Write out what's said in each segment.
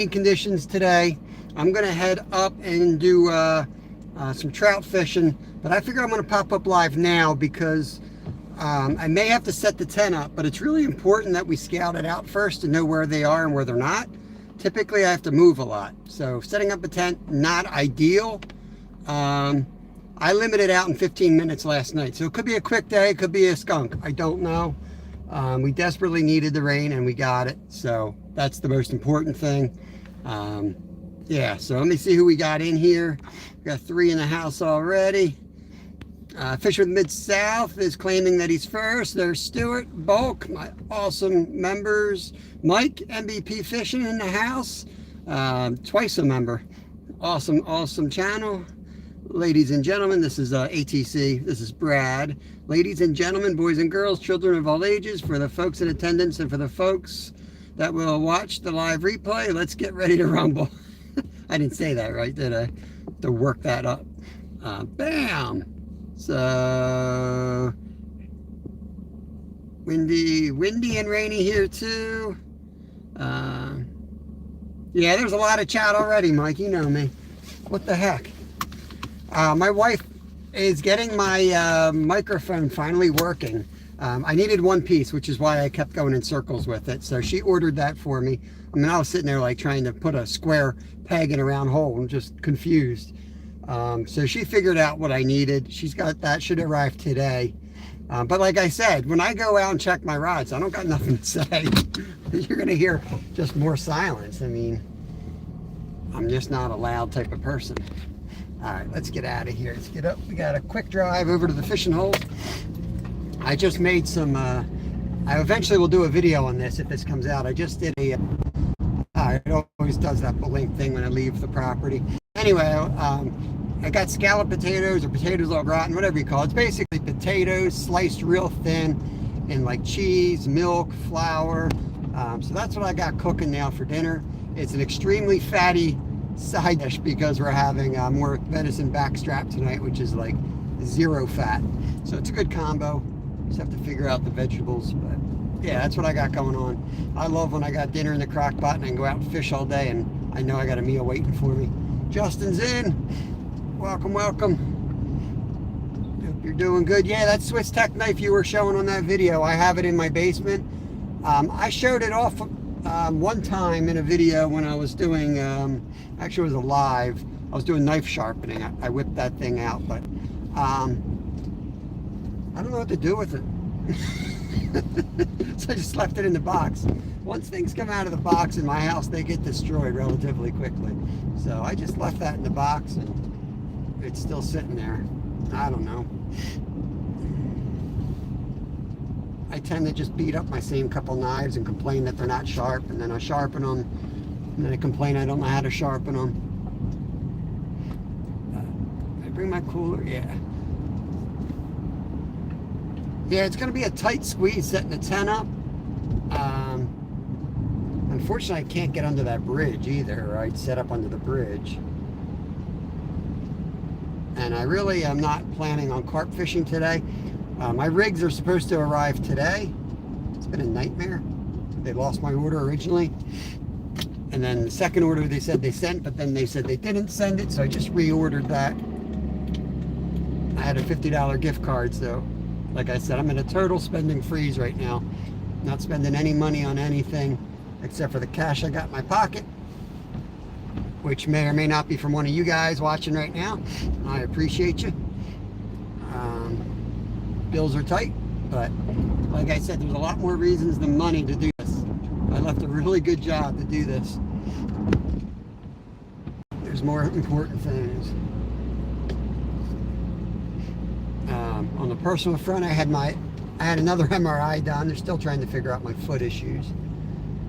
conditions today. I'm gonna head up and do some trout fishing, but I figure I'm gonna pop up live now because I may have to set the tent up, but it's really important that we scout it out first and know where they are and where they're not. Typically I have to move a lot, so setting up a tent, not ideal. I limited out in 15 minutes last night, so it could be a quick day, it could be a skunk, I don't know. We desperately needed the rain and we got it, so that's the most important thing. Yeah, so let me see who we got in here. We got 3 in the house already. Fish with Mid-South is claiming that he's first. There's Stuart, Bulk, my awesome members. Mike, MVP Fishing in the house. Twice a member. Awesome channel. Ladies and gentlemen, this is ATC. This is Brad. Ladies and gentlemen, boys and girls, children of all ages, for the folks in attendance and for the folks that will watch the live replay, let's get ready to rumble. I didn't say that right, did I? To work that up. Bam! So windy and rainy here too. Yeah, there's a lot of chat already, Mike. You know me. What the heck? My wife is getting my microphone finally working. I needed one piece, which is why I kept going in circles with it. So she ordered that for me. I mean, I was sitting there like trying to put a square peg in a round hole and just confused. So she figured out what I needed. She's got that, should arrive today. But like I said, when I go out and check my rods, I don't got nothing to say. You're gonna hear just more silence. I mean, I'm just not a loud type of person. All right, let's get out of here. Let's get up. We got a quick drive over to the fishing hole. I just made some, I eventually will do a video on this if this comes out. I just did a, it always does that link thing when I leave the property. Anyway, I got scalloped potatoes or potatoes au gratin, whatever you call it. It's basically potatoes sliced real thin in like cheese, milk, flour. So that's what I got cooking now for dinner. It's an extremely fatty side dish because we're having more venison backstrap tonight, which is like 0 fat. So it's a good combo. Just have to figure out the vegetables, but yeah, that's what I got going on. I love when I got dinner in the crock pot and I can go out and fish all day and I know I got a meal waiting for me. Justin's in. Welcome. Hope you're doing good. Yeah, that Swiss Tech knife you were showing on that video, I have it in my basement. I showed it off one time in a video when I was doing, actually it was a live, I was doing knife sharpening. I whipped that thing out, but I don't know what to do with it. So I just left it in the box. Once things come out of the box in my house, they get destroyed relatively quickly. So I just left that in the box and it's still sitting there. I don't know. I tend to just beat up my same couple knives and complain that they're not sharp, and then I sharpen them, and then I complain I don't know how to sharpen them. I bring my cooler? Yeah. Yeah, it's going to be a tight squeeze setting the tent up. Unfortunately, I can't get under that bridge either, right? Set up under the bridge. And I really am not planning on carp fishing today. My rigs are supposed to arrive today. It's been a nightmare. They lost my order originally. And then the second order they said they sent, but then they said they didn't send it, so I just reordered that. I had a $50 gift card, so like I said, I'm in a total spending freeze right now. Not spending any money on anything except for the cash I got in my pocket, which may or may not be from one of you guys watching right now. I appreciate you. Bills are tight, but like I said, there's a lot more reasons than money to do this. I left a really good job to do this. There's more important things. On the personal front, I had another MRI done. They're still trying to figure out my foot issues.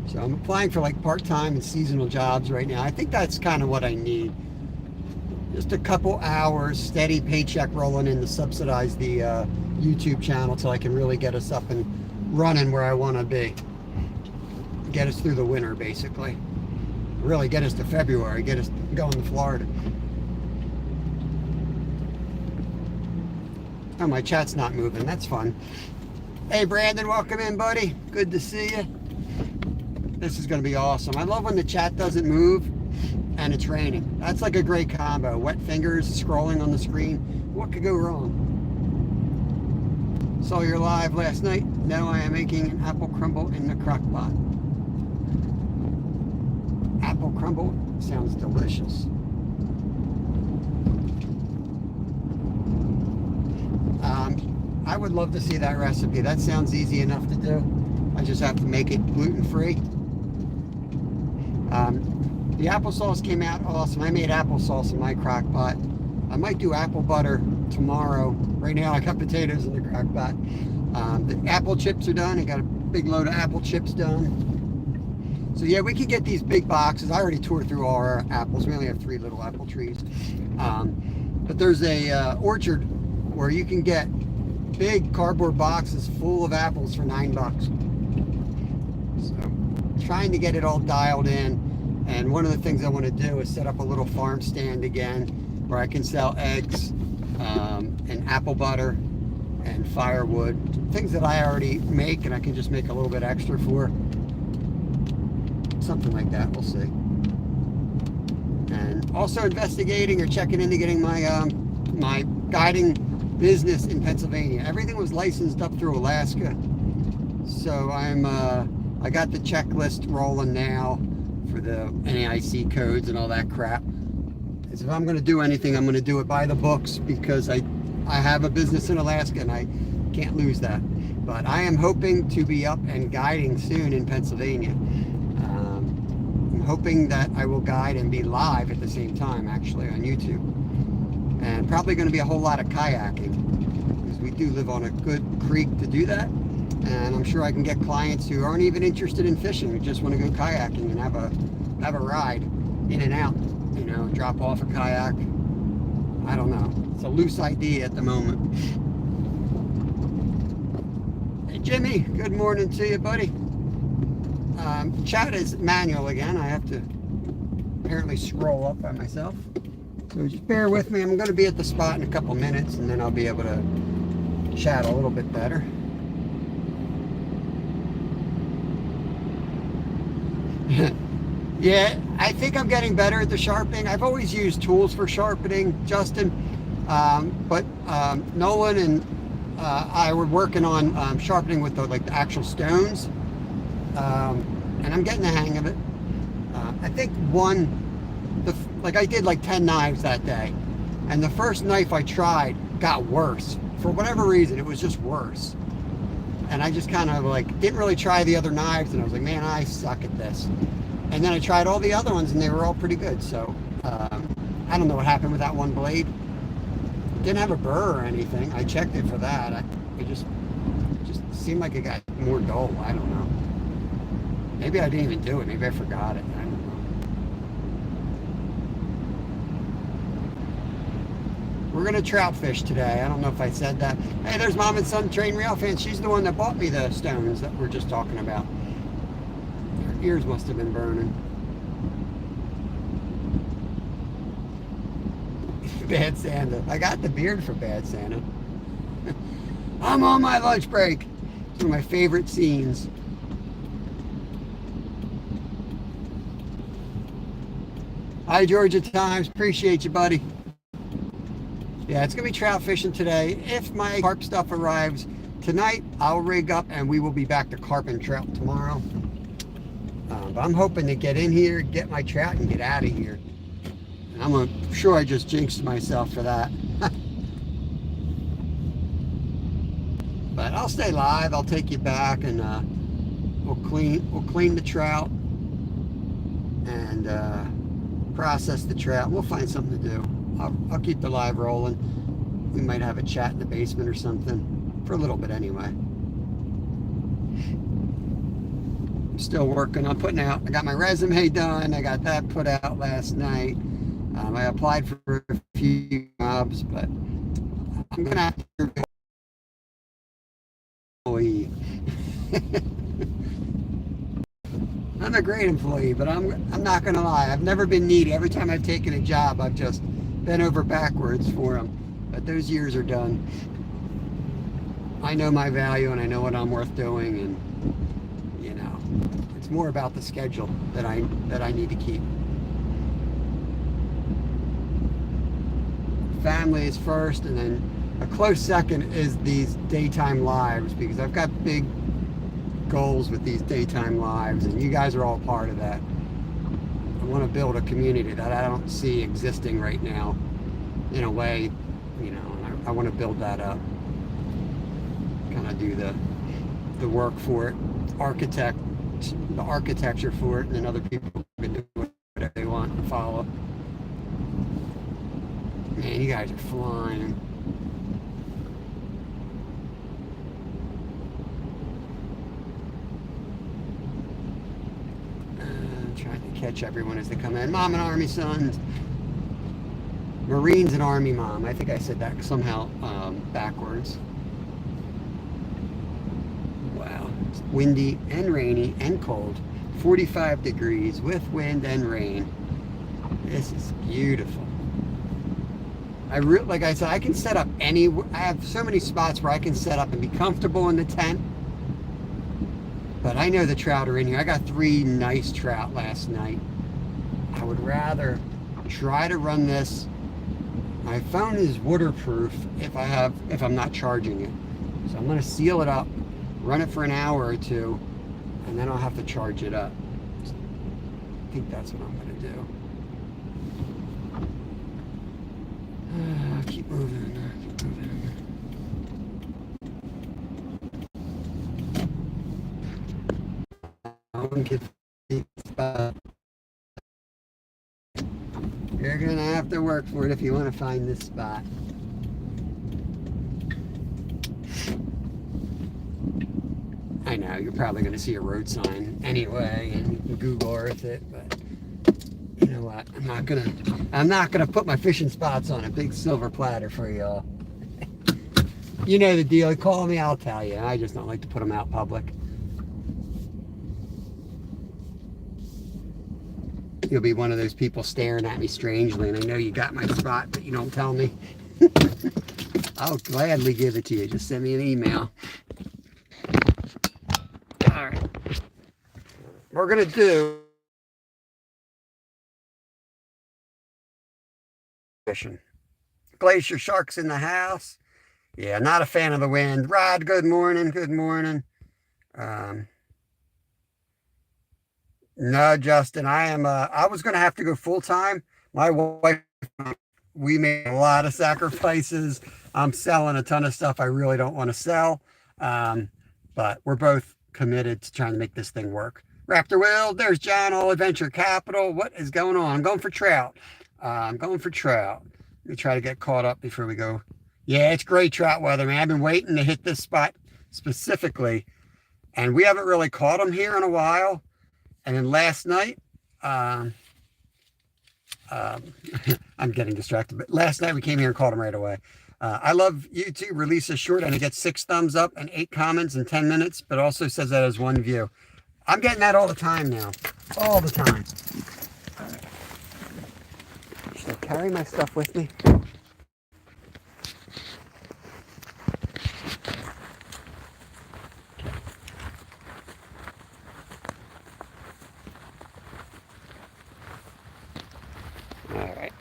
So I'm applying for like part-time and seasonal jobs right now. I think that's kind of what I need. Just a couple hours, steady paycheck rolling in to subsidize the YouTube channel till I can really get us up and running where I want to be. Get us through the winter, basically. Really get us to February, get us going to Florida. Oh, my chat's not moving. That's fun. Hey, Brandon, welcome in, buddy. Good to see you. This is going to be awesome. I love when the chat doesn't move and it's raining. That's like a great combo. Wet fingers, scrolling on the screen. What could go wrong? Saw your live last night. Now I am making an apple crumble in the crock pot. Apple crumble sounds delicious. I would love to see that recipe. That sounds easy enough to do. I just have to make it gluten-free. The applesauce came out awesome. I made applesauce in my crock pot. I might do apple butter tomorrow. Right now I got potatoes in the crock pot. The apple chips are done. I got a big load of apple chips done. So yeah, we can get these big boxes. I already tore through all our apples. We only have 3 little apple trees. But there's a orchard where you can get big cardboard boxes full of apples for $9. So trying to get it all dialed in, and one of the things I want to do is set up a little farm stand again where I can sell eggs and apple butter and firewood, things that I already make and I can just make a little bit extra for. Something like that, we'll see. And also investigating or checking into getting my my guiding business in Pennsylvania. Everything was licensed up through Alaska, so I got the checklist rolling now for the NAIC codes and all that crap. As if I'm going to do anything, I'm going to do it by the books, because I have a business in Alaska and I can't lose that. But I am hoping to be up and guiding soon in Pennsylvania. I'm hoping that I will guide and be live at the same time, actually, on YouTube. And probably going to be a whole lot of kayaking, because we do live on a good creek to do that. And I'm sure I can get clients who aren't even interested in fishing, who just want to go kayaking and have a ride in and out, you know, drop off a kayak. I don't know. It's a loose idea at the moment. Hey Jimmy, good morning to you, buddy. Chat is manual again. I have to apparently scroll up by myself. So just bear with me. I'm going to be at the spot in a couple minutes, and then I'll be able to chat a little bit better. Yeah, I think I'm getting better at the sharpening. I've always used tools for sharpening, Justin, but Nolan and I were working on sharpening with the actual stones, and I'm getting the hang of it. I think I did like 10 knives that day, and the first knife I tried got worse. For whatever reason, it was just worse. And I just kind of didn't really try the other knives, and I was like, man, I suck at this. And then I tried all the other ones, and they were all pretty good. So I don't know what happened with that one blade. It didn't have a burr or anything. I checked it for that. It just seemed like it got more dull. I don't know. Maybe I didn't even do it. Maybe I forgot it. I don't know. We're going to trout fish today. I don't know if I said that. Hey, there's Mom and Son Train Rail fan. She's the one that bought me the stones that we're just talking about. Her ears must have been burning. Bad Santa. I got the beard for Bad Santa. I'm on my lunch break. It's one of my favorite scenes. Hi, Georgia Times. Appreciate you, buddy. Yeah, it's going to be trout fishing today. If my carp stuff arrives tonight, I'll rig up and we will be back to carp and trout tomorrow. But I'm hoping to get in here, get my trout, and get out of here. And I'm sure I just jinxed myself for that. But I'll stay live. I'll take you back, and we'll clean the trout and process the trout. We'll find something to do. I'll keep the live rolling. We might have a chat in the basement or something for a little bit anyway. I'm still working on putting out. I got my resume done. I got that put out last night. I applied for a few jobs, but I'm gonna have to be an employee. I'm a great employee, but I'm not gonna lie. I've never been needy. Every time I've taken a job, I've just bent over backwards for them. But those years are done. I know my value, and I know what I'm worth doing, and you know, it's more about the schedule that I need to keep. Family is first, and then a close second is these daytime lives, because I've got big goals with these daytime lives, and you guys are all part of that. I want to build a community that I don't see existing right now in a way, you know, and I want to build that up. Kind of do the work for it, the architecture for it, and then other people can do whatever they want and follow. Man, you guys are flying. Trying to catch everyone as they come in. Mom and Army sons. Marines and Army mom. I think I said that somehow backwards. Wow. It's windy and rainy and cold. 45 degrees with wind and rain. This is beautiful. Like I said, I can set up I have so many spots where I can set up and be comfortable in the tent. But I know the trout are in here. I got 3 nice trout last night. I would rather try to run this. My phone is waterproof if I'm not charging it. So I'm gonna seal it up, run it for an hour or 2, and then I'll have to charge it up. I think that's what I'm gonna do. Keep moving. You're gonna have to work for it if you want to find this spot. I know you're probably gonna see a road sign anyway, and you can Google Earth it, but you know what? I'm not gonna put my fishing spots on a big silver platter for y'all. You know the deal. Call me, I'll tell you. I just don't like to put them out public. You'll be one of those people staring at me strangely, and I know you got my spot, but you don't tell me. I'll gladly give it to you. Just send me an email. All right. We're going to do fishing. Glacier sharks in the house. Yeah, not a fan of the wind. Rod, good morning. Good morning. No, Justin, I was going to have to go full time. My wife, we made a lot of sacrifices. I'm selling a ton of stuff I really don't want to sell. But we're both committed to trying to make this thing work. Raptor Will, there's John, All Adventure Capital. What is going on? I'm going for trout. Let me try to get caught up before we go. Yeah, it's great trout weather, man. I've been waiting to hit this spot specifically. And we haven't really caught them here in a while. And then last night, I'm getting distracted, but last night we came here and caught them right away. I love YouTube, release a short and it gets 6 thumbs up and 8 comments in 10 minutes, but also says that as 1 view. I'm getting that all the time now. All the time. Should I carry my stuff with me? All right.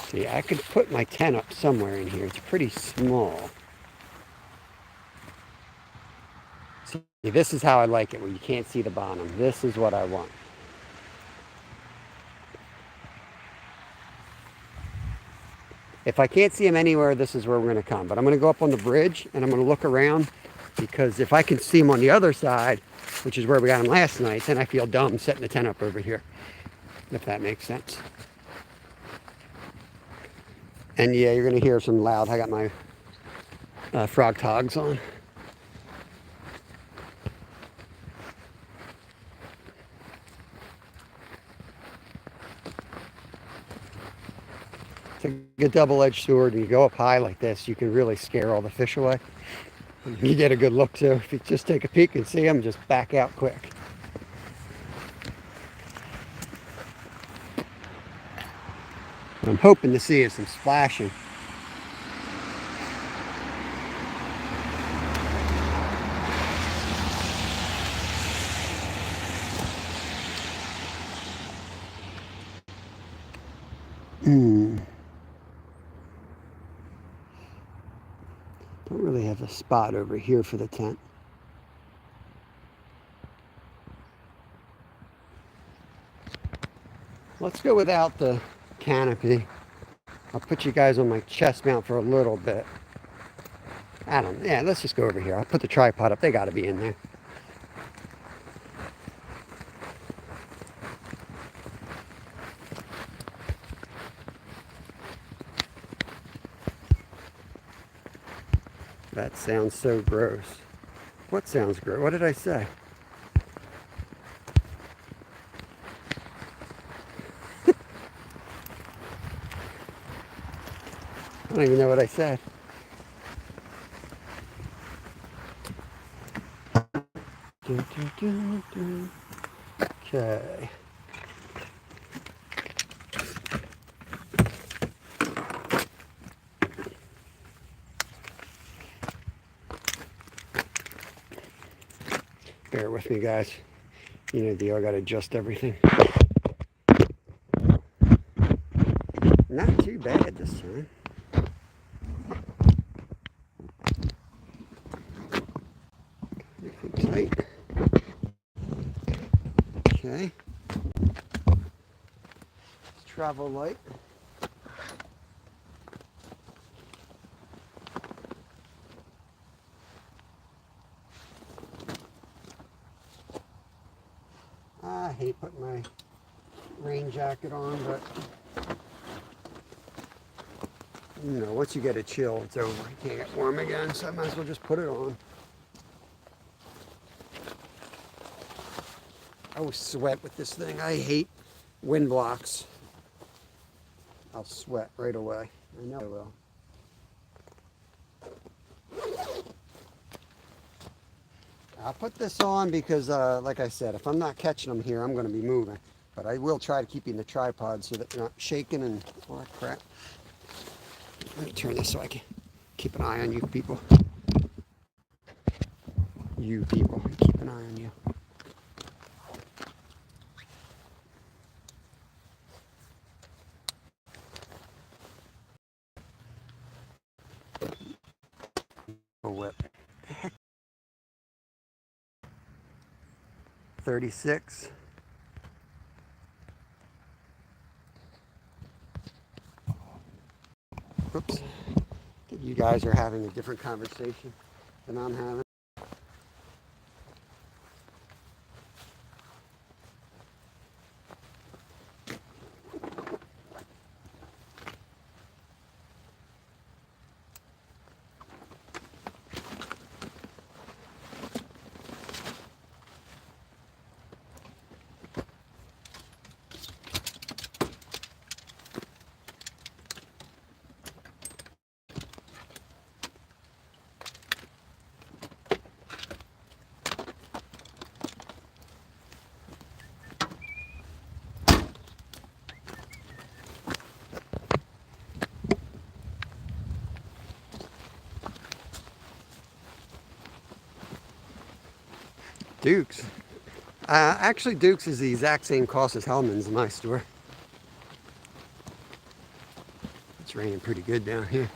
See, I could put my tent up somewhere in here. It's pretty small. See, this is how I like it, where you can't see the bottom. This is what I want. If I can't see them anywhere, this is where we're going to come. But I'm going to go up on the bridge, and I'm going to look around, because if I can see them on the other side, which is where we got them last night, then I feel dumb setting the tent up over here, if that makes sense. And yeah, you're going to hear some loud. I got my frog togs on. It's a double-edged sword, and you go up high like this, you can really scare all the fish away. You get a good look too. If you just take a peek and see them, just back out quick. I'm hoping to see some splashing. Don't really have a spot over here for the tent. Let's go without the canopy. I'll put you guys on my chest mount for a little bit. Yeah, let's just go over here. I'll put the tripod up. They got to be in there. That sounds so gross. What sounds gross? What did I say? I don't even know what I said. Okay. Bear with me, guys. You know the deal, I gotta adjust everything. Not too bad this time. Everything tight. Okay. Travel light. I hate putting my rain jacket on, but you know, once you get a chill, it's over. You can't get warm again, so I might as well just put it on. I always sweat with this thing. I hate wind blocks. I'll sweat right away. I know I will. I'll put this on because, like I said, if I'm not catching them here, I'm going to be moving. But I will try to keep you in the tripod so that you're not shaking and all that crap. Let me turn this so I can keep an eye on you people. You people, keep an eye on you. A whip. 36. Oops. I think you guys are having a different conversation than I'm having. Duke's. Actually, Duke's is the exact same cost as Hellman's in my store. It's raining pretty good down here.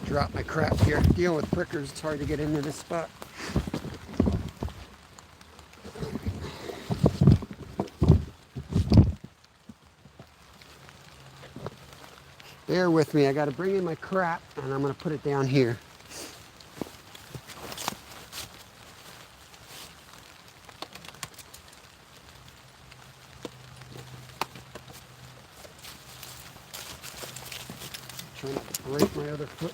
Drop my crap here. Dealing with prickers, it's hard to get into this spot. Bear with me, I gotta bring in my crap and I'm gonna put it down here. Try not to break my other foot.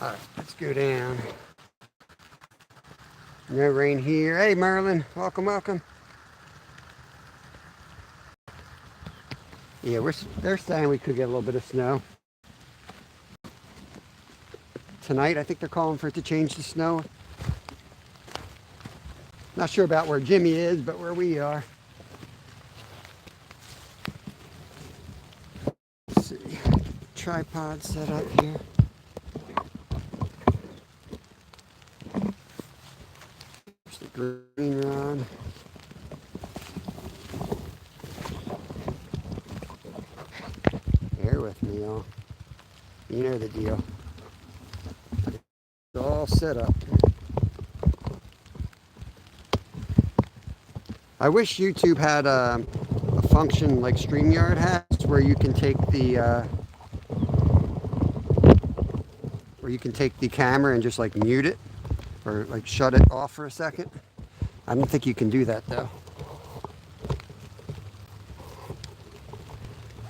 All right, let's go down. No rain here. Hey, Merlin, welcome, welcome. Yeah, they're saying we could get a little bit of snow tonight. I think they're calling for it to change to snow. Not sure about where Jimmy is, but where we are. Let's see. Tripod set up here. There's the green rod. Bear with me, y'all. You know the deal. It's all set up. I wish YouTube had a function like StreamYard has, where you can take the camera and just like mute it, or like shut it off for a second. I don't think you can do that though.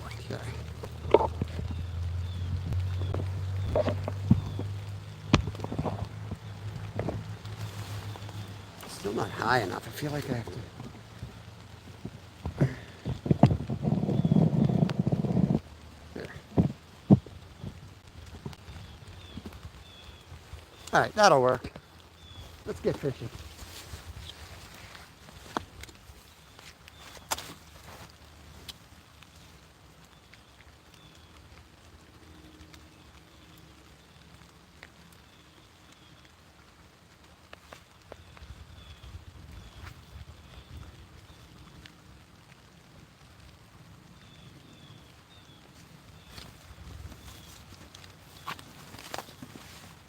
Okay. Still not high enough. I feel like I have to. All right, that'll work. Let's get fishing.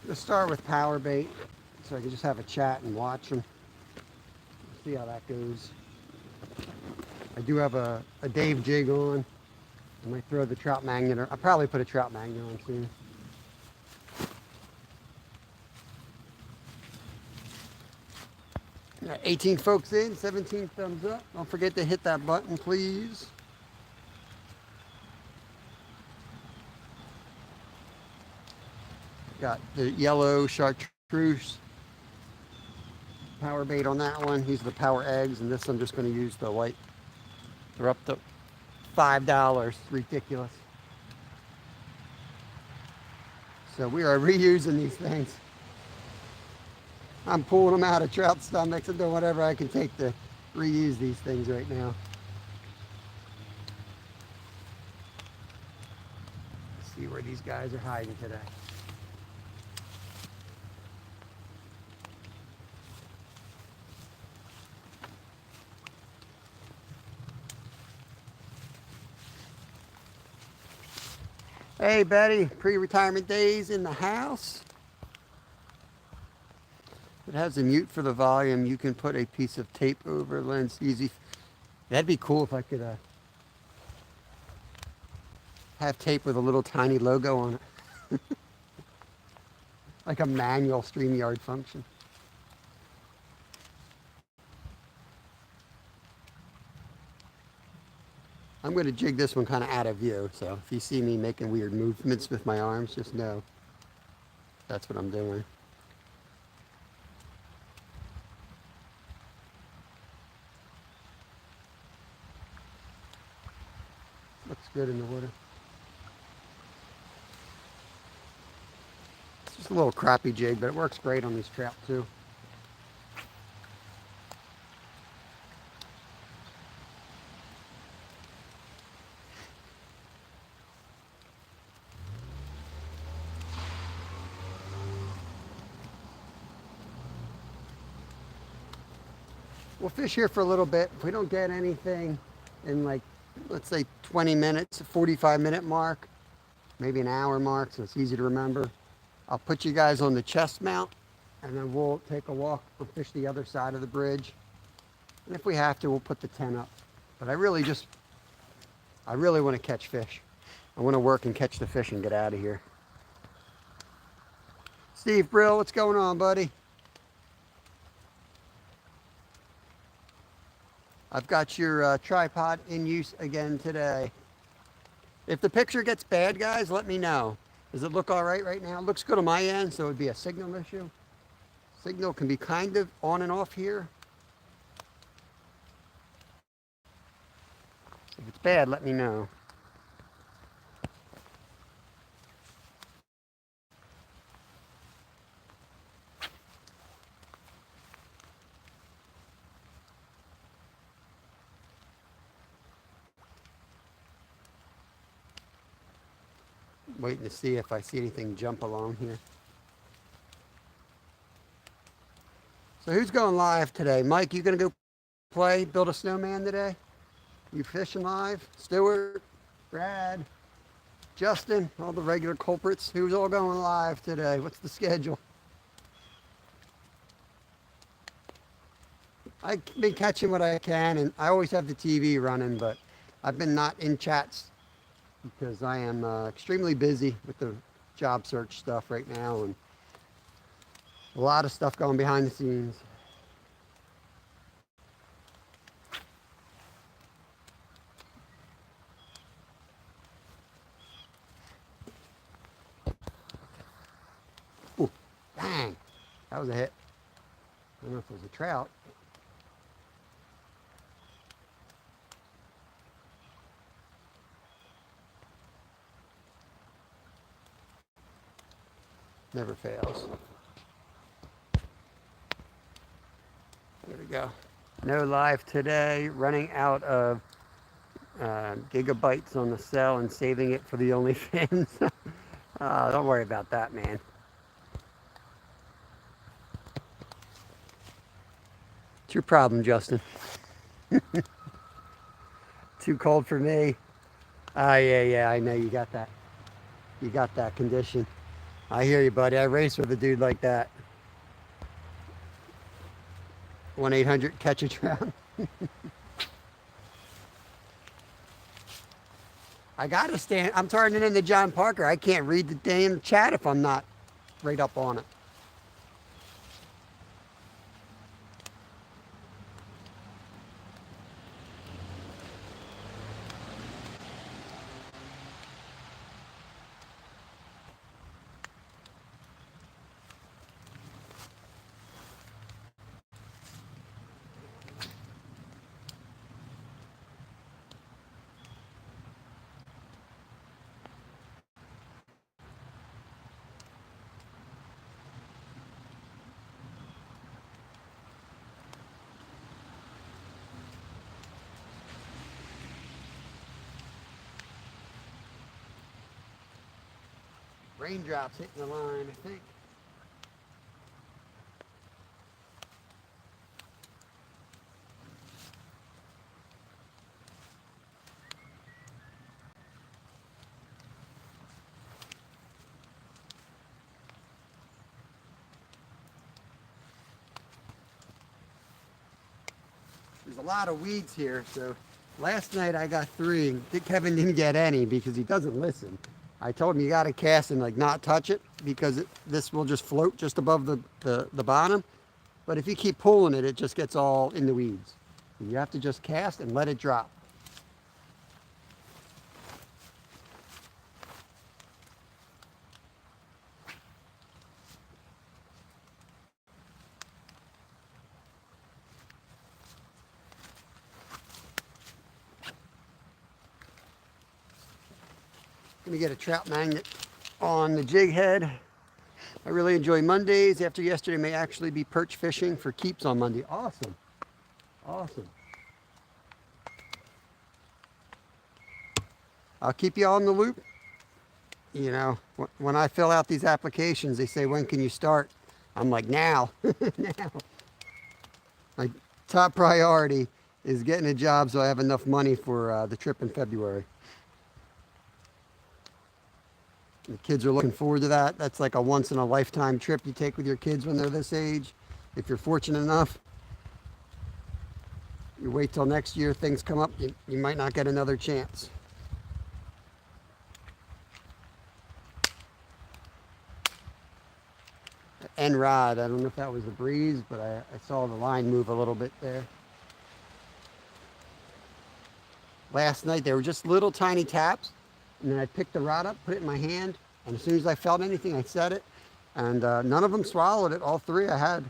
Let's start with power bait, so I can just have a chat and watch them. See how that goes. I do have a Dave jig on. I might throw the trout magnet, or I'll probably put a trout magnet on soon. Got 18 folks in, 17 thumbs up. Don't forget to hit that button, please. Got the yellow chartreuse power bait on that one. These are the power eggs, and this I'm just going to use the white. They're up to $5. Ridiculous. So we are reusing these things. I'm pulling them out of trout stomachs and doing whatever I can take to reuse these things right now. Let's see where these guys are hiding today. Hey Betty, pre-retirement days in the house. It has a mute for the volume. You can put a piece of tape over lens. Easy. That'd be cool if I could have tape with a little tiny logo on it. Like a manual StreamYard function. I'm going to jig this one kind of out of view, so if you see me making weird movements with my arms, just know that's what I'm doing. Looks good in the water. It's just a little crappy jig, but it works great on these trout too. We'll fish here for a little bit. If we don't get anything in, like, let's say 20 minutes, a 45-minute mark, maybe an hour mark, so it's easy to remember, I'll put you guys on the chest mount, and then we'll take a walk or fish the other side of the bridge. And if we have to, we'll put the tent up. But I really want to catch fish. I want to work and catch the fish and get out of here. Steve Brill, what's going on, buddy? I've got your tripod in use again today. If the picture gets bad, guys, let me know. Does it look all right now? It looks good on my end, so it would be a signal issue. Signal can be kind of on and off here. If it's bad, let me know. Waiting to see if I see anything jump along here. So who's going live today? Mike, you gonna go play, build a snowman today? You fishing live? Stuart, Brad, Justin, all the regular culprits. Who's all going live today? What's the schedule? I've been catching what I can, and I always have the TV running, but I've been not in chats because I am extremely busy with the job search stuff right now, and a lot of stuff going behind the scenes. Ooh, dang, that was a hit. I don't know if it was a trout. Never fails. There we go. No live today. Running out of gigabytes on the cell and saving it for the OnlyFans. Don't worry about that, man. It's your problem, Justin. Too cold for me. Yeah, I know you got that. You got that condition. I hear you, buddy. I race with a dude like that. 1-800 catch a trout. I gotta stand. I'm turning into John Parker. I can't read the damn chat if I'm not right up on it. Raindrops hitting the line, I think. There's a lot of weeds here, so last night I got 3. Kevin didn't get any because he doesn't listen. I told him you got to cast and like not touch it because this will just float just above the bottom. But if you keep pulling it, it just gets all in the weeds. You have to just cast and let it drop. Gonna get a trout magnet on the jig head. I really enjoy Mondays. After yesterday, may actually be perch fishing for keeps on Monday. Awesome. Awesome. I'll keep you on the loop. You know, when I fill out these applications, they say, when can you start? I'm like, now. Now. My top priority is getting a job so I have enough money for the trip in February. The kids are looking forward to that. That's like a once in a lifetime trip you take with your kids when they're this age. If you're fortunate enough, you wait till next year, things come up, you might not get another chance. End rod, I don't know if that was a breeze, but I saw the line move a little bit there. Last night, they were just little tiny taps, and then I picked the rod up, put it in my hand, And as soon as I felt anything, I set it. And none of them swallowed it. All three I had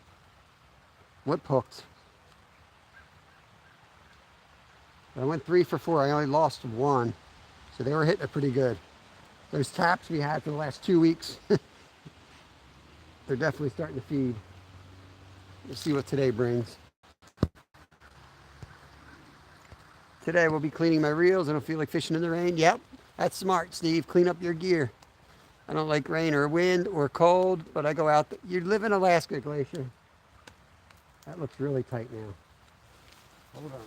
whip hooks. I went 3 for 4. I only lost one. So they were hitting it pretty good. Those taps we had for the last 2 weeks, they're definitely starting to feed. We'll see what today brings. Today we'll be cleaning my reels. I don't feel like fishing in the rain. Yep, that's smart, Steve. Clean up your gear. I don't like rain or wind or cold, but I go out. You live in Alaska, Glacier. That looks really tight now. Hold on.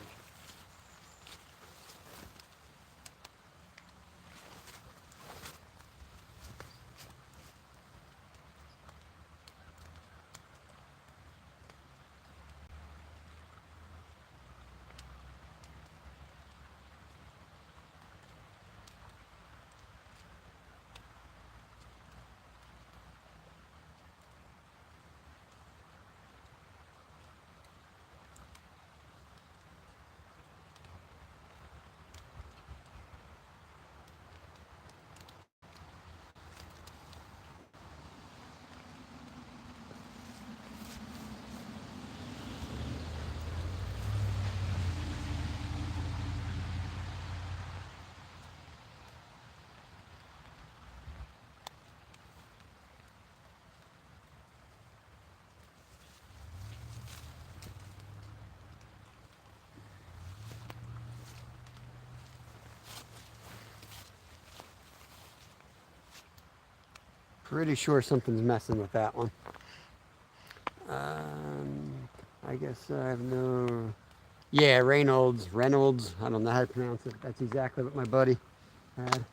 Pretty sure something's messing with that one. I guess I have no... Yeah, Reynolds. I don't know how to pronounce it. That's exactly what my buddy had.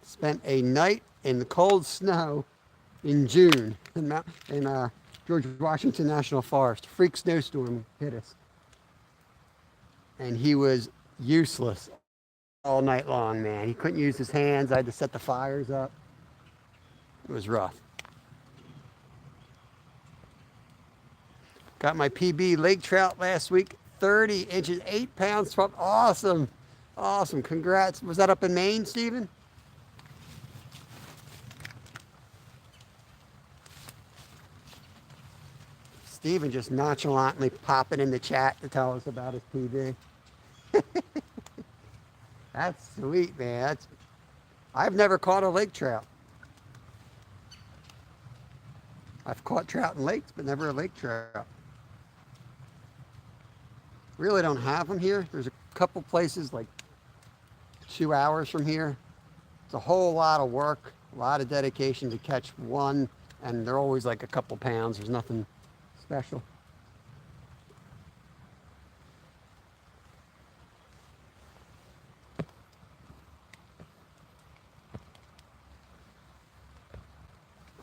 Spent a night in the cold snow in June in George Washington National Forest. Freak snowstorm hit us. And he was useless all night long, man. He couldn't use his hands. I had to set the fires up. It was rough. Got my PB lake trout last week. 30 inches, 8 pounds, 12. Awesome. Awesome. Congrats. Was that up in Maine, Stephen? Stephen just nonchalantly popping in the chat to tell us about his PB. That's sweet, man. I've never caught a lake trout. I've caught trout in lakes, but never a lake trout. Really don't have them here. There's a couple places like 2 hours from here. It's a whole lot of work, a lot of dedication to catch one, and they're always like a couple pounds. There's nothing special.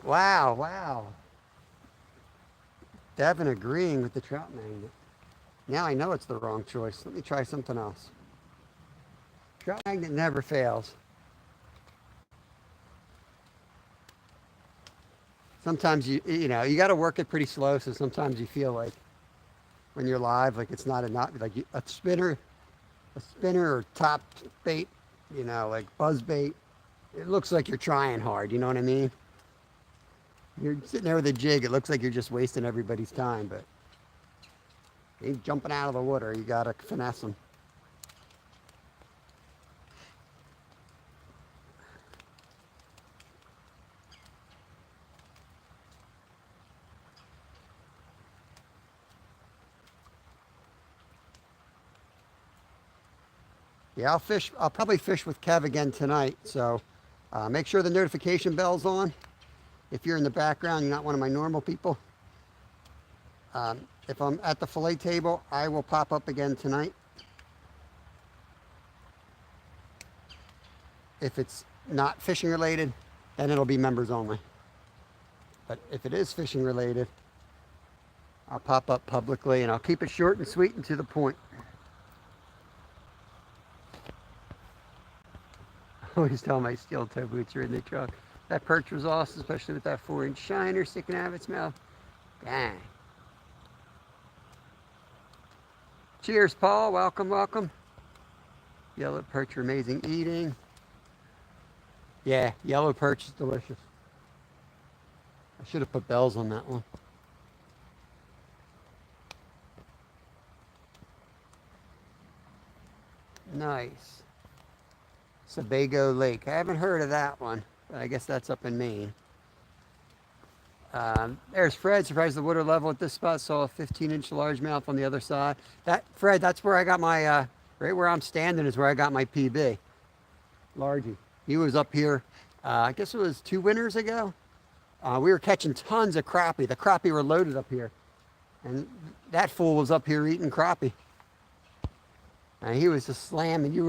Wow, wow. Devin agreeing with the trout magnet. Now I know it's the wrong choice. Let me try something else. Trout magnet never fails. Sometimes you got to work it pretty slow, so sometimes you feel like when you're live, like it's not like a spinner or top bait, like buzz bait. It looks like you're trying hard, you know what I mean? You're sitting there with a jig, it looks like you're just wasting everybody's time, but he's jumping out of the water. You got to finesse him. Yeah, I'll probably fish with Kev again tonight, so make sure the notification bell's on. If you're in the background, you're not one of my normal people. If I'm at the fillet table, I will pop up again tonight. If it's not fishing related, then it'll be members only. But if it is fishing related, I'll pop up publicly, and I'll keep it short and sweet and to the point. I always tell my steel toe boots are in the truck. That perch was awesome, especially with that 4-inch shiner sticking out of its mouth. Dang. Cheers, Paul. Welcome, welcome. Yellow perch are amazing eating. Yeah, yellow perch is delicious. I should have put bells on that one. Nice. Sebago Lake. I haven't heard of that one, but I guess that's up in Maine. There's Fred. Surprised the water level at this spot. Saw a 15-inch largemouth on the other side. That Fred, that's where I got my. Right where I'm standing is where I got my PB. Largie. He was up here. I guess it was 2 winters ago. We were catching tons of crappie. The crappie were loaded up here, and that fool was up here eating crappie. And he was just slamming. We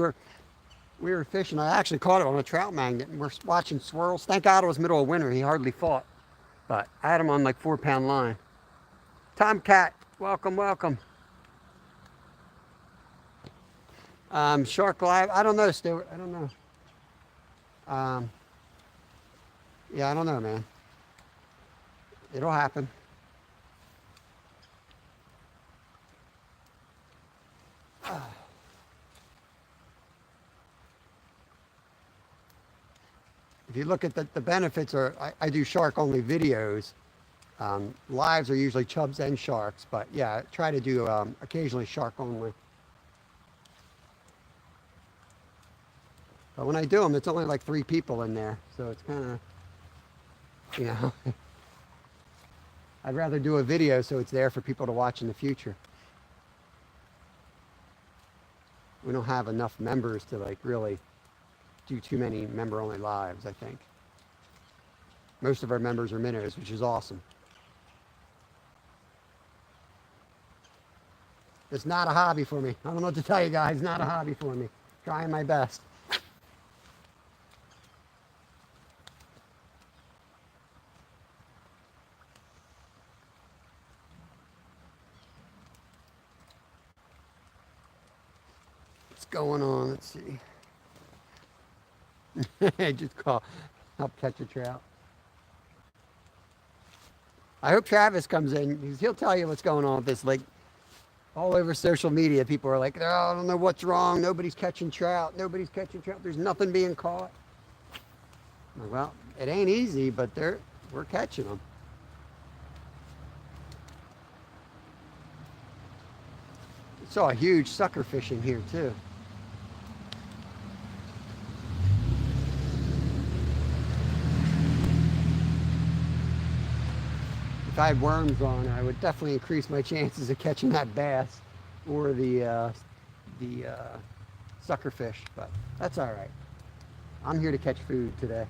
were fishing. I actually caught it on a trout magnet, and we're watching swirls. Thank God it was middle of winter. He hardly fought. But I had him on like 4-pound line. Tomcat, welcome, welcome. Shark Live, I don't know, Stuart. I don't know. Yeah, I don't know, man. It'll happen. If you look at the benefits are, I do shark only videos. Lives are usually chubs and sharks, but yeah, try to do occasionally shark only. But when I do them, it's only like 3 people in there, so it's kind of, you know, I'd rather do a video so it's there for people to watch in the future. We don't have enough members to like really do too many member-only lives, I think. Most of our members are minnows, which is awesome. It's not a hobby for me. I don't know what to tell you guys. It's not a hobby for me. Trying my best. What's going on? Let's see. Just call, help catch a trout. I hope Travis comes in because he'll tell you what's going on with this lake. All over social media, people are like, oh, I don't know what's wrong. Nobody's catching trout. Nobody's catching trout. There's nothing being caught. Like, well, it ain't easy, but we're catching them. I saw a huge sucker fish in here too. If I had worms on, I would definitely increase my chances of catching that bass or the sucker fish, but that's all right. I'm here to catch food today.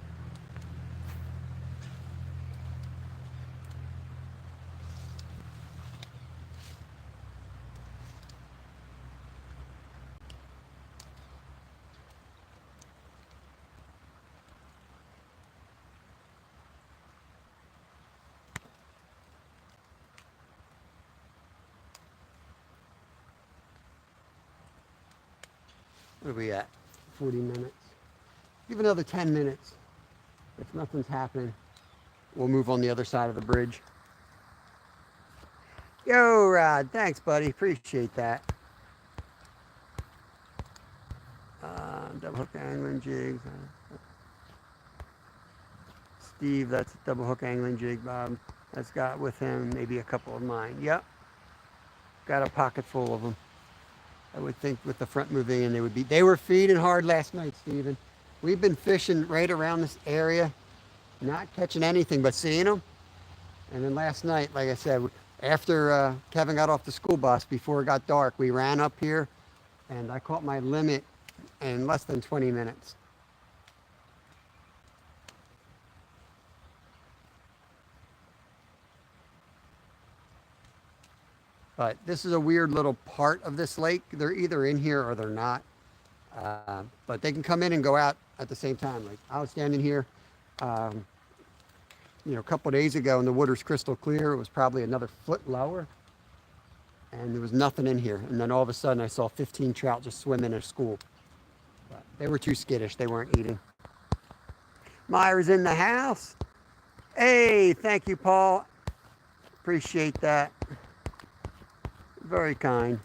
What are we at? 40 minutes. Give another 10 minutes. If nothing's happening, we'll move on the other side of the bridge. Yo, Rod. Thanks, buddy. Appreciate that. Double hook angling jigs. Steve, that's a double hook angling jig, Bob. That's got with him maybe a couple of mine. Yep. Got a pocket full of them. I would think with the front moving in, they were feeding hard last night, Steven. We've been fishing right around this area, not catching anything but seeing them. And then last night, like I said, after Kevin got off the school bus, before it got dark, we ran up here and I caught my limit in less than 20 minutes. But this is a weird little part of this lake. They're either in here or they're not. But they can come in and go out at the same time. Like I was standing here, a couple of days ago and the water's crystal clear. It was probably another foot lower and there was nothing in here. And then all of a sudden I saw 15 trout just swim in a school. But they were too skittish. They weren't eating. Myra's in the house. Hey, thank you, Paul. Appreciate that. Very kind.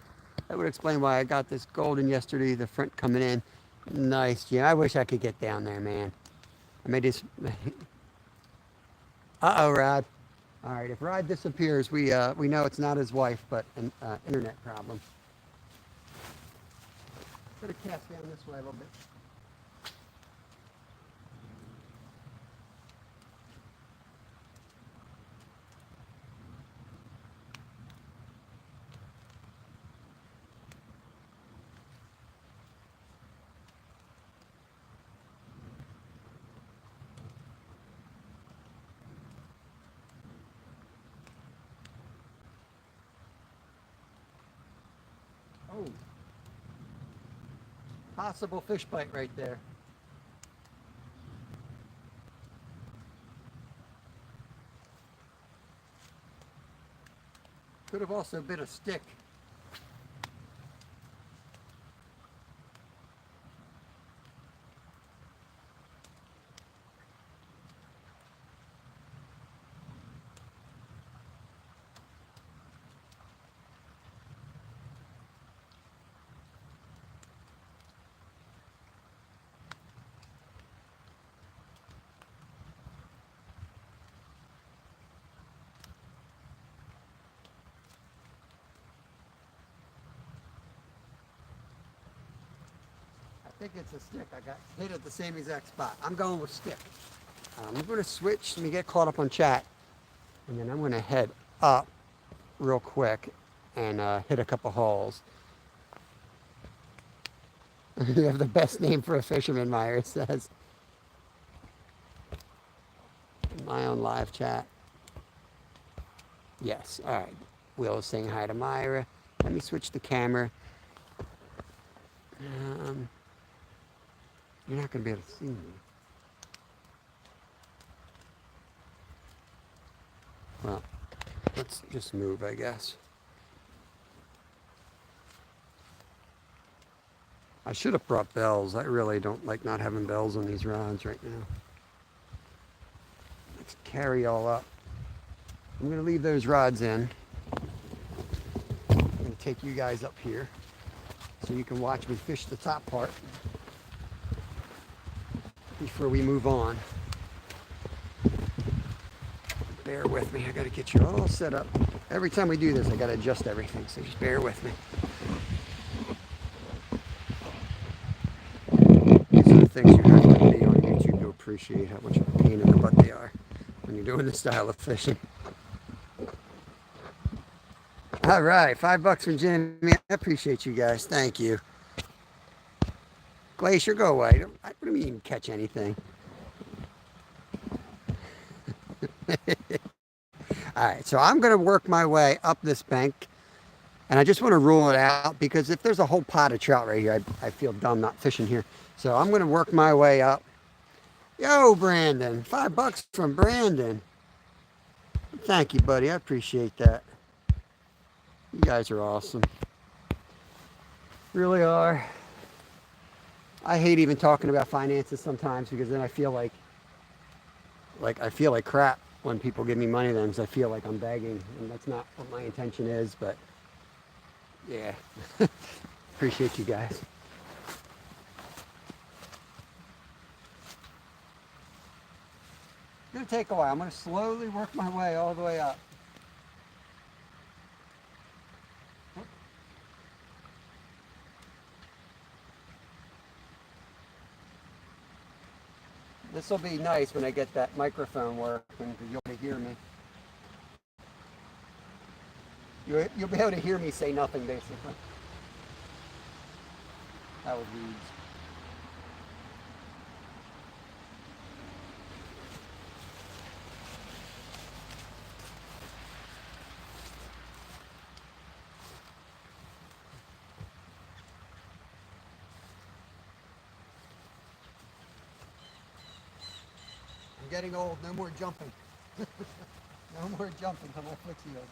That would explain why I got this golden yesterday, the front coming in. Nice, Jim. I wish I could get down there, man. I may just... Uh-oh, Rod. All right, if Rod disappears, we know it's not his wife, but an internet problem. Put a cast down this way a little bit. Oh, possible fish bite right there. Could have also been a stick. I think it's a stick. I got hit at the same exact spot. I'm going with stick. I'm going to switch. Let me get caught up on chat. And then I'm going to head up real quick and hit a couple holes. You have the best name for a fisherman, Myra says. Am I on live chat? Yes. All right. Will is saying hi to Myra. Let me switch the camera. You're not going to be able to see me. Well, let's just move, I guess. I should have brought bells. I really don't like not having bells on these rods right now. Let's carry all up. I'm going to leave those rods in. I'm going to take you guys up here so you can watch me fish the top part before we move on. Bear with me. I got to get you all set up. Every time we do this, I got to adjust everything, so just bear with me. These are the things you have to be on YouTube to appreciate how much of a pain in the butt they are when you're doing this style of fishing. All right, $5 from Jimmy. I appreciate you guys. Thank you. Glacier, go away. What do you mean catch anything? All right, so I'm going to work my way up this bank, and I just want to rule it out because if there's a whole pot of trout right here, I feel dumb not fishing here. So I'm going to work my way up. Yo, Brandon, $5 from Brandon. Thank you, buddy. I appreciate that. You guys are awesome. Really are. I hate even talking about finances sometimes because then I feel like I feel like crap when people give me money then because I feel like I'm begging, and that's not what my intention is, but yeah. Appreciate you guys. It's going to take a while. I'm going to slowly work my way all the way up. This will be nice when I get that microphone working because you'll be able to hear me. You'll be able to hear me say nothing, basically. That was weeds. I'm getting old. No more jumping. No more jumping till my foot's healed.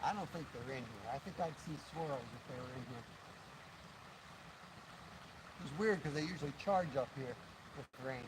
I don't think they're in here. I think I'd see swirls if they were in here. It's weird because they usually charge up here with rain.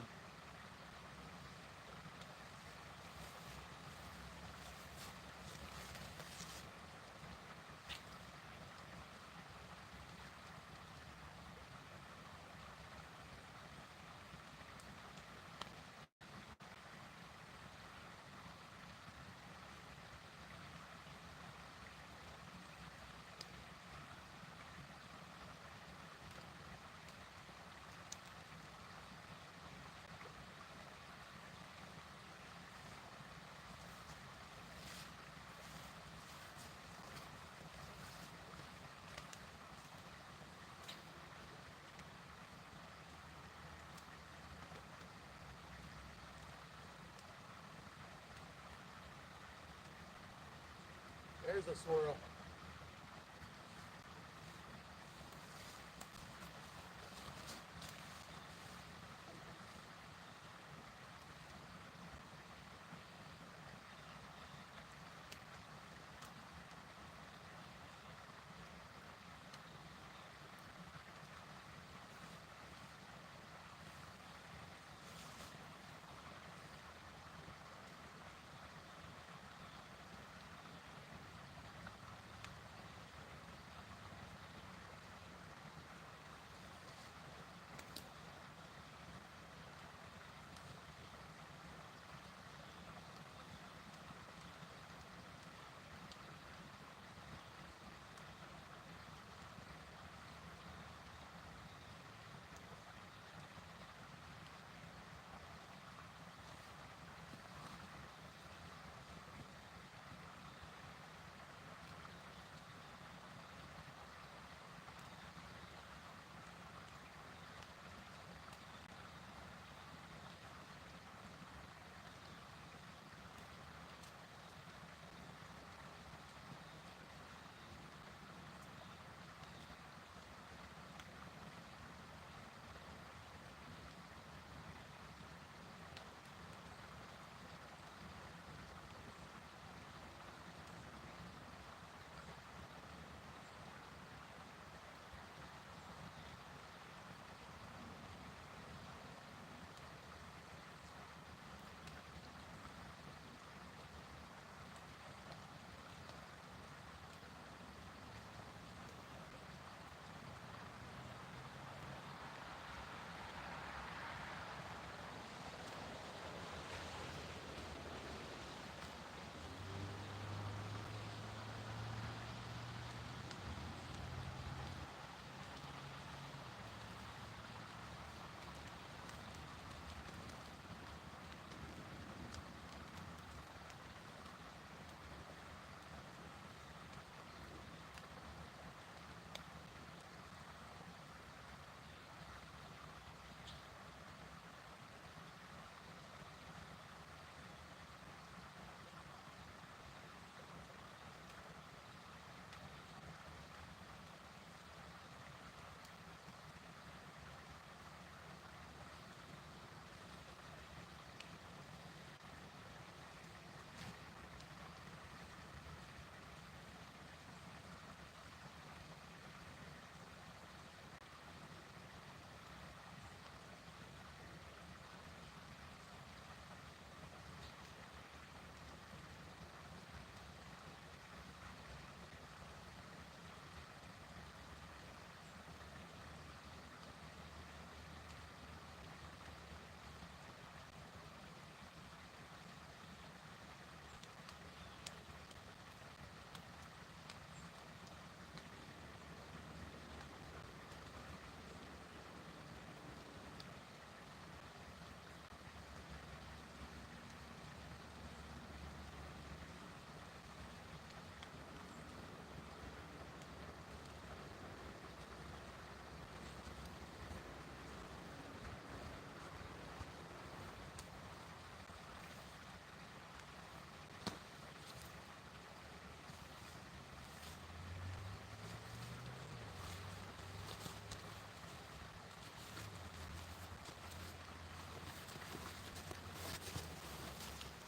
There's a swirl.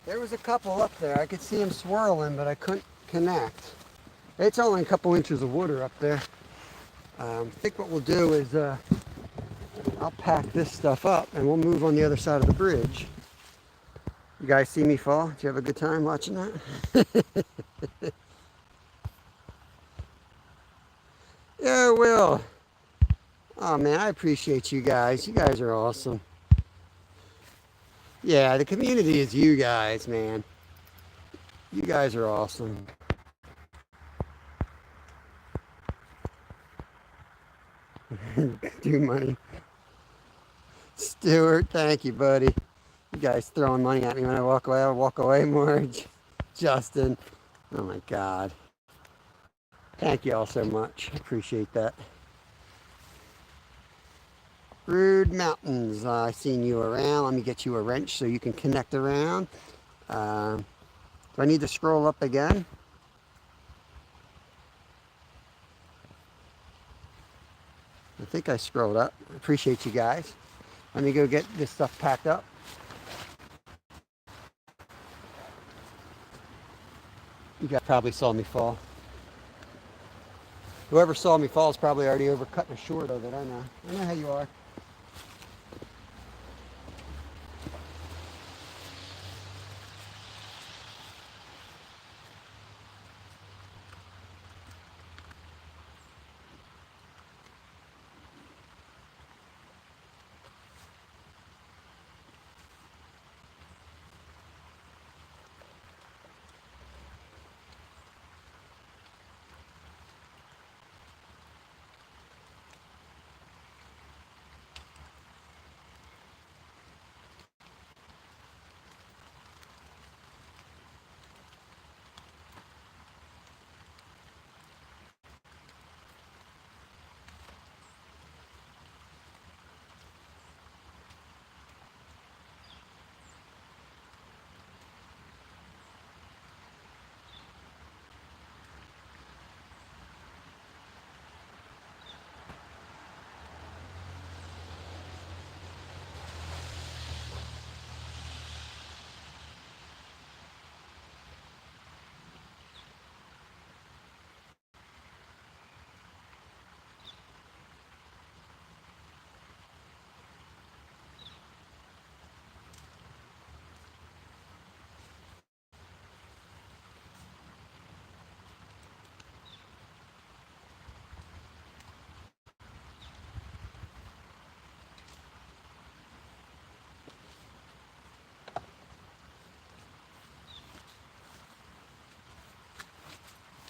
There was a couple up there. I could see them swirling, but I couldn't connect. It's only a couple inches of water up there. I think what we'll do is I'll pack this stuff up and we'll move on the other side of the bridge. You guys see me fall? Did you have a good time watching that? Yeah, Will. Oh man, I appreciate you guys. You guys are awesome. Yeah, the community is you guys, man. You guys are awesome. Do money. Stuart, thank you, buddy. You guys throwing money at me when I walk away. I'll walk away more. Justin. Oh my God. Thank you all so much. Appreciate that. Rude Mountains. I seen you around. Let me get you a wrench so you can connect around. Do I need to scroll up again? I think I scrolled up. Appreciate you guys. Let me go get this stuff packed up. You guys probably saw me fall. Whoever saw me fall is probably already over cutting short of it. I know how you are.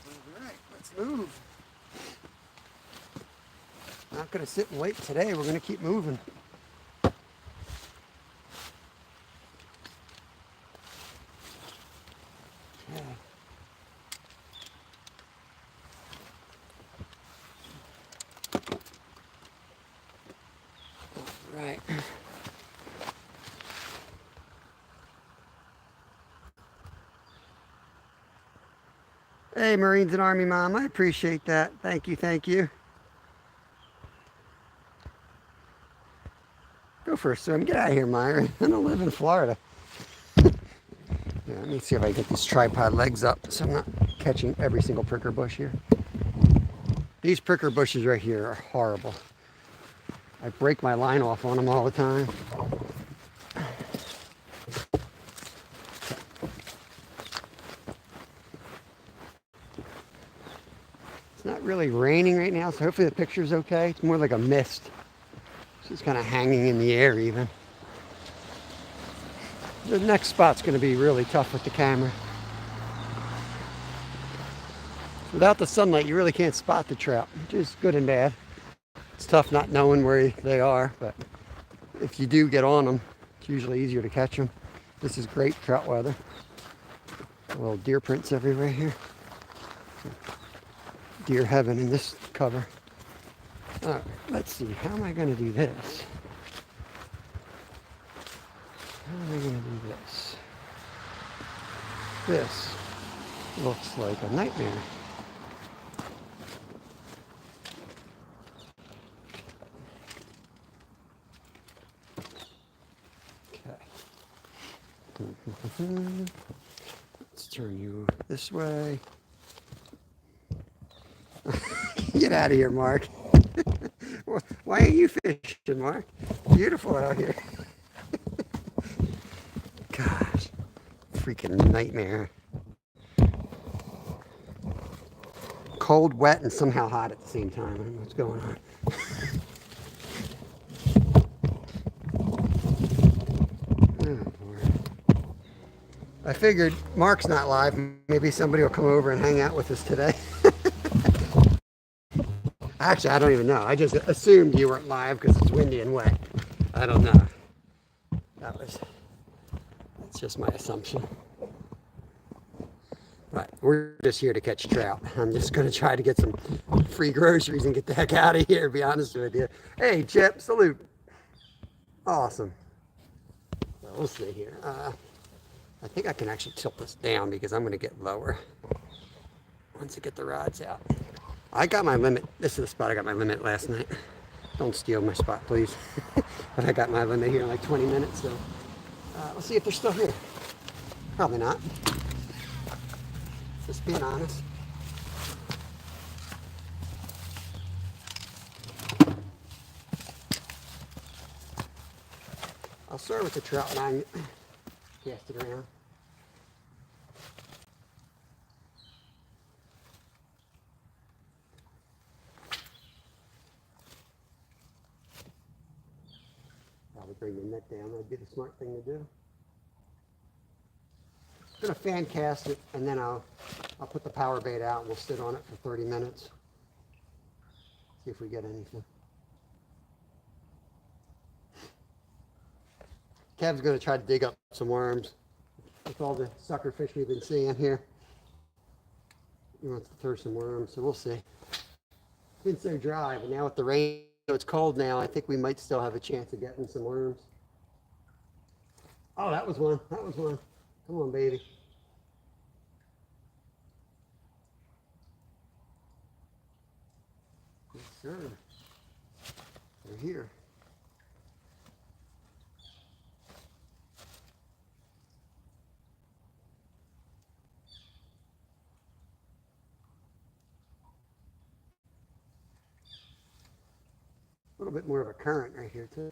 All right, let's move. Not going to sit and wait today. We're going to keep moving. Okay. All right. Hey, Marines and Army Mom, I appreciate that. Thank you, thank you. Go for a swim. Get out of here, Myron. I don't live in Florida. Yeah, let me see if I can get these tripod legs up so I'm not catching every single pricker bush here. These pricker bushes right here are horrible. I break my line off on them all the time. It's not really raining right now, so hopefully the picture's okay. It's more like a mist. It's just kind of hanging in the air even. The next spot's going to be really tough with the camera. Without the sunlight, you really can't spot the trout, which is good and bad. It's tough not knowing where they are, but if you do get on them, it's usually easier to catch them. This is great trout weather. Little deer prints everywhere here. Deer heaven in this cover. All right, let's see. How am I going to do this? How am I going to do this? This looks like a nightmare. Okay. Let's turn you this way. Get out of here, Mark. Why ain't you fishing, Mark? Beautiful out here. Gosh, freaking nightmare. Cold, wet, and somehow hot at the same time. I don't know what's going on. I figured Mark's not live. Maybe somebody will come over and hang out with us today. Actually, I don't even know. I just assumed you weren't live because it's windy and wet. I don't know. That's just my assumption. But we're just here to catch trout. I'm just going to try to get some free groceries and get the heck out of here, to be honest with you. Hey, Chip, salute. Awesome. Well, we'll see here. I think I can actually tilt this down because I'm going to get lower once I get the rods out. I got my limit. This is the spot I got my limit last night. Don't steal my spot, please. But I got my limit here in like 20 minutes, so let's see if they're still here. Probably not. Just being honest. I'll start with the trout line. Cast it around. Probably bring the net down. That'd be the smart thing to do. I'm gonna fan cast it, and then I'll put the power bait out, and we'll sit on it for 30 minutes. See if we get anything. Kev's gonna try to dig up some worms with all the sucker fish we've been seeing here. He wants to throw some worms, so we'll see. It's been so dry, but now with the rain, so it's cold now, I think we might still have a chance of getting some worms. Oh, that was one. That was one. Come on, baby. Yes, sir. They're here. A little bit more of a current right here, too.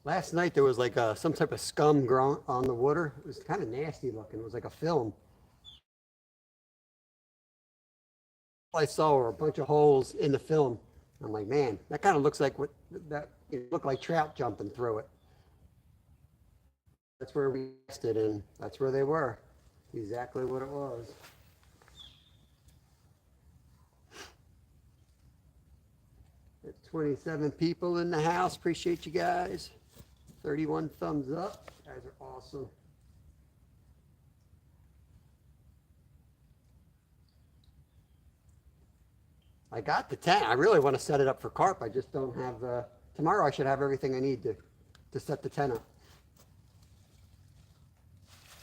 Last night there was like some type of scum growing on the water. It was kind of nasty looking. It was like a film. All I saw were a bunch of holes in the film. I'm like, man, that kind of looks like what that it looked like trout jumping through it. That's where we tested, and that's where they were. Exactly what it was. There's 27 people in the house. Appreciate you guys. 31 thumbs up. You guys are awesome. I got the tent. I really want to set it up for carp. I just don't have tomorrow I should have everything I need to set the tent up.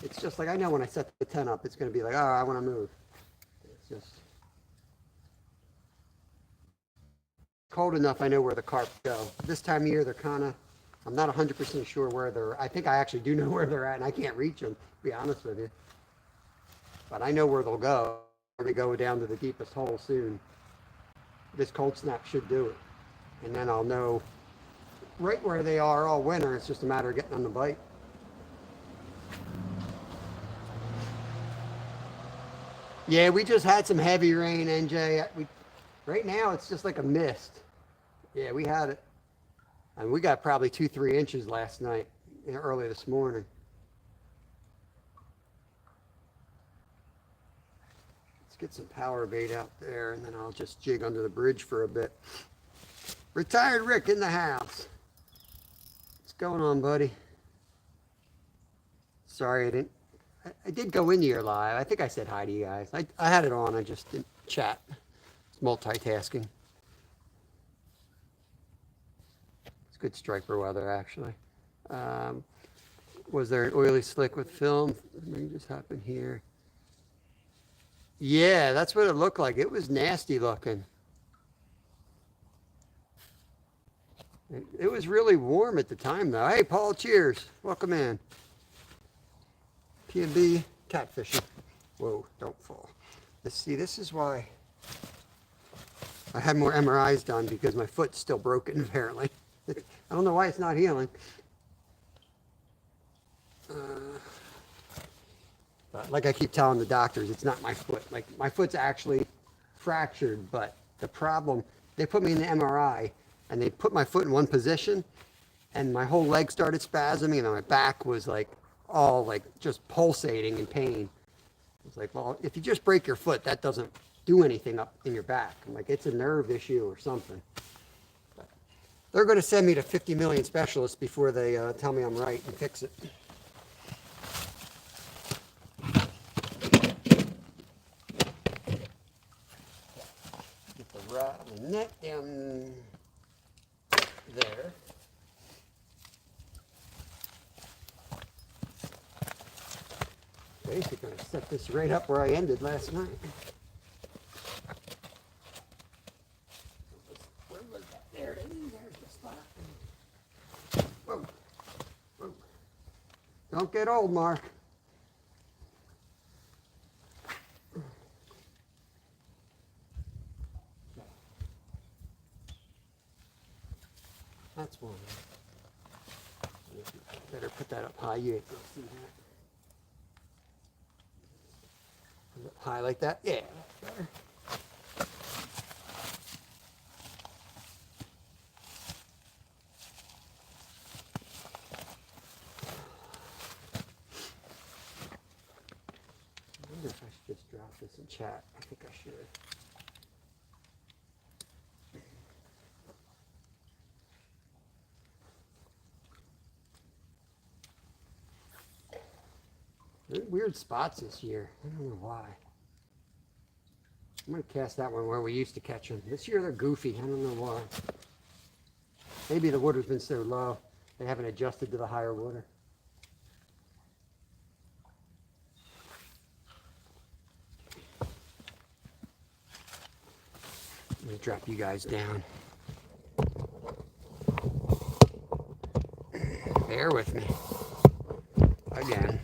It's just like I know when I set the tent up, it's going to be like, oh, I want to move. It's just cold enough. I know where the carp go. This time of year, they're kind of, I'm not 100% sure where they're, I think I actually do know where they're at, and I can't reach them, to be honest with you. But I know where they'll go. They're going to go down to the deepest hole soon. This cold snap should do it. And then I'll know right where they are all winter. It's just a matter of getting on the bite. Yeah, we just had some heavy rain, NJ. Right now, it's just like a mist. Yeah, we had it. And we got probably 2-3 inches last night, early this morning. Let's get some power bait out there, and then I'll just jig under the bridge for a bit. Retired Rick in the house. What's going on, buddy? Sorry, I did go into your live. I think I said hi to you guys. I had it on. I just didn't chat. It's multitasking. It's good striper weather, actually. Was there an oily slick with film? Something just happened here. Yeah, that's what it looked like. It was nasty looking. It was really warm at the time, though. Hey, Paul, cheers. Welcome in. P&B catfishing. Whoa, don't fall. Let's see, this is why I had more MRIs done, because my foot's still broken, apparently. I don't know why it's not healing. But like I keep telling the doctors, it's not my foot. Like, my foot's actually fractured, but the problem, they put me in the MRI, and they put my foot in one position, and my whole leg started spasming, and my back was like all like just pulsating in pain. It's like, well, if you just break your foot, that doesn't do anything up in your back. I'm like, it's a nerve issue or something. But they're going to send me to 50 million specialists before they tell me I'm right and fix it. Get the net down there. Basically, going to set this right up where I ended last night. Where was that? There it is. There's the spot. Whoa. Whoa. Don't get old, Mark. That's one. Better put that up high. You ain't gonna see that. High like that? Yeah, that's better. I wonder if I should just drop this in chat. I think I should. Weird spots this year. I don't know why. I'm going to cast that one where we used to catch them. This year they're goofy. I don't know why. Maybe the water's been so low, they haven't adjusted to the higher water. I'm going to drop you guys down. Bear with me. Again.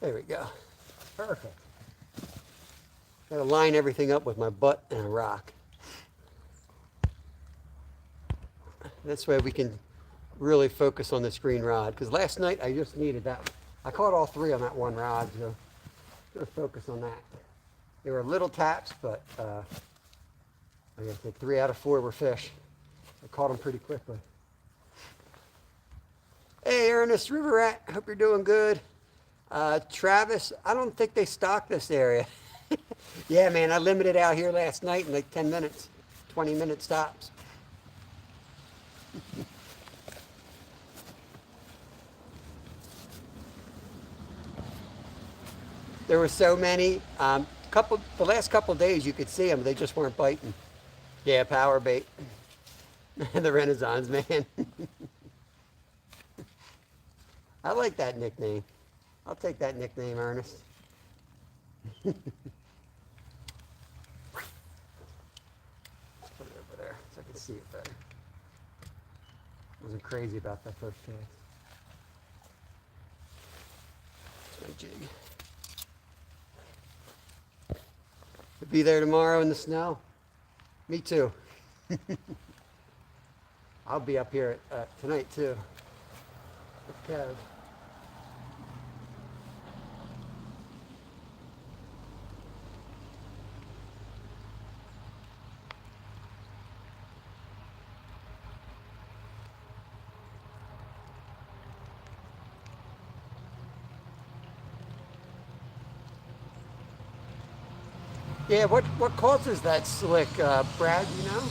There we go. Perfect. Gotta line everything up with my butt and a rock. This way we can really focus on the screen rod. Because last night I just needed that. I caught all three on that one rod, so I'm gonna focus on that. They were little taps, but I guess like 3 out of 4 were fish. I caught them pretty quickly. Hey, Ernest River Rat, hope you're doing good. Travis, I don't think they stock this area. Yeah, man, I limited out here last night in like 10 minutes, 20-minute stops. There were so many. The last couple of days you could see them, they just weren't biting. Yeah, power bait. The Renaissance man. I like that nickname. I'll take that nickname, Ernest. Put it over there so I can see it better. Wasn't crazy about that first cast. That's my jig. We'll be there tomorrow in the snow. Me too. I'll be up here tonight too. With Kev. Yeah, what causes that slick, Brad, you know?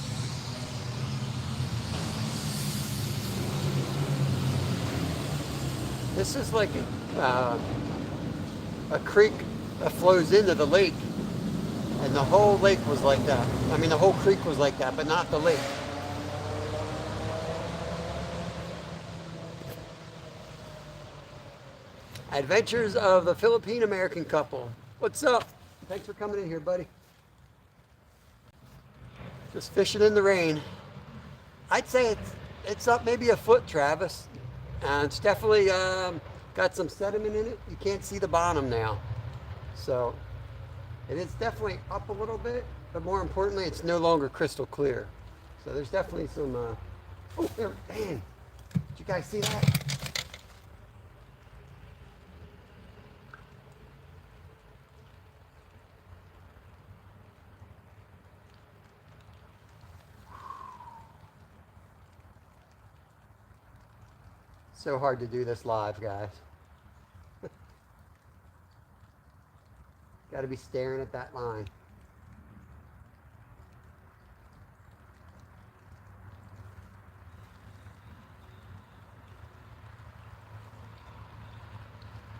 This is like a creek that flows into the lake, and the whole lake was like that. I mean, the whole creek was like that, but not the lake. Adventures of the Philippine American couple. What's up? Thanks for coming in here, buddy. Just fishing in the rain. I'd say it's up maybe a foot, Travis. It's definitely got some sediment in it. You can't see the bottom now. So it is definitely up a little bit, but more importantly, it's no longer crystal clear. So there's definitely some, oh, there, man. Did you guys see that? So hard to do this live, guys. Got to be staring at that line.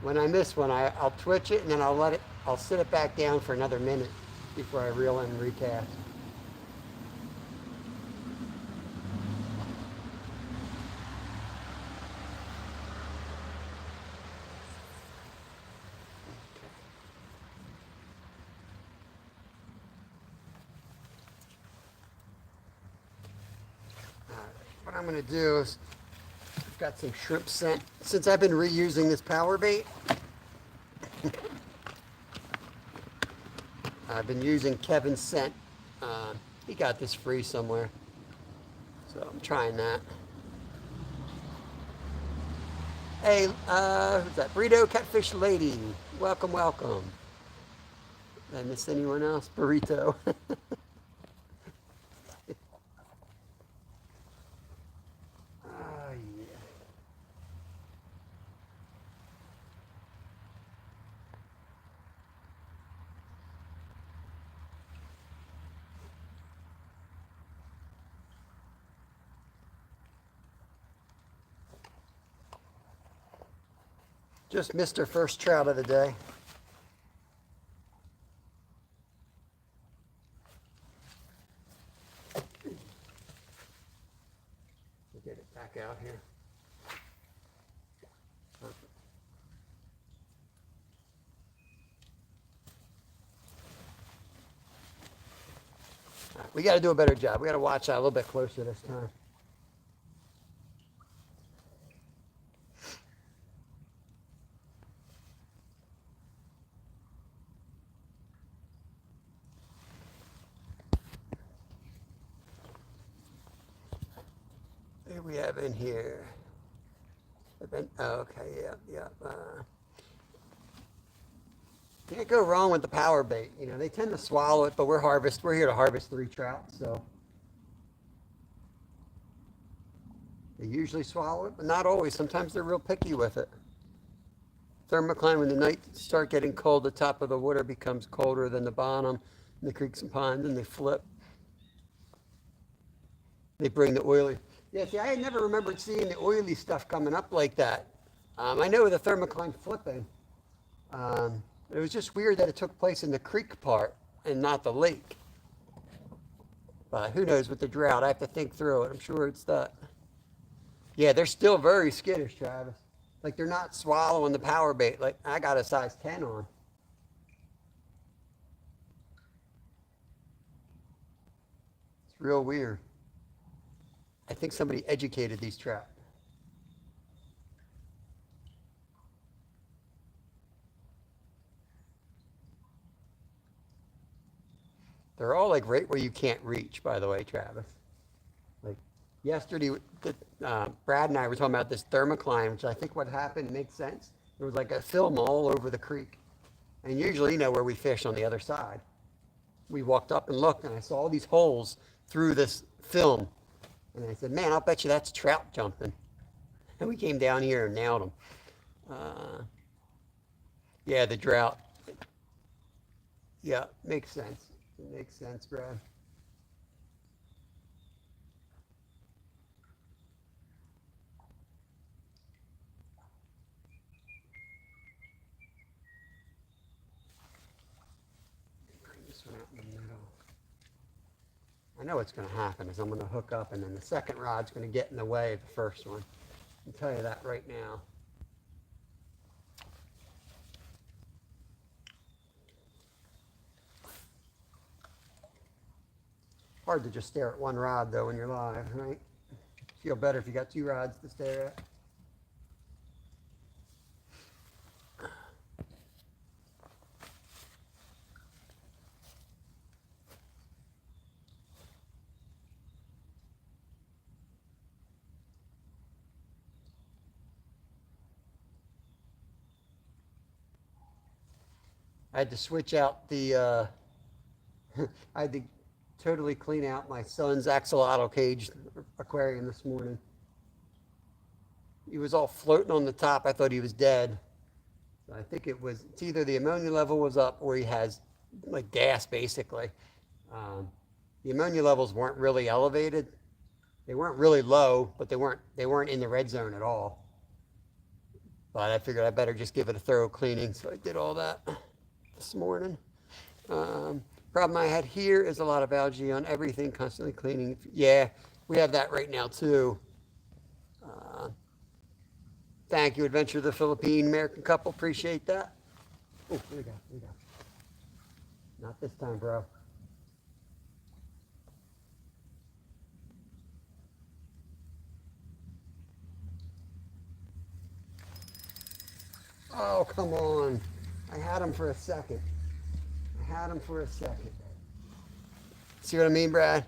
When I miss one, I'll twitch it and then I'll sit it back down for another minute before I reel in and recast. What I'm going to do is, I've got some shrimp scent. Since I've been reusing this power bait, I've been using Kevin's scent. He got this free somewhere. So I'm trying that. Hey, who's that? Burrito Catfish Lady. Welcome, welcome. Did I miss anyone else? Burrito. Oh, yeah. Just missed our first trout of the day. We'll get it back out here. Perfect. All right, we got to do a better job. We got to watch out a little bit closer this time. What do we have in here? Oh, okay, yeah. Can't go wrong with the power bait. You know, they tend to swallow it, but we're here to harvest 3 trout, so they usually swallow it, but not always. Sometimes they're real picky with it. Thermocline, when the nights start getting cold, the top of the water becomes colder than the bottom in the creeks and ponds, and they flip. They bring the oily. Yeah, see, I had never remembered seeing the oily stuff coming up like that. I know the thermocline flipping. It was just weird that it took place in the creek part and not the lake. But who knows with the drought? I have to think through it. I'm sure it's that. Yeah, they're still very skittish, Travis. Like they're not swallowing the power bait. Like I got a size 10 on. It's real weird. I think somebody educated these trout. They're all like right where you can't reach, by the way, Travis. Like yesterday, Brad and I were talking about this thermocline, which I think what happened makes sense. There was like a film all over the creek. And usually, you know, where we fish on the other side. We walked up and looked, and I saw all these holes through this film. And I said, man, I'll bet you that's trout jumping. And we came down here and nailed them. Yeah, the drought. Yeah, makes sense. It makes sense, Brad. Bring this one out in the middle. I know what's going to happen is I'm going to hook up, and then the second rod's going to get in the way of the first one. I can tell you that right now. Hard to just stare at one rod though when you're live, right? Feel better if you got two rods to stare at. I had to switch out the, I had to totally clean out my son's axolotl cage aquarium this morning. He was all floating on the top. I thought he was dead. So I think it's either the ammonia level was up or he has like gas basically. Um, the ammonia levels weren't really elevated. They weren't really low, but they weren't in the red zone at all. But I figured I better just give it a thorough cleaning, so I did all that this morning. Problem I had here is a lot of algae on everything, constantly cleaning. Yeah, we have that right now too. Uh, Thank you, Adventure of the Philippine American couple. Appreciate that. Oh, here we go. Here we go. Not this time, bro. Oh, come on. I had him for a second. I had him for a second. See what I mean, Brad?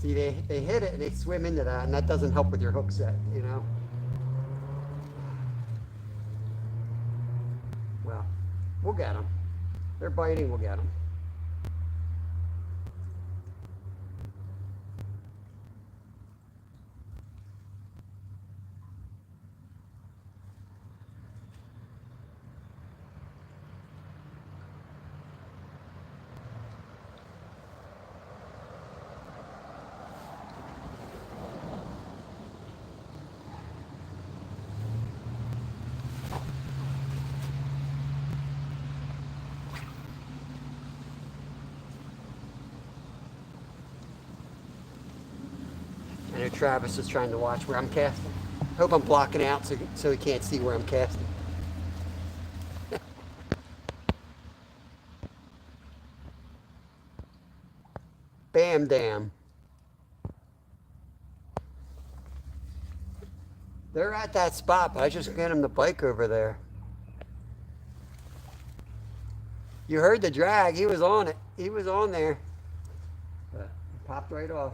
See, they hit it and they swim into that, and that doesn't help with your hook set, you know? Well, we'll get them. They're biting, we'll get them. I know Travis is trying to watch where I'm casting. Hope I'm blocking out so he can't see where I'm casting. Bam damn. They're at that spot, but I just get him the bike over there. You heard the drag. He was on it. He was on there. But he popped right off.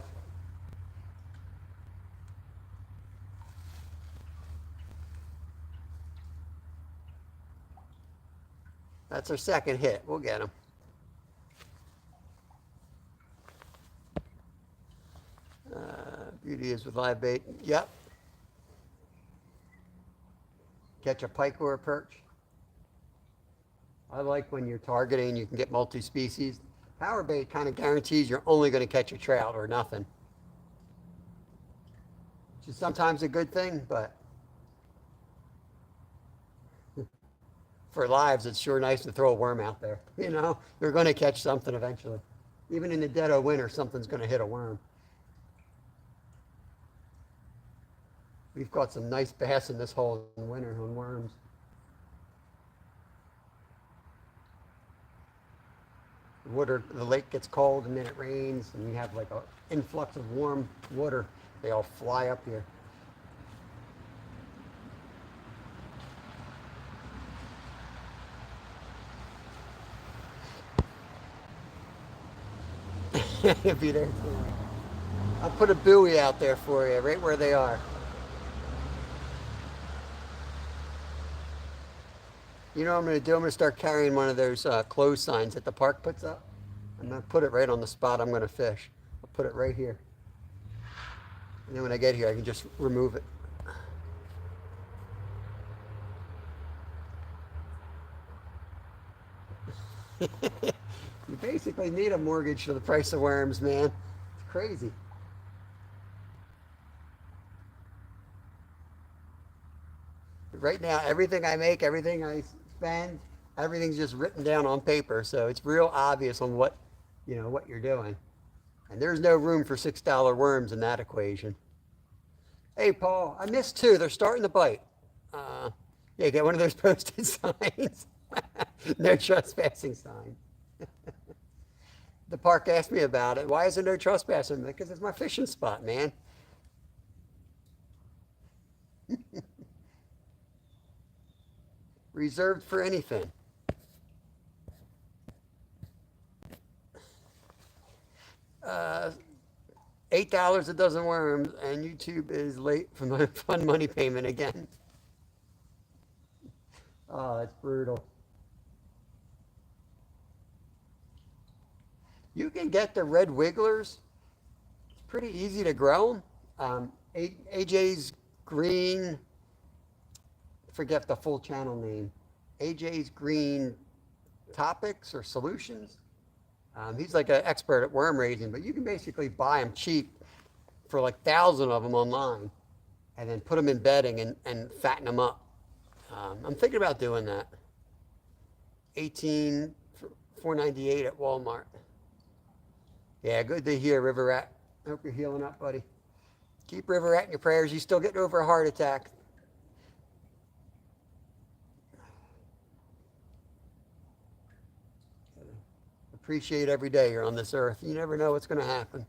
That's our second hit. We'll get him. Beauty is with live bait. Yep. Catch a pike or a perch. I like when you're targeting, you can get multi-species. Power bait kind of guarantees you're only going to catch a trout or nothing. Which is sometimes a good thing, but for lives, it's sure nice to throw a worm out there. You know, you're going to catch something eventually. Even in the dead of winter, something's going to hit a worm. We've caught some nice bass in this hole in winter on worms. The lake gets cold and then it rains and you have like an influx of warm water. They all fly up here. He'll be there too. I'll put a buoy out there for you, right where they are. You know what I'm going to do? I'm going to start carrying one of those close signs that the park puts up. I'm going to put it right on the spot I'm going to fish. I'll put it right here. And then when I get here, I can just remove it. You basically need a mortgage for the price of worms, man. It's crazy. Right now, everything I make, everything I spend, everything's just written down on paper. So it's real obvious on what you're doing. And there's no room for $6 worms in that equation. Hey, Paul, I missed two. They're starting to bite. Yeah, get one of those posted signs. No trespassing sign. The park asked me about it. Why is there no trespassing? Because it's my fishing spot, man. Reserved for anything. Uh, $8 a dozen worms, and YouTube is late for my fun money payment again. Oh, that's brutal. You can get the red wigglers. It's pretty easy to grow them. AJ's Green, forget the full channel name. AJ's Green Topics or Solutions. He's like an expert at worm raising, but you can basically buy them cheap for like 1,000 of them online and then put them in bedding and fatten them up. I'm thinking about doing that. 18 for 4.98 at Walmart. Yeah, good to hear, River Rat. Hope you're healing up, buddy. Keep River Rat in your prayers. He's still getting over a heart attack. Appreciate every day you're on this earth. You never know what's going to happen.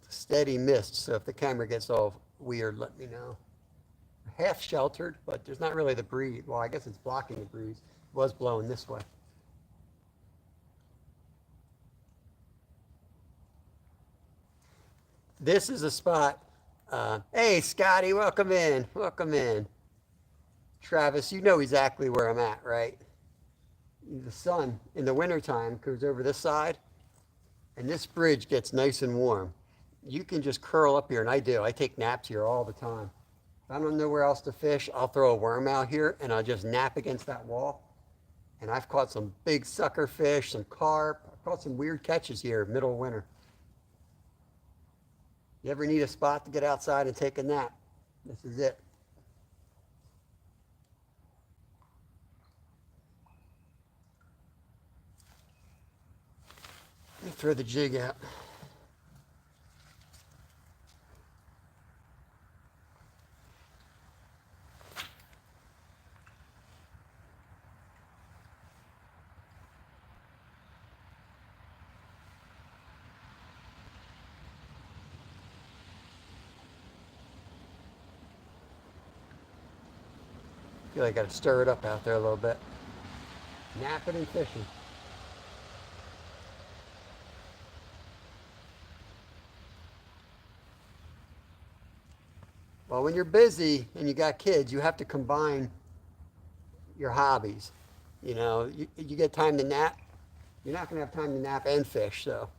Steady mist, so if the camera gets all weird, let me know. Half sheltered, but there's not really the breeze. Well, I guess it's blocking the breeze. It was blowing this way. This is a spot. Hey, Scotty, welcome in. Welcome in. Travis, you know exactly where I'm at, right? The sun in the wintertime goes over this side, and this bridge gets nice and warm. You can just curl up here, and I do. I take naps here all the time. If I don't know where else to fish, I'll throw a worm out here, and I'll just nap against that wall. And I've caught some big sucker fish, some carp. I've caught some weird catches here, middle of winter. You ever need a spot to get outside and take a nap? This is it. Let me throw the jig out. I feel like I gotta stir it up out there a little bit. Napping and fishing. Well, when you're busy and you got kids, you have to combine your hobbies. You get time to nap. You're not going to have time to nap and fish, so.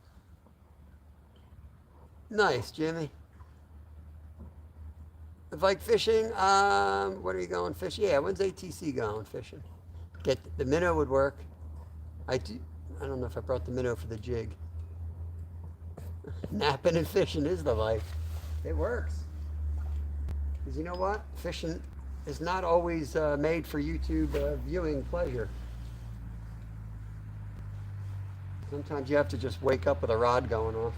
Nice, Jimmy. Like fishing, what are you going fishing? Yeah, when's ATC going fishing? Get the minnow would work. I do. I don't know if I brought the minnow for the jig. Napping and fishing is the life. It works. Because you know what? Fishing is not always made for YouTube viewing pleasure. Sometimes you have to just wake up with a rod going off.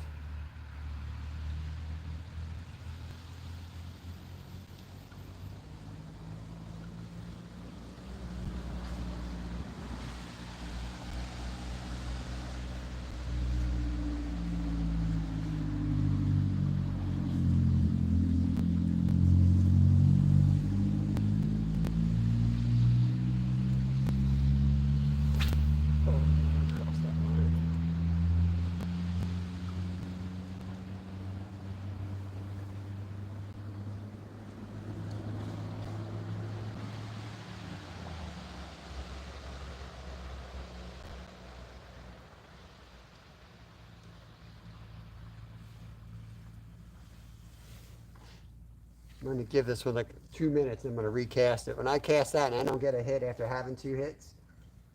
I'm going to give this one like 2 minutes. I'm going to recast it. When I cast that and I don't get a hit after having 2 hits,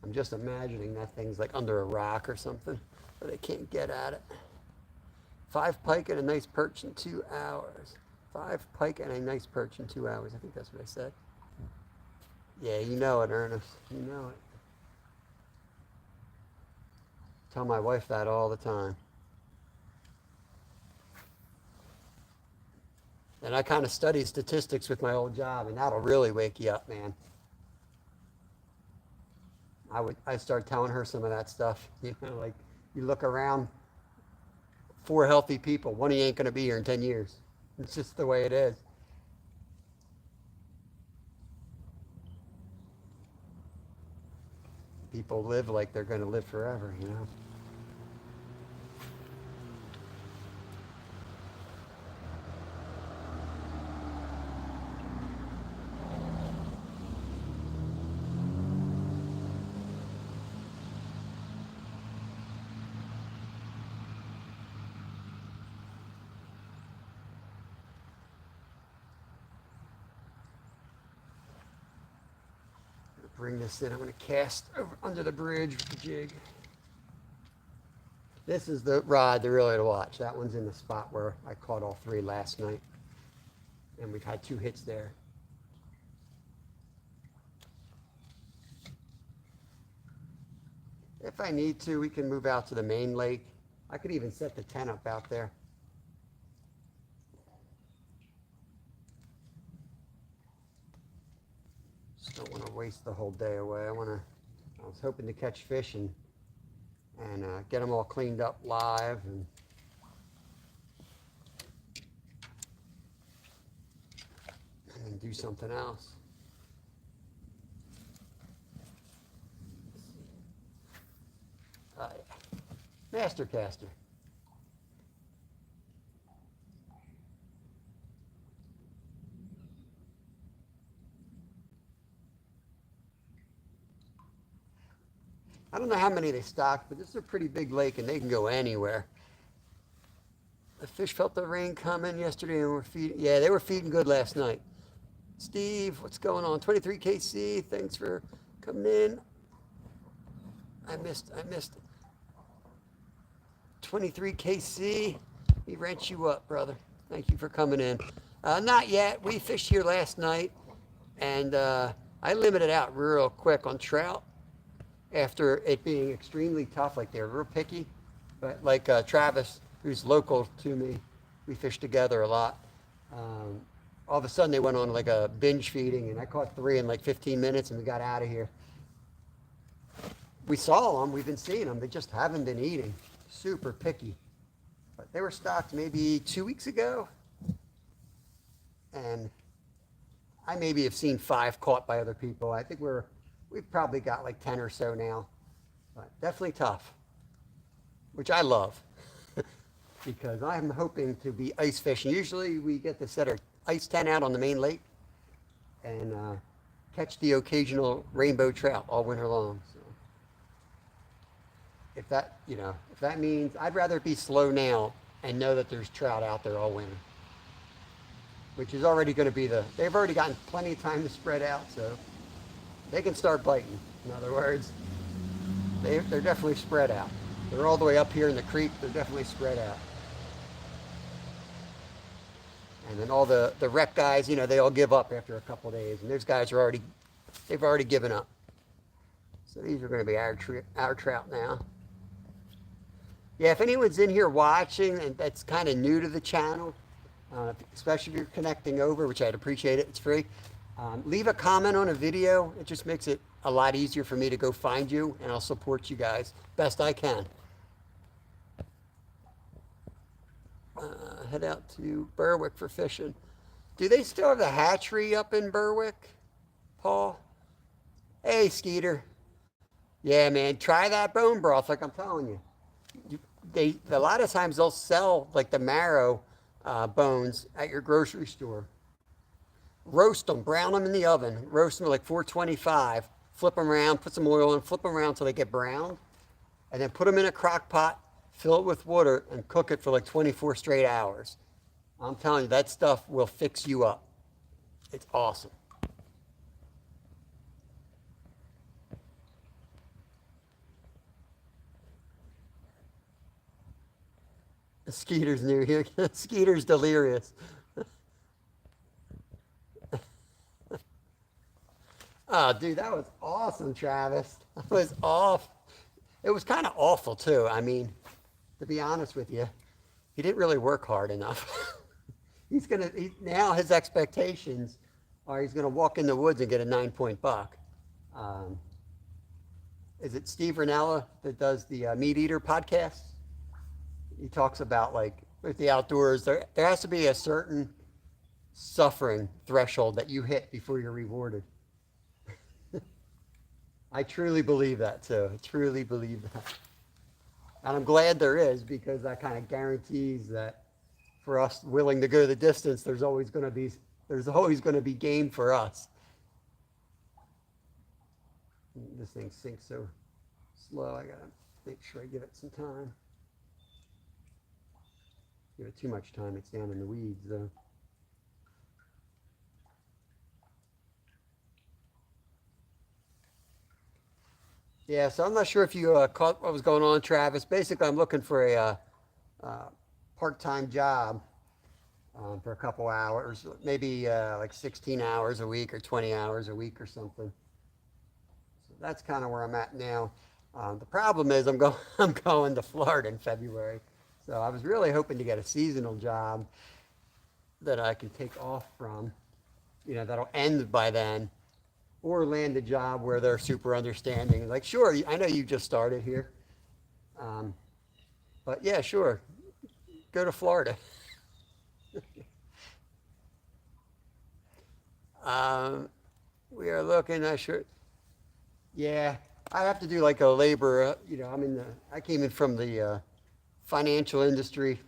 I'm just imagining that thing's like under a rock or something, but I can't get at it. 5 pike and a nice perch in 2 hours. 5 pike and a nice perch in 2 hours. I think that's what I said. Yeah, you know it, Ernest. You know it. Tell my wife that all the time. And I kind of study statistics with my old job, and that'll really wake you up, man. I'd start telling her some of that stuff. Like you look around, 4 healthy people, one of you ain't gonna be here in 10 years. It's just the way it is. People live like they're gonna live forever. Bring this in. I'm going to cast over under the bridge with the jig. This is the rod really to watch. That one's in the spot where I caught all 3 last night. And we've had 2 hits there. If I need to, we can move out to the main lake. I could even set the tent up out there. Just don't want to waste the whole day away. I was hoping to catch fish and get them all cleaned up live and do something else. Yeah. Master caster. I don't know how many they stocked, but this is a pretty big lake and they can go anywhere. The fish felt the rain coming yesterday and were feeding. Yeah, they were feeding good last night. Steve, what's going on? 23 KC, thanks for coming in. I missed 23 KC. He rent you up, brother. Thank you for coming in. Not yet. We fished here last night, and I limited out real quick on trout after it being extremely tough. Like they're real picky, but like Travis, who's local to me, we fished together a lot. All of a sudden they went on like a binge feeding, and I caught 3 in like 15 minutes, and we got out of here. We saw them. We've been seeing them. They just haven't been eating. Super picky. But they were stocked maybe 2 weeks ago, and I maybe have seen 5 caught by other people. I think we've probably got like 10 or so now, but definitely tough, which I love because I'm hoping to be ice fishing. Usually we get to set our ice tent out on the main lake and catch the occasional rainbow trout all winter long. So if that means, I'd rather be slow now and know that there's trout out there all winter, which is already going to be they've already gotten plenty of time to spread out, so they can start biting. In other words, they're definitely spread out. They're all the way up here in the creek. They're definitely spread out. And then all the rep guys, they all give up after a couple of days, and those guys they've already given up. So these are going to be our trout now. Yeah, if anyone's in here watching and that's kind of new to the channel, especially if you're connecting over, which I'd appreciate it, it's free. Leave a comment on a video. It just makes it a lot easier for me to go find you, and I'll support you guys best I can. Head out to Berwick for fishing. Do they still have the hatchery up in Berwick, Paul? Hey, Skeeter. Yeah, man, try that bone broth, like I'm telling you. A lot of times they'll sell like the marrow bones at your grocery store. Roast them, brown them in the oven, roast them at like 425, flip them around, put some oil in, flip them around until they get brown, and then put them in a crock pot, fill it with water, and cook it for like 24 straight hours. I'm telling you, that stuff will fix you up. It's awesome. Skeeter's new here. Skeeter's delirious. Oh, dude, that was awesome, Travis. That was off. It was kind of awful, too. I mean, to be honest with you, he didn't really work hard enough. now his expectations are he's gonna walk in the woods and get a 9 point buck. Um, is it Steve Rinella that does the Meat Eater podcast? He talks about like with the outdoors, there has to be a certain suffering threshold that you hit before you're rewarded. I truly believe that too. I truly believe that. And I'm glad there is because that kind of guarantees that for us willing to go the distance, there's always going to be game for us. This thing sinks so slow. I gotta make sure I give it some time. Give it too much time, it's down in the weeds though. Yeah, so I'm not sure if you caught what was going on, Travis. Basically, I'm looking for a uh, part-time job for a couple hours, maybe like 16 hours a week or 20 hours a week or something. So that's kind of where I'm at now. The problem is I'm going to Florida in February, so I was really hoping to get a seasonal job that I can take off from, that'll end by then, or land a job where they're super understanding. Like, sure, I know you just started here, um, but yeah, sure, go to Florida. Um, we are looking. I sure. Yeah, I have to do like a labor. I came in from the financial industry.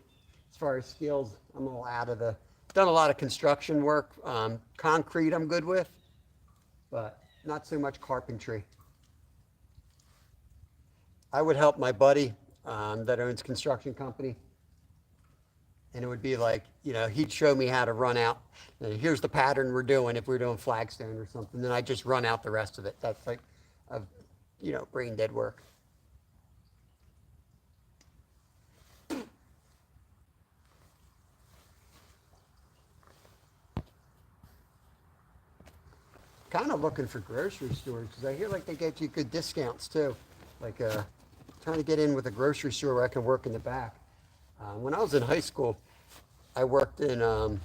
As far as skills, I'm all out of the. Done a lot of construction work. Concrete, I'm good with, but not so much carpentry. I would help my buddy that owns a construction company, and it would be like, he'd show me how to run out. Here's the pattern we're doing if we're doing flagstone or something. Then I just run out the rest of it. That's like, of, brain dead work. Kind of looking for grocery stores because I hear like they get you good discounts too. Like trying to get in with a grocery store where I can work in the back. When I was in high school, I worked in um,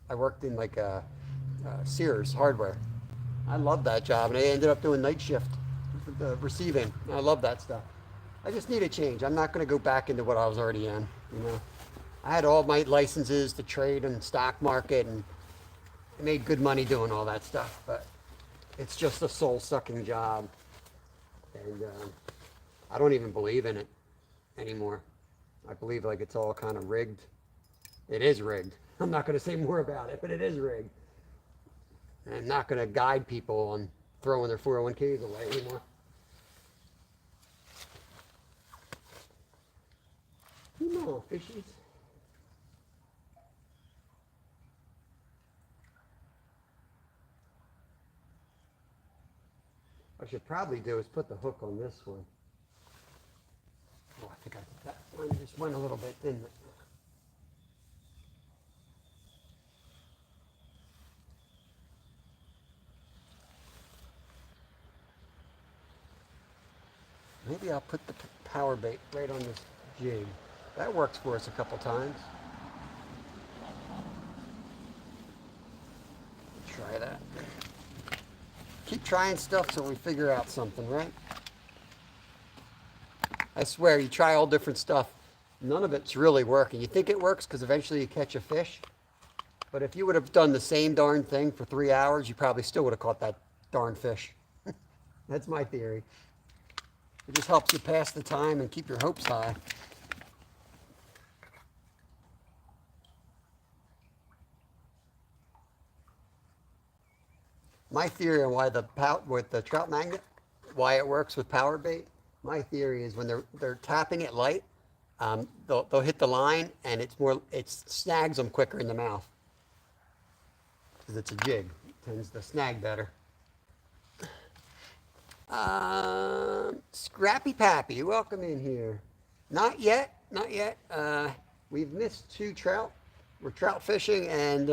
I worked in like Sears hardware. I loved that job, and I ended up doing night shift, the receiving. I love that stuff. I just need a change. I'm not going to go back into what I was already in. You know, I had all my licenses to trade and stock market, and I made good money doing all that stuff. But it's just a soul sucking job, and I don't even believe in it anymore. I believe like it's all kind of rigged. It is rigged. I'm not going to say more about it, but it is rigged. And I'm not going to guide people on throwing their 401ks away anymore. Come on, fishies. What I should probably do is put the hook on this one. Oh, I think that one just went a little bit, didn't it? Maybe I'll put the power bait right on this jig. That works for us a couple times. Try that. Keep trying stuff till we figure out something, right? I swear, you try all different stuff. None of it's really working. You think it works because eventually you catch a fish. But if you would have done the same darn thing for 3 hours, you probably still would have caught that darn fish. That's my theory. It just helps you pass the time and keep your hopes high. My theory on why with the trout magnet, why it works with power bait. My theory is when they're tapping it light, they'll hit the line and it snags them quicker in the mouth because it's a jig. It tends to snag better. Scrappy Pappy, welcome in here. Not yet, not yet. We've missed two trout. We're trout fishing, and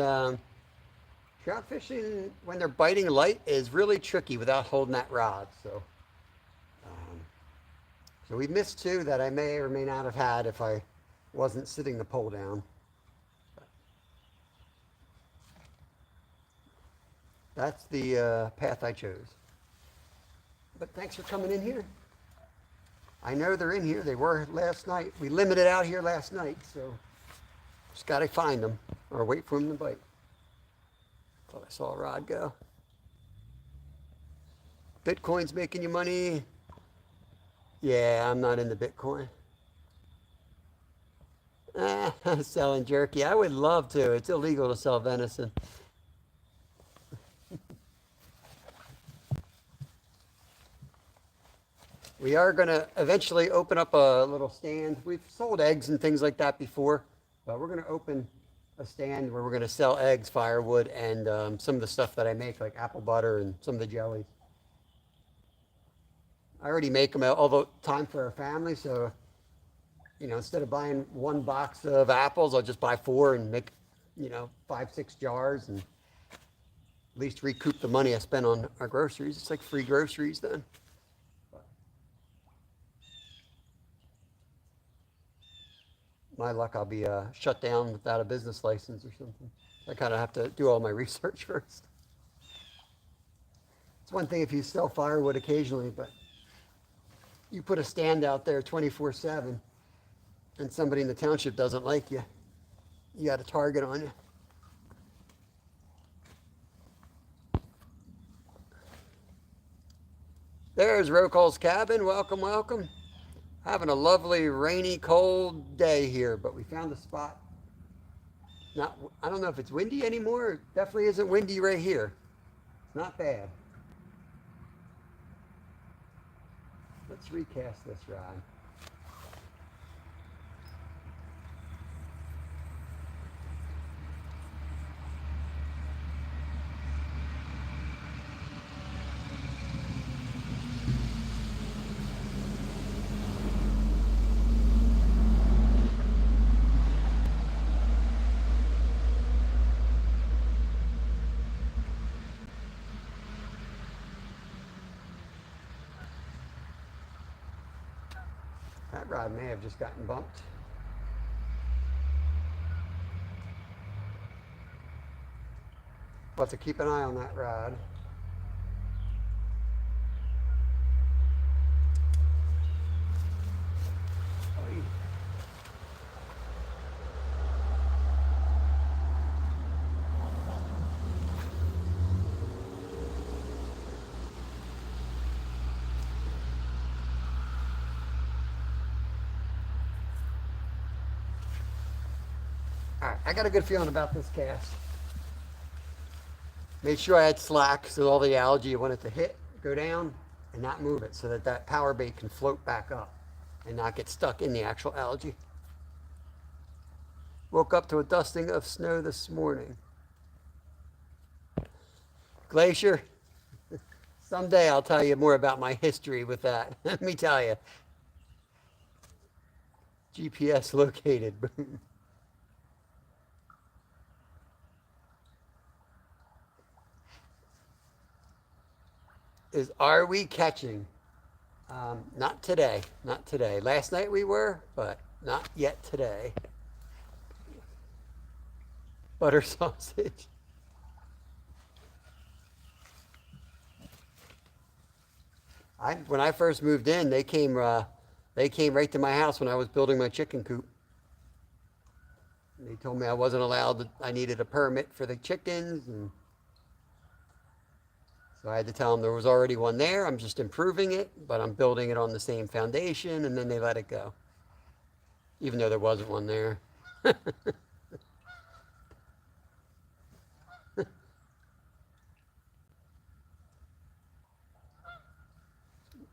trout fishing when they're biting light is really tricky without holding that rod. Um, so we've missed two that I may or may not have had if I wasn't sitting the pole down. That's the path I chose. But thanks for coming in here. I know they're in here. They were last night. We limited out here last night, so just got to find them or wait for them to bite. Thought I saw a rod go. Bitcoin's making you money. Yeah, I'm not into Bitcoin. Selling jerky. I would love to. It's illegal to sell venison. We are going to eventually open up a little stand. We've sold eggs and things like that before, but we're going to open a stand where we're going to sell eggs, firewood, and some of the stuff that I make, like apple butter and some of the jellies. I already make them all the time for our family, so instead of buying one box of apples, I'll just buy four and make 5, 6 jars, and at least recoup the money I spent on our groceries. It's like free groceries then. My luck, I'll be shut down without a business license or something. I kind of have to do all my research first. It's one thing if you sell firewood occasionally, but you put a stand out there 24/7 and somebody in the township doesn't like you, you got a target on you. There's Rokol's cabin. Welcome, welcome. Having a lovely, rainy, cold day here, but we found a spot. I don't know if it's windy anymore. It definitely isn't windy right here. It's not bad. Let's recast this rod. That rod may have just gotten bumped. We'll have to keep an eye on that rod. All right, I got a good feeling about this cast. Made sure I had slack so all the algae I want it to hit, go down, and not move it so that that power bait can float back up and not get stuck in the actual algae. Woke up to a dusting of snow this morning. Glacier. Someday I'll tell you more about my history with that. Let me tell you. GPS located. Are we catching? Not today. Not today. Last night we were, but not yet today. Butter sausage. When I first moved in, they came right to my house when I was building my chicken coop. They told me I wasn't allowed. I needed a permit for the chickens, and so I had to tell them there was already one there. I'm just improving it, but I'm building it on the same foundation, and then they let it go, even though there wasn't one there.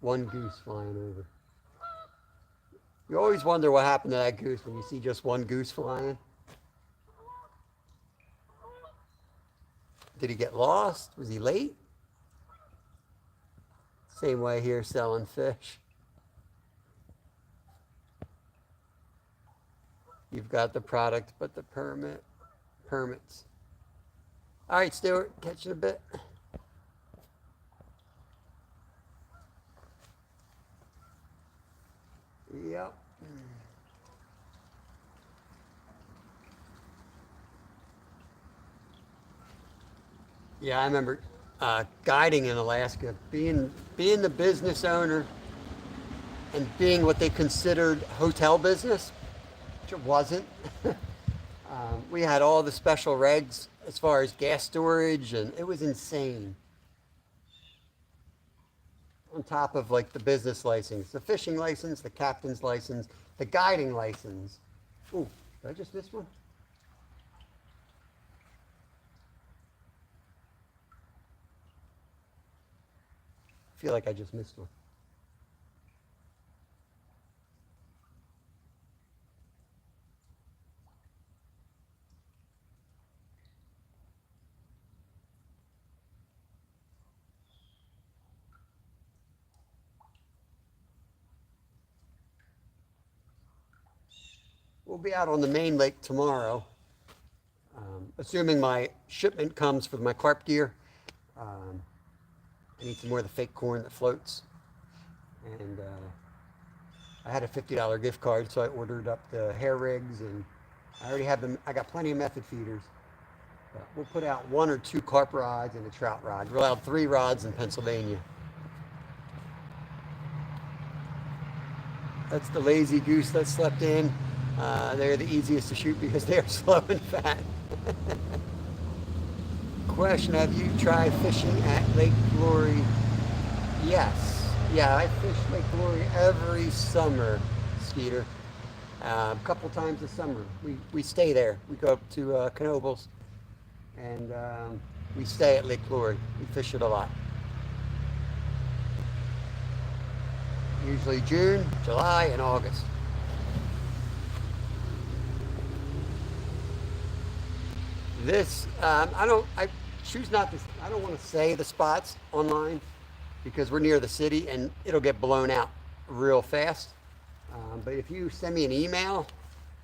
One goose flying over. You always wonder what happened to that goose when you see just one goose flying. Did he get lost? Was he late? Same way here selling fish. You've got the product, but the permits. All right, Stuart, catch you in a bit. Yep. Yeah, I remember guiding in Alaska, being the business owner and being what they considered hotel business, which it wasn't. We had all the special regs as far as gas storage, and it was insane. On top of like the business license, the fishing license, the captain's license, the guiding license. Ooh, did I just miss one? I feel like I just missed one. We'll be out on the main lake tomorrow, assuming my shipment comes for my carp gear. Um, I need some more of the fake corn that floats. And I had a $50 gift card, so I ordered up the hair rigs, and I already have them. I got plenty of method feeders. But we'll put out one or two carp rods and a trout rod. We're allowed 3 rods in Pennsylvania. That's the lazy goose that slept in. They're the easiest to shoot because they are slow and fat. Question: have you tried fishing at Lake Glory? Yes. Yeah, I fish Lake Glory every summer, Skeeter. A couple times a summer. We stay there. We go up to Knoebels, and we stay at Lake Glory. We fish it a lot. Usually June, July, and August. This, I choose not to, I don't want to say the spots online because we're near the city and it'll get blown out real fast. But if you send me an email,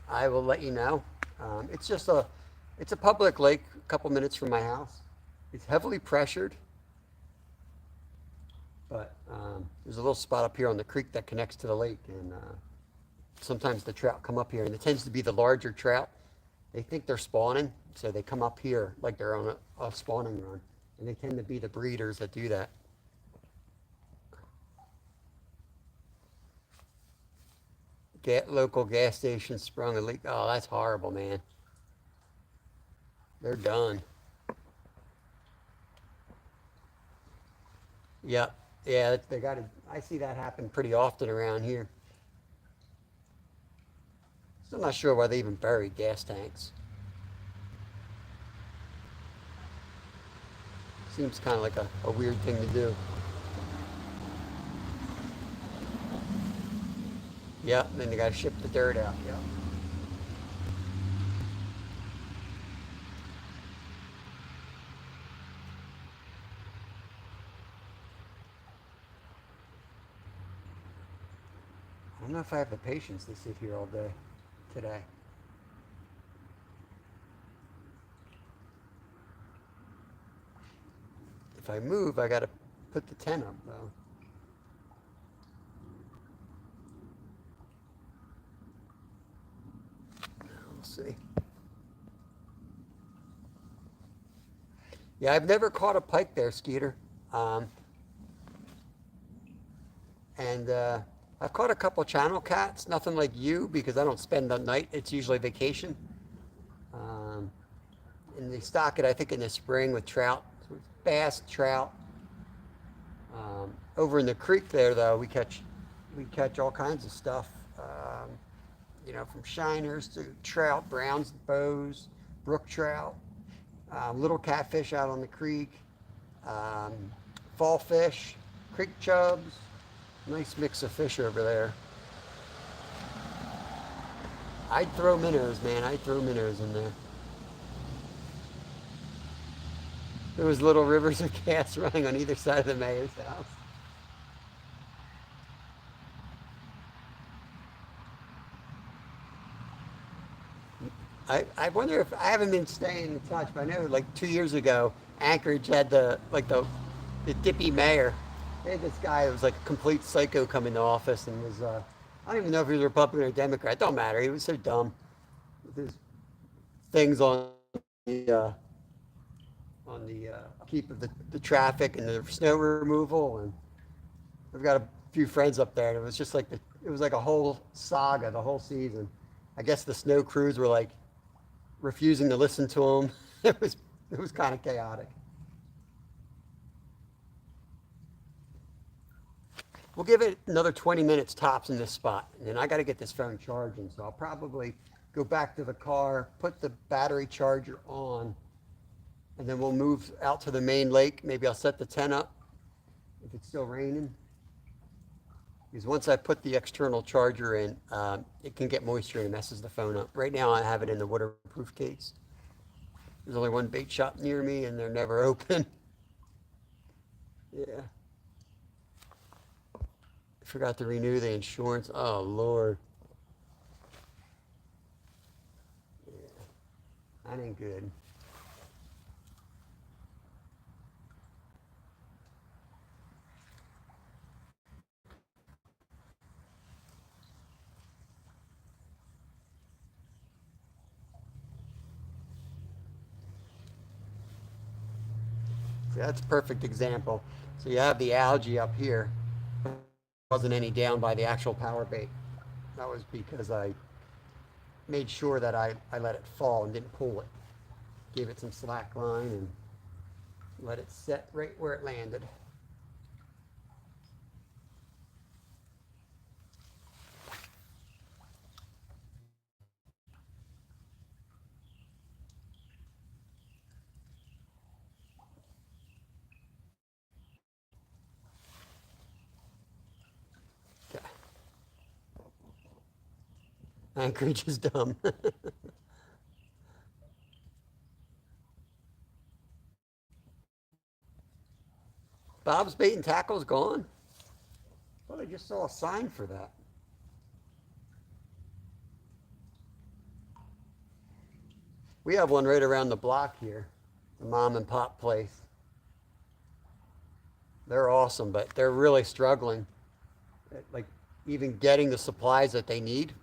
I will let you know. It's just it's a public lake, a couple minutes from my house. It's heavily pressured, but there's a little spot up here on the creek that connects to the lake, and sometimes the trout come up here, and it tends to be the larger trout. They think they're spawning, so they come up here like they're on a spawning run, and they tend to be the breeders that do that. Local gas station sprung a leak. Oh, that's horrible, man. They're done. Yep. Yeah, they got to. I see that happen pretty often around here. Still not sure why they even bury gas tanks. Seems kind of like a weird thing to do. Yep. And then they got to ship the dirt out. Yep. I don't know if I have the patience to sit here all day today. If I move, I got to put the tent up though. We'll see. Yeah, I've never caught a pike there, Skeeter. Um, and I've caught a couple channel cats. Nothing like you because I don't spend the night. It's usually vacation. Um, and they stock it, I think, in the spring with trout, so bass, trout. Over in the creek there, though, we catch all kinds of stuff. From shiners to trout, browns, bows, brook trout, little catfish out on the creek, um, fall fish, creek chubs. Nice mix of fish over there. I'd throw minnows, man. I'd throw minnows in there. There was little rivers of gas running on either side of the mayor's house. I wonder if I haven't been staying in touch, but I know like 2 years ago, Anchorage had the dippy mayor. They had this guy who was like a complete psycho come into office and was I don't even know if he was a Republican or Democrat. It don't matter. He was so dumb with his things on the on the keep of the traffic and the snow removal. And we've got a few friends up there, and it was just like it was like a whole saga the whole season. I guess the snow crews were like refusing to listen to them. It was it was kind of chaotic. We'll give it another 20 minutes tops in this spot, and then I got to get this phone charging. So I'll probably go back to the car, put the battery charger on, and then we'll move out to the main lake. Maybe I'll set the tent up if it's still raining. Because once I put the external charger in, it can get moisture and it messes the phone up. Right now I have it in the waterproof case. There's only one bait shop near me and they're never open. Yeah. I forgot to renew the insurance. Oh, Lord. Yeah, that ain't good. See, that's a perfect example. So you have the algae up here. Wasn't any down by the actual power bait. That was because I made sure that I let it fall and didn't pull it. Gave it some slack line and let it set right where it landed. Okay. Anchorage is dumb. Bob's bait and tackle's gone. Well, I just saw a sign for that. We have one right around the block here, the mom and pop place. They're awesome, but they're really struggling. Like even getting the supplies that they need.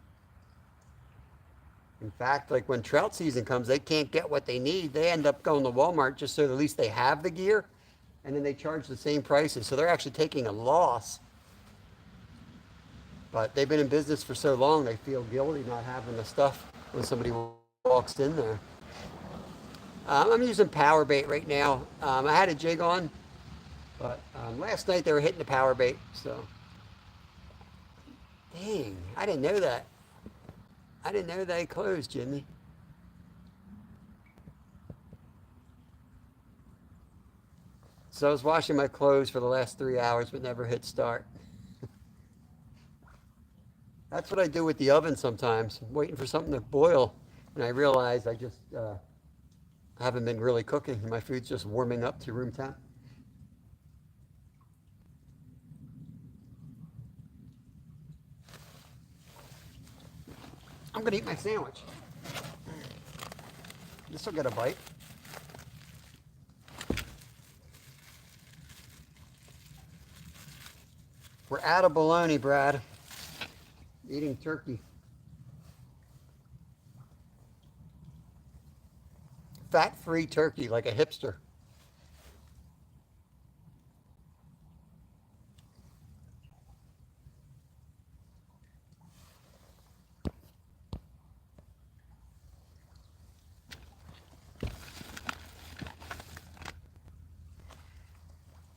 In fact, like when trout season comes, they can't get what they need. They end up going to Walmart just so at least they have the gear, and then they charge the same prices. So they're actually taking a loss. But they've been in business for so long, they feel guilty not having the stuff when somebody walks in there. I'm using power bait right now. I had a jig on, but last night they were hitting the power bait. So, dang, I didn't know that. I didn't know they closed, Jimmy. So I was washing my clothes for the last 3 hours, but never hit start. That's what I do with the oven sometimes. I'm waiting for something to boil, and I realize I just haven't been really cooking. My food's just warming up to room temp. I'm gonna eat my sandwich. This will get a bite. We're out of bologna, Brad. Eating turkey. Fat-free turkey, like a hipster.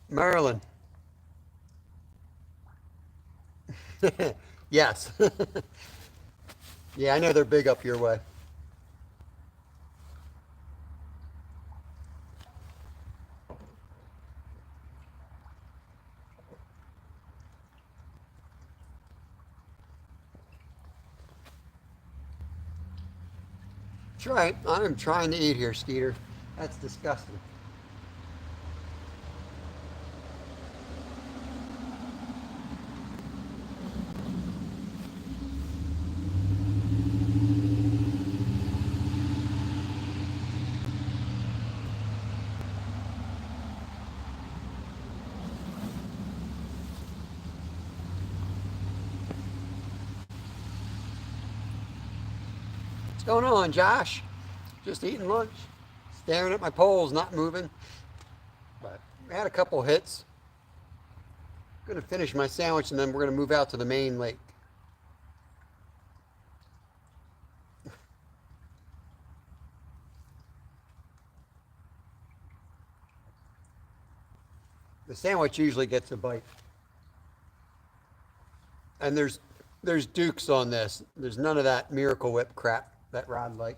Maryland. Yes. Yeah, I know they're big up your way. That's right. I'm trying to eat here, Skeeter. That's disgusting. What's going on, Josh? Just eating lunch. Staring at my poles, not moving. But we had a couple hits. I'm gonna finish my sandwich and then we're gonna move out to the main lake. The sandwich usually gets a bite. And there's dukes on this. There's none of that Miracle Whip crap that Rod likes.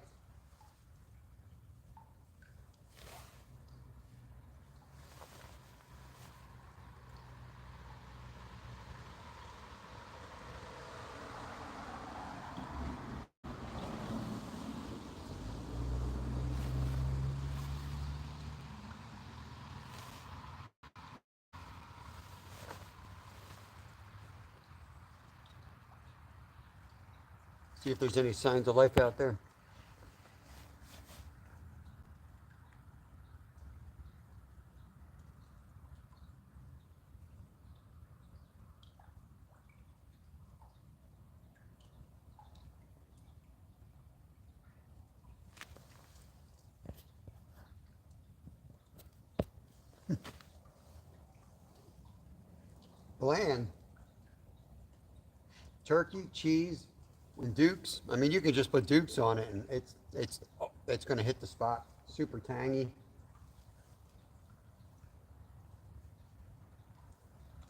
See if there's any signs of life out there. Bland. Turkey, cheese, and dukes. I mean, you can just put dukes on it, and it's going to hit the spot. Super tangy.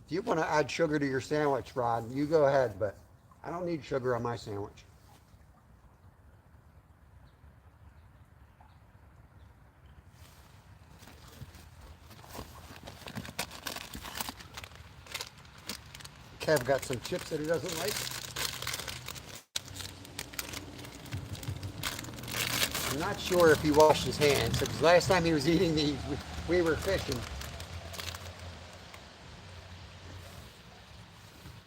If you want to add sugar to your sandwich, Rod, you go ahead, but I don't need sugar on my sandwich. Kev got some chips that he doesn't like. I'm not sure if he washed his hands, because last time he was eating these, we were fishing.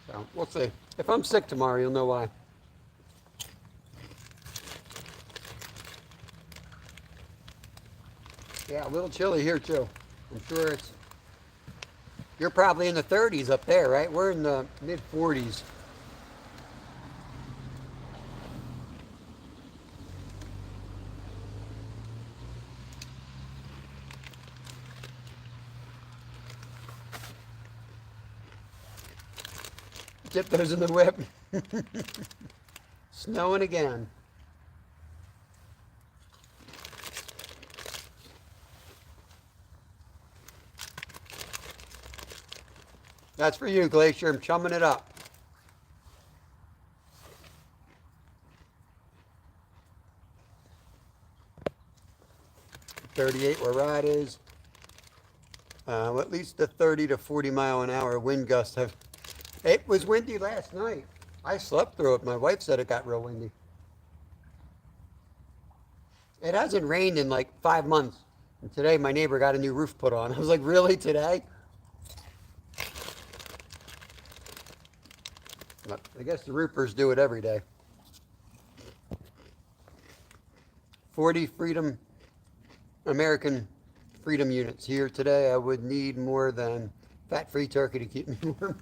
So we'll see. If I'm sick tomorrow, you'll know why. Yeah, a little chilly here too. I'm sure it's... You're probably in the 30s up there, right? We're in the mid 40s. Dip those in the whip. Snowing again. That's for you, Glacier. I'm chumming it up. .38 where Rod is. At least the 30 to 40 mile an hour wind gusts have. It was windy last night. I slept through it. My wife said it got real windy. It hasn't rained in like 5 months. And today my neighbor got a new roof put on. I was like, really, today? But I guess the roofers do it every day. 40 Freedom American Freedom units here today. I would need more than fat-free turkey to keep me warm.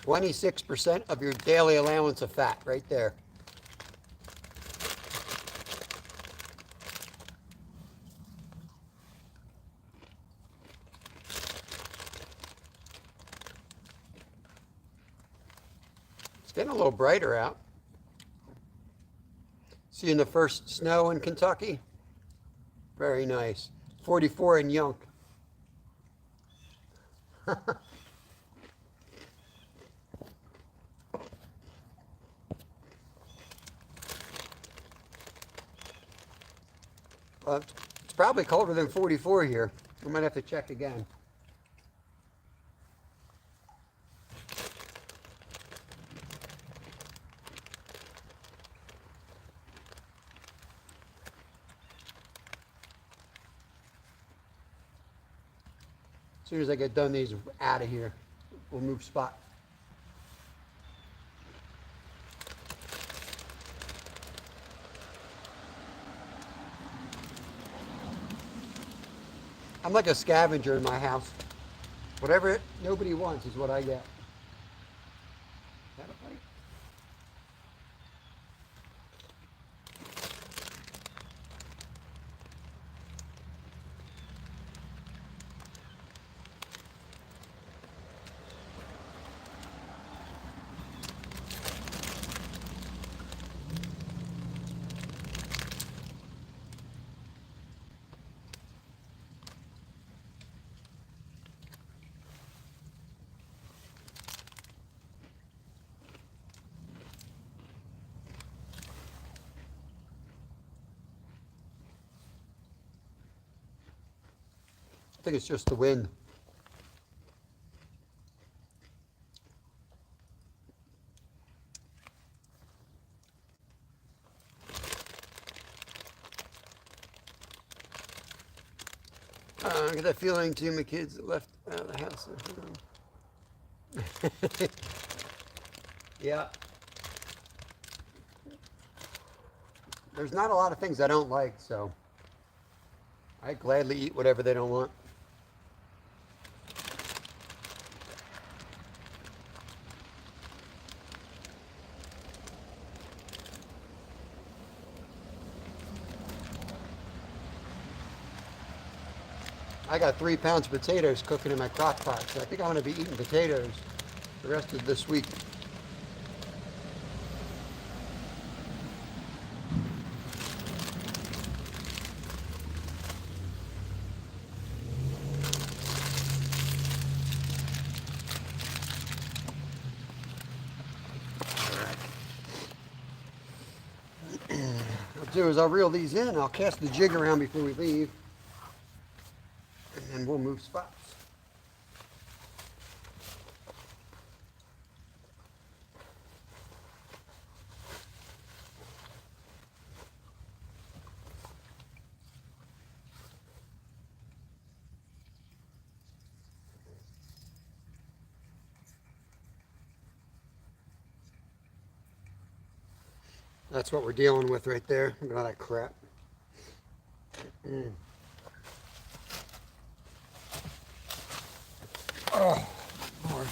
26% of your daily allowance of fat right there. It's getting a little brighter out. Seeing the first snow in Kentucky. Very nice. 44 in Yunk. It's probably colder than 44 here. We might have to check again. As soon as I get done these out of here, we'll move spot. I'm like a scavenger in my house. Whatever nobody wants is what I get. that a bite? I think it's just the wind. I get that feeling too, my kids left out of the house. Yeah. There's not a lot of things I don't like, so I gladly eat whatever they don't want. I got 3 pounds of potatoes cooking in my crock pot, so I think I'm going to be eating potatoes the rest of this week. What I'll do is I'll reel these in, I'll cast the jig around before we leave, and then we'll move spots. That's what we're dealing with right there. Look at all that crap. Oh, Lord.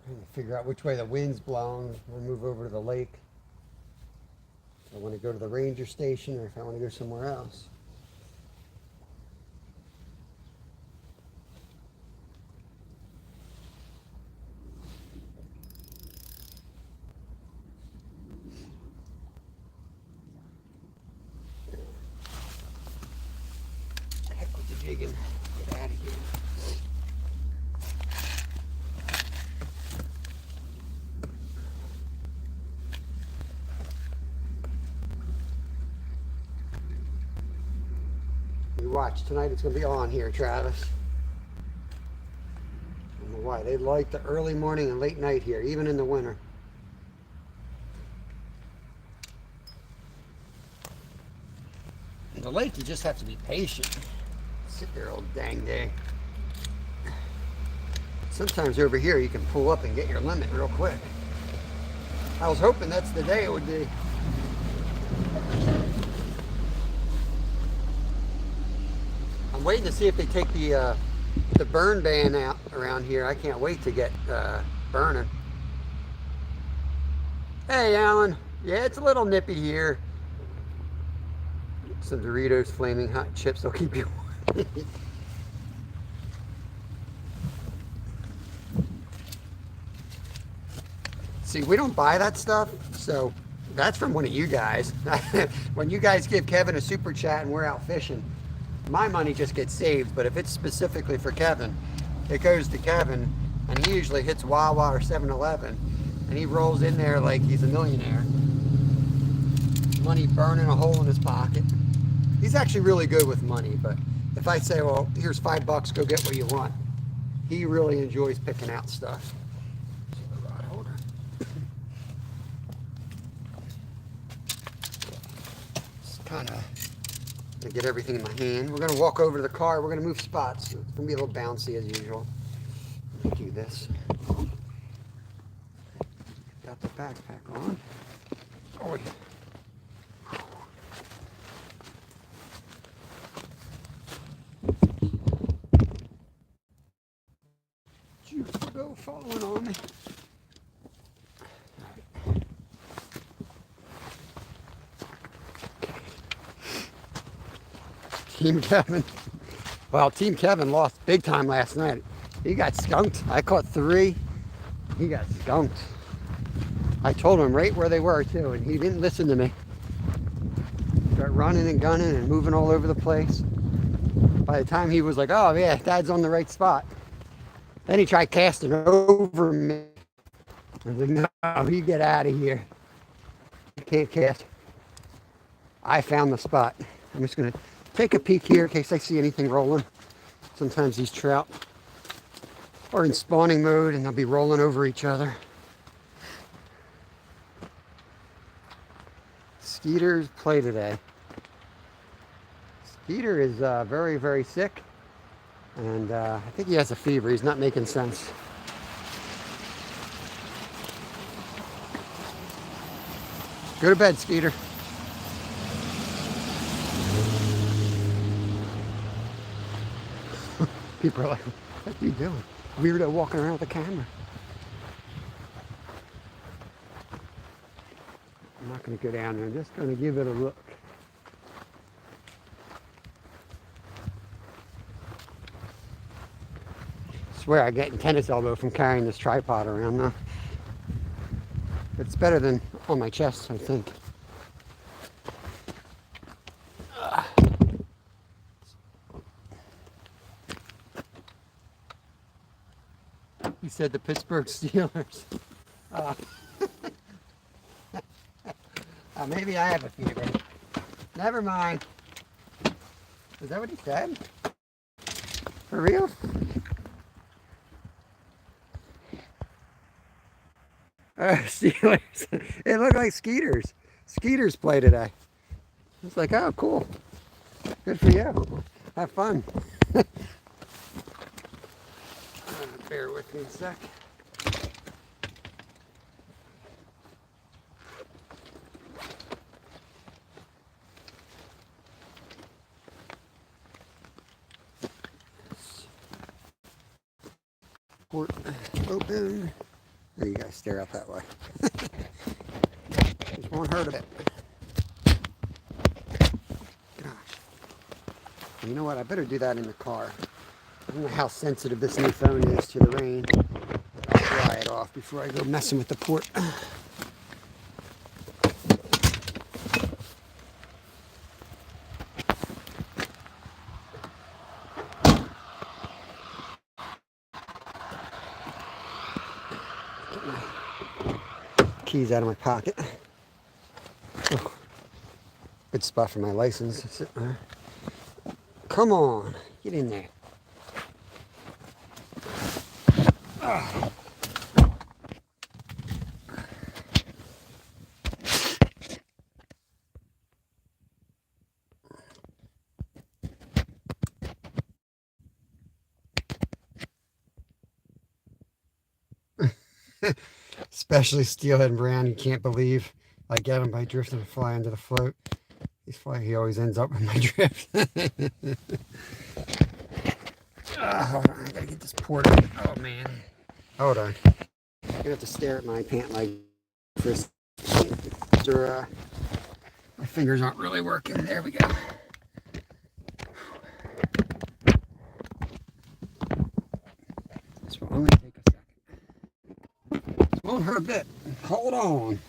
Trying to figure out which way the wind's blowing. We'll move over to the lake. If I want to go to the ranger station or if I want to go somewhere else. Heck with the jigging. Get out of here. Watch tonight, it's going to be on here, Travis. I don't know why. They like the early morning and late night here, even in the winter. In the lake, you just have to be patient. Sit there all dang day. Sometimes over here, you can pull up and get your limit real quick. I was hoping that's the day it would be. I'm waiting to see if they take the burn ban out around here. I can't wait to get burning. Hey, Alan. Yeah, it's a little nippy here. Some Doritos Flaming Hot Chips will keep you warm. See, we don't buy that stuff, so that's from one of you guys. When you guys give Kevin a super chat and we're out fishing, my money just gets saved, but if it's specifically for Kevin, it goes to Kevin, and he usually hits Wawa or 7-Eleven, and he rolls in there like he's a millionaire. Money burning a hole in his pocket. He's actually really good with money, but if I say, well, here's $5, go get what you want, he really enjoys picking out stuff. Rod holder. Just kind of to get everything in my hand. We're going to walk over to the car. We're going to move spots. It's going to be a little bouncy as usual. Let me do this. got the backpack on. Oh, yeah. You go following on me. Team Kevin. Well, Team Kevin lost big time last night. He got skunked. I caught 3. He got skunked. I told him right where they were too, and he didn't listen to me. Got running and gunning and moving all over the place. By the time he was like, oh yeah, Dad's on the right spot. Then he tried casting over me. I was like, no, you get out of here. You can't cast. I found the spot. I'm just gonna take a peek here in case I see anything rolling. Sometimes these trout are in spawning mode and they'll be rolling over each other. Skeeter's play today. Skeeter is very, very sick. And I think he has a fever. He's not making sense. Go to bed, Skeeter. People are like, what are you doing? Weirdo walking around with the camera. I'm not going to go down there. I'm just going to give it a look. I swear I get tennis elbow from carrying this tripod around though. It's better than on my chest, I think. He said the Pittsburgh Steelers. Maybe I have a fever. Never mind. Is that what he said? For real? Steelers. It looked like Skeeters. Skeeters play today. It's like, oh, cool. Good for you. Have fun. Bear with me a sec. Port open. There, you guys stare out that way. Just won't hurt a bit. Gosh. You know what? I better do that in the car. I don't know how sensitive this new phone is to the rain. I'll dry it off before I go messing with the port. Get my keys out of my pocket. Oh, good spot for my license. Sit there. Come on, get in there. Especially steelhead and brown, you can't believe I get him by drifting a fly under the float. He's fly, he always ends up with my drift. Hold on, I gotta get this port. Oh man, hold on. I'm gonna have to stare at my pant leg for a second. My fingers aren't really working. There we go. This will only take a second. This won't hurt a bit. Hold on.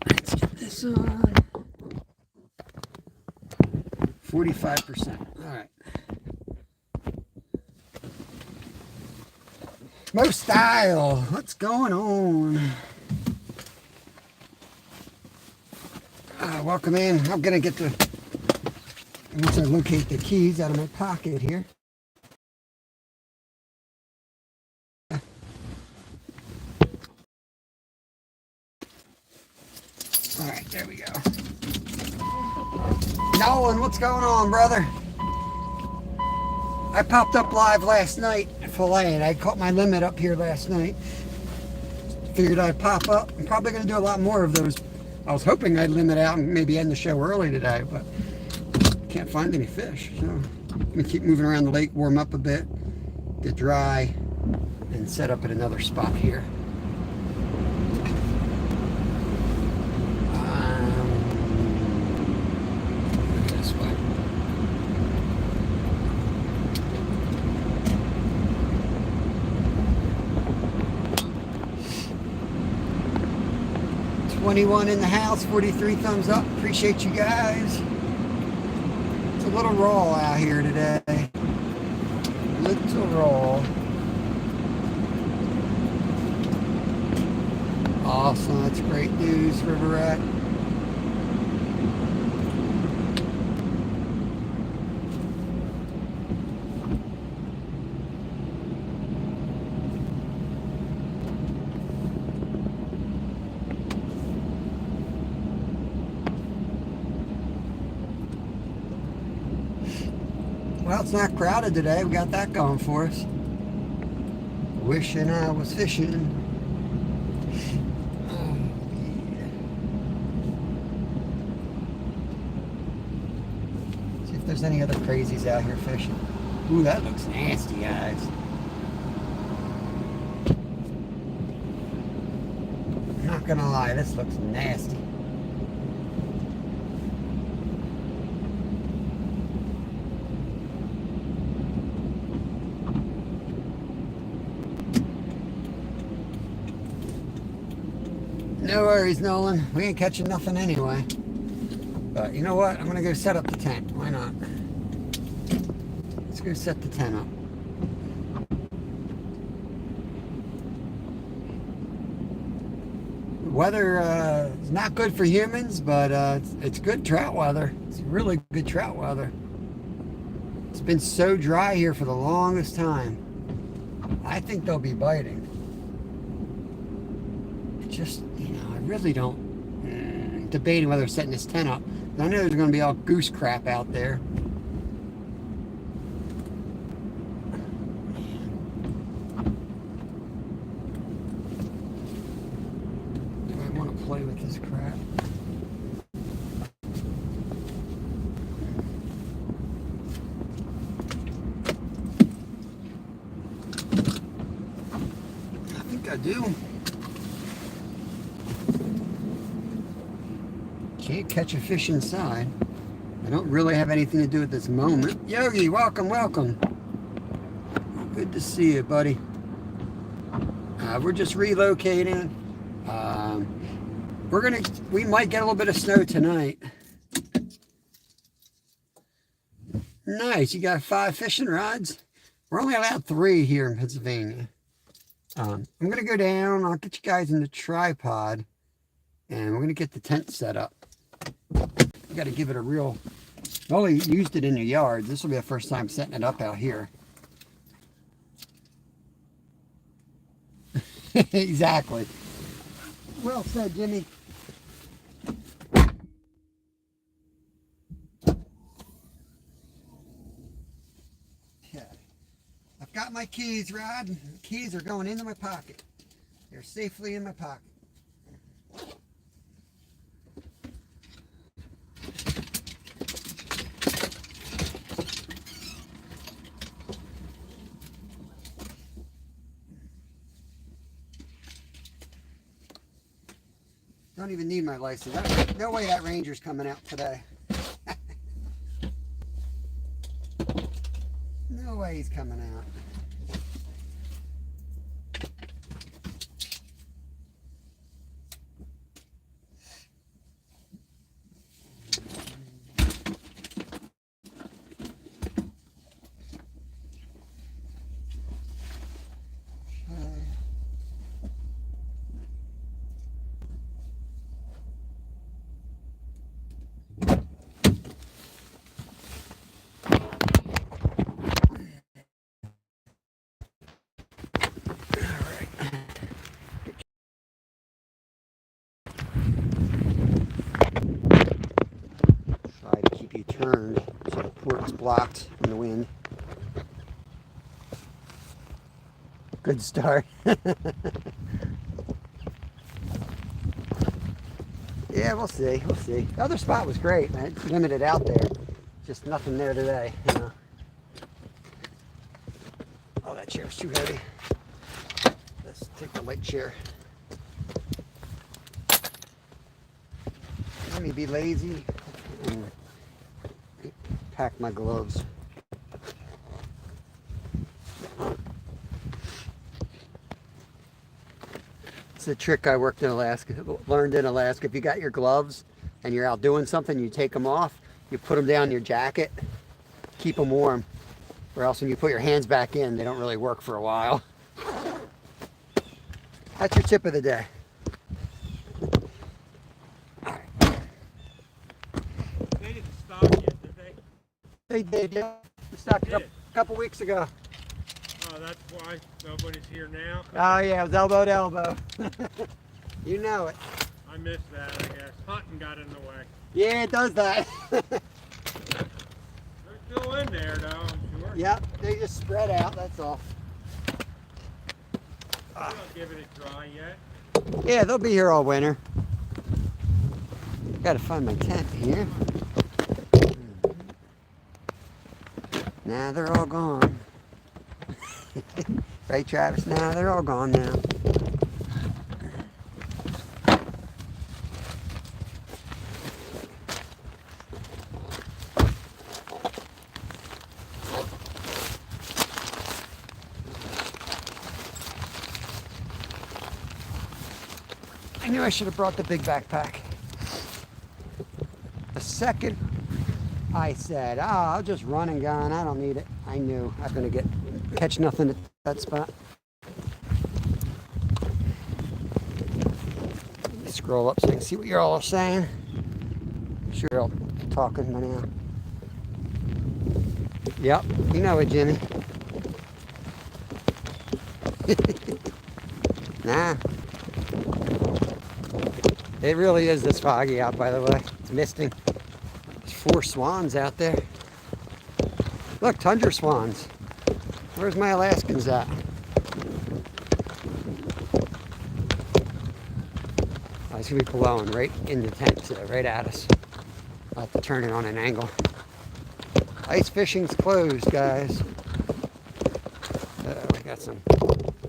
Let's get this on. 45%. All right. Mo Style, what's going on? Welcome in. I'm gonna get the, once I locate the keys out of my pocket here. All right, there we go. Nolan, what's going on, brother? I popped up live last night filleting. I caught my limit up here last night. Figured I'd pop up. I'm probably going to do a lot more of those. I was hoping I'd limit out and maybe end the show early today, but can't find any fish. So I'm going to keep moving around the lake, warm up a bit, get dry, and set up at another spot here. This way. $21 in the house, 43 thumbs up. Appreciate you guys. It's a little raw out here today. Little raw. Awesome, that's great news, River Rat. Well, it's not crowded today. We got that going for us. Wishing I was fishing. Oh, yeah. See if there's any other crazies out here fishing. Ooh, that looks nasty, guys. I'm not gonna lie, this looks nasty. No worries, Nolan. We ain't catching nothing anyway. But you know what? I'm going to go set up the tent. Why not? Let's go set the tent up. The weather is not good for humans, but it's good trout weather. It's really good trout weather. It's been so dry here for the longest time. I think they'll be biting. Just, you know, I really don't debating whether setting this tent up. I know there's going to be all goose crap out there. Do I want to play with this crap? I think I do. Can't catch a fish inside. I don't really have anything to do at this moment. Yogi, welcome, welcome. Good to see you, buddy. We're just relocating. We might get a little bit of snow tonight. Nice, you got 5 fishing rods? We're only allowed 3 here in Pennsylvania. I'm gonna go down, I'll get you guys in the tripod, and we're gonna get the tent set up. You got to give it a real. I only used it in the yard. This will be the first time setting it up out here. Exactly. Well said, Jimmy. Okay. I've got my keys, Rod. The keys are going into my pocket. They're safely in my pocket. Don't even need my license. No way that Ranger's coming out today. No way he's coming out. Turned so the port's blocked from the wind. Good start. Yeah, we'll see. We'll see. The other spot was great, man. It's limited out there. Just nothing there today, you know. Oh, that chair's too heavy. Let's take the light chair. Let me be lazy and pack my gloves. It's a trick I learned in Alaska. If you got your gloves and you're out doing something, you take them off, you put them down in your jacket, keep them warm, or else when you put your hands back in, they don't really work for a while. That's your tip of the day. They didn't stop yet, did they? They did, yeah. They stopped a couple weeks ago. Oh, that's why nobody's here now? Oh yeah, it was elbow to elbow. You know it. I missed that, I guess. Hunting got in the way. Yeah, it does that. They're still in there, though, I'm sure. Yep, they just spread out, that's all. They're not giving it dry yet. Yeah, they'll be here all winter. Gotta find my tent here. Now they're all gone. Right, Travis? Now they're all gone now. I knew I should have brought the big backpack. The second I said, I'll just run and gun, I don't need it, I knew I was going to catch nothing at that spot. Let me scroll up so I can see what you're all saying. Sure, you're all talking by now. Yep, you know it, Jimmy. Nah. It really is this foggy out, by the way. It's misting. There's 4 swans out there. Look, tundra swans. Where's my Alaskans at? Oh, it's gonna be blowing right in the tent, right at us. I'll have to turn it on an angle. Ice fishing's closed, guys. We got some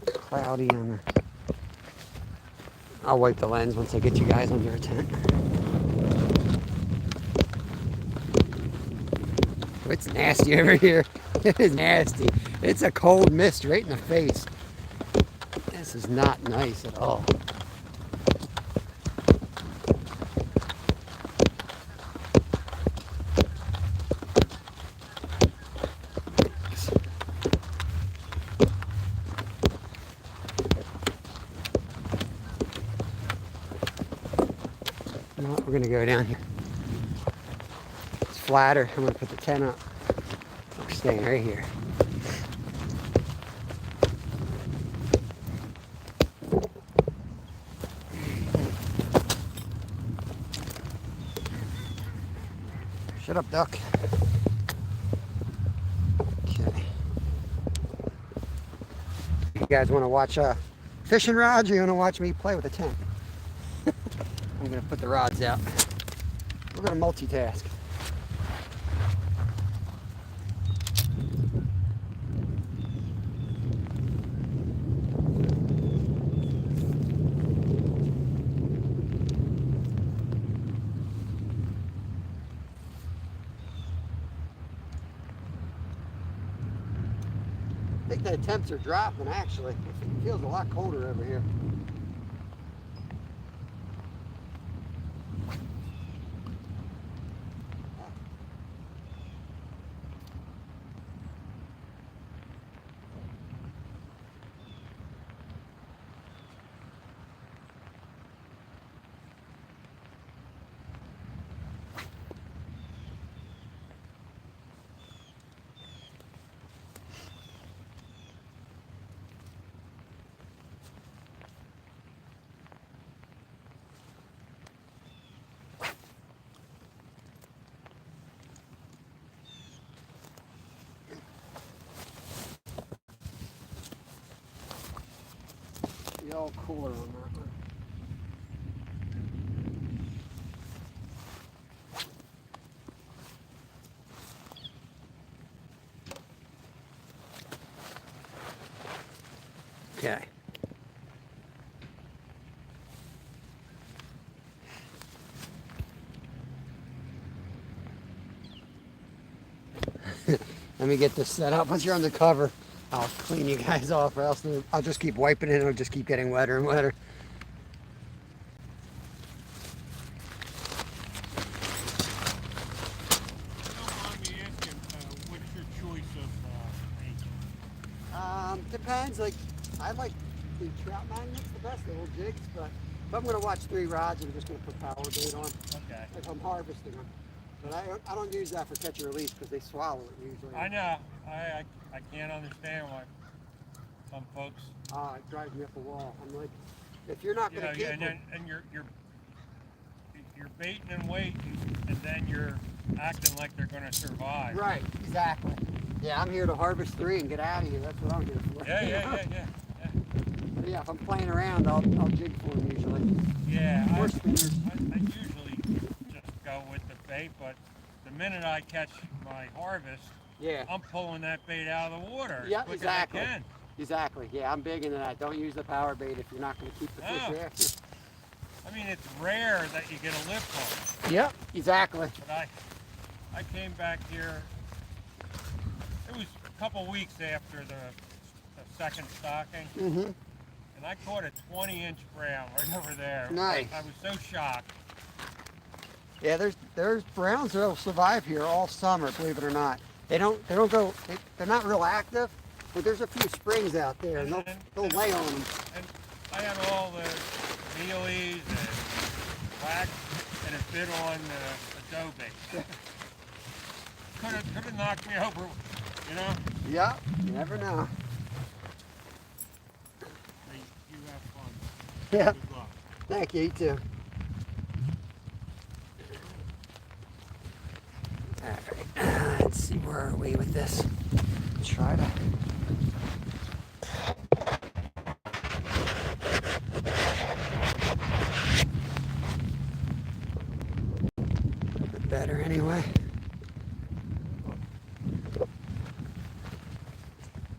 cloudy on there. I'll wipe the lens once I get you guys under a tent. It's nasty over here. It is nasty. It's a cold mist right in the face. This is not nice at all. No, we're gonna go down here. It's flatter. I'm gonna put the tent up. We're staying right here. Shut up, duck. Okay. You guys want to watch fishing rods, or you want to watch me play with the tent? I'm going to put the rods out. We're going to multitask. I think the temps are dropping, actually. It feels a lot colder over here. all cooler on that one. Okay. Let me get this set up. Once you're on the cover, I'll clean you guys off, or else I'll just keep wiping it and it'll just keep getting wetter and wetter. Don't mind me asking, what's your choice of bait? Depends. Like, I like the trout magnets the best, the little jigs, but if I'm going to watch 3 rods, I'm just going to put power bait on Okay. if I'm harvesting them. But I don't use that for catch and release because they swallow it usually. I know. I can't understand why some folks. It drives me up the wall. I'm like, if you're not You going know, to keep and, them, and you're baiting and waiting, and then you're acting like they're going to survive. right? Exactly. Yeah, I'm here to harvest 3 and get out of here. That's what I'm here for. Yeah. But yeah, if I'm playing around, I'll jig for them usually. Yeah, I Horse spinners. usually just go with the bait, but the minute I catch my harvest, Yeah. I'm pulling that bait out of the water as Yeah, quick exactly. as I can. Exactly. Yeah, I'm big into that. Don't use the power bait if you're not going to keep the fish No. there. I mean, it's rare that you get a lift on it. Yep, exactly. But I came back here, it was a couple weeks after the second stocking, Mm-hmm. and I caught a 20-inch brown right over there. Nice. I was so shocked. Yeah, there's browns that'll survive here all summer, believe it or not. They don't go. They're not real active, but there's a few springs out there, and they'll lay on them. And I had all the mealies and wax, and it bit on the dough bait. Could have knocked me over, you know? Yep, you never know. Hey, you have fun. Yeah. Good luck. Thank you. You too. All right. Let's see, where are we with this? Try to. Better anyway.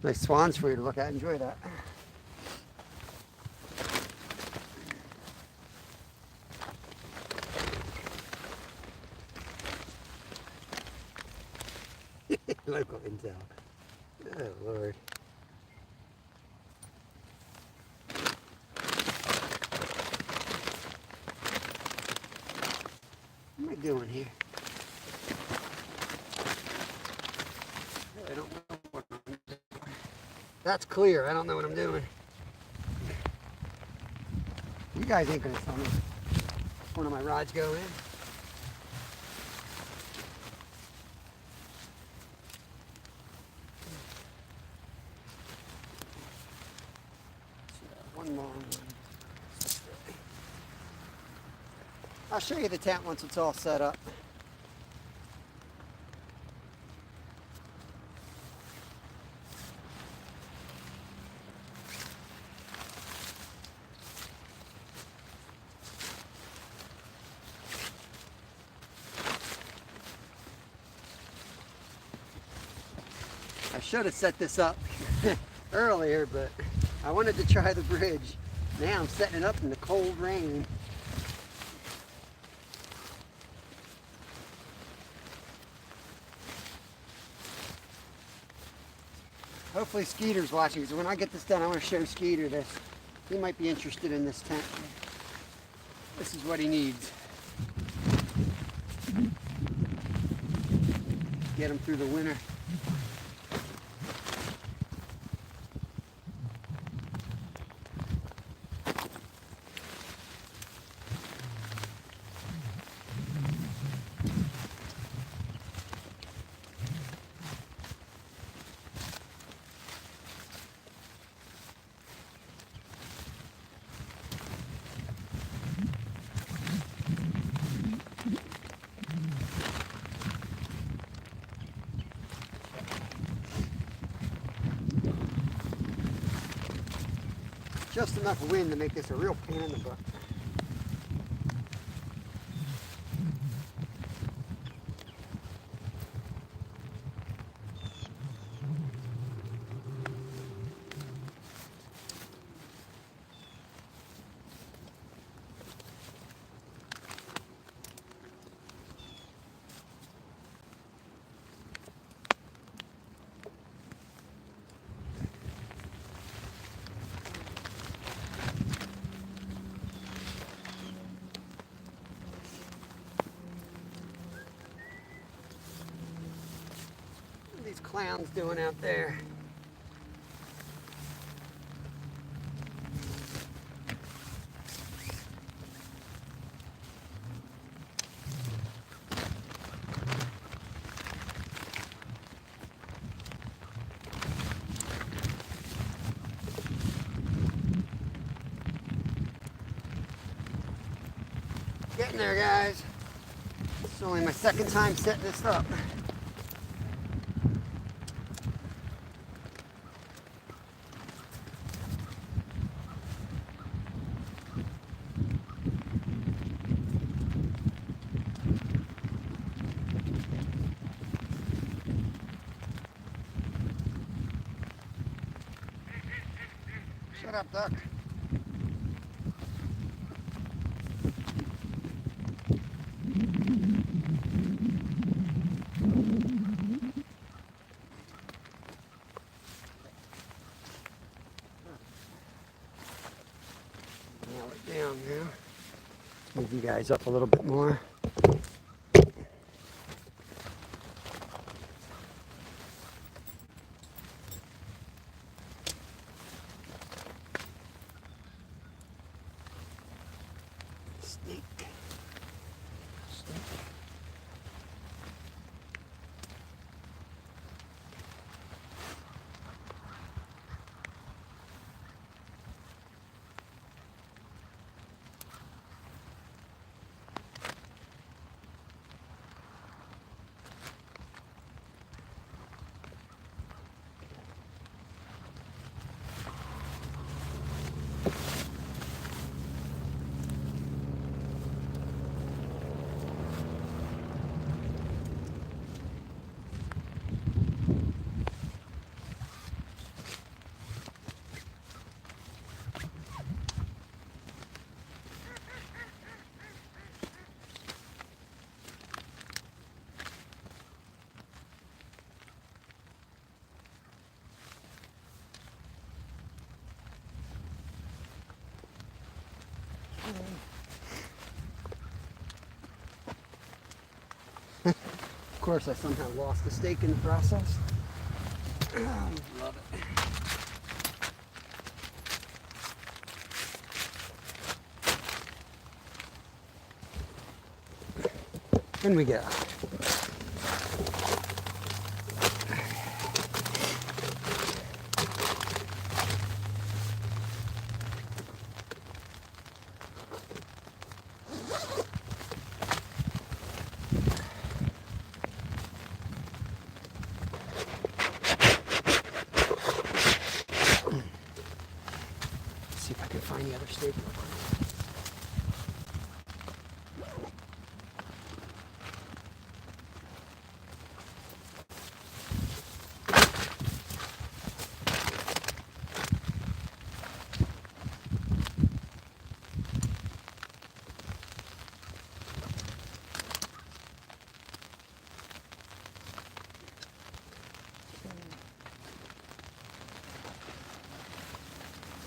Nice swans for you to look at. Enjoy that. Local intel. Oh Lord. What am I doing here? I don't know what I'm doing. That's clear. I don't know what I'm doing. You guys ain't gonna tell me if one of my rods go in. One long one. I'll show you the tent once it's all set up. I should have set this up earlier, but I wanted to try the bridge. Now I'm setting it up in the cold rain. Hopefully Skeeter's watching, because when I get this done, I want to show Skeeter this. He might be interested in this tent. This is what he needs. Get him through the winter. just enough wind to make this a real pain in the butt. These clowns doing out there? Getting there, guys. It's only my second time setting this up. Shut up, duck. Nail it down now. Move you guys up a little bit more. Snake. Snake. Of course, I somehow lost the stake in the process. Oh, love it. In we go. See if I can find the other stake real quick.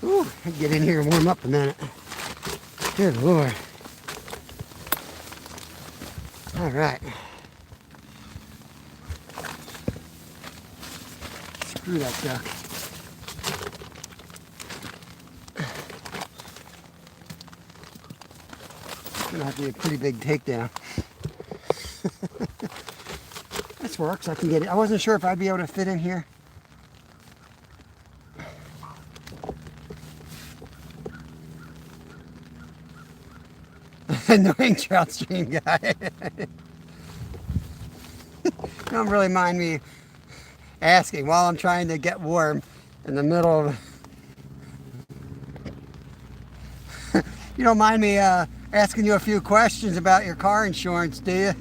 Ooh, I can get in here and warm up a minute. Good Lord. All right. Screw that duck. It's gonna have to be a pretty big takedown. This works. I can get it. I wasn't sure if I'd be able to fit in here. Annoying trout stream guy. Don't really mind me asking while I'm trying to get warm in the middle of You don't mind me asking you a few questions about your car insurance, do you?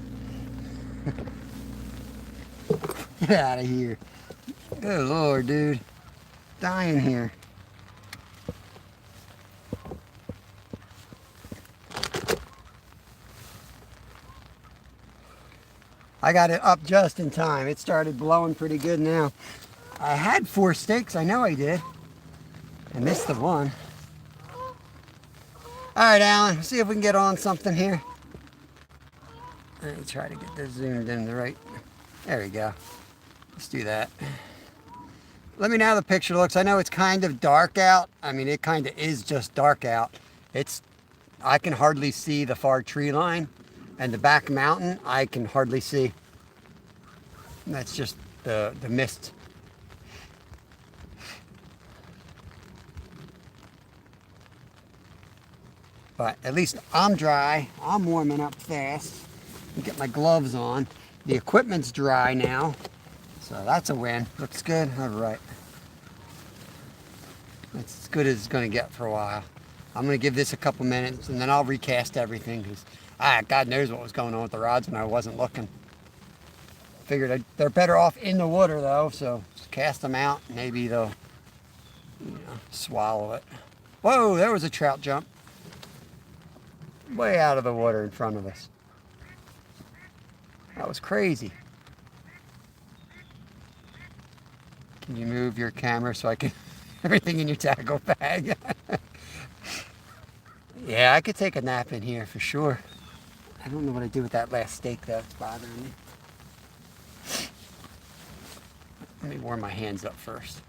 Get out of here. Good Lord, dude. Dying here. I got it up just in time. It started blowing pretty good now. I had 4 stakes, I know I did. I missed the one. Alright, Alan, let's see if we can get on something here. Let me try to get this zoomed in the right. There we go. Let's do that. Let me know how the picture looks. I know it's kind of dark out. I mean, it kind of is just dark out. I can hardly see the far tree line, and the back mountain I can hardly see. And that's just the mist. But at least I'm dry. I'm warming up fast. Get my gloves on. The equipment's dry now, so that's a win. Looks good. All right. That's as good as it's going to get for a while. I'm going to give this a couple minutes, and then I'll recast everything, because God knows what was going on with the rods when I wasn't looking. Figured they're better off in the water, though, so just cast them out. Maybe they'll, swallow it. Whoa, there was a trout jump. Way out of the water in front of us. That was crazy. Can you move your camera so I can... everything in your tackle bag? Yeah, I could take a nap in here for sure. I don't know what I did with that last steak, though. It's bothering me. Let me warm my hands up first.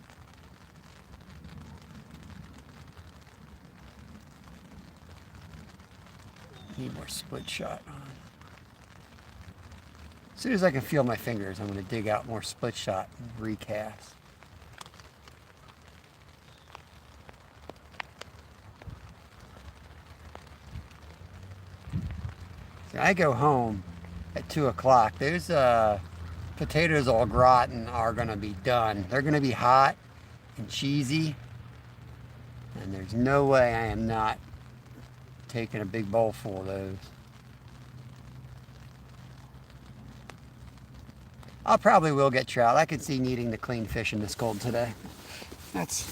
Need more split shot on. As soon as I can feel my fingers, I'm going to dig out more split shot and recast. See, I go home at 2 o'clock. Those potatoes au gratin are going to be done. They're going to be hot and cheesy, and there's no way I am not taking a big bowl full of those. I probably will get trout. I could see needing the clean fish in this cold today. That's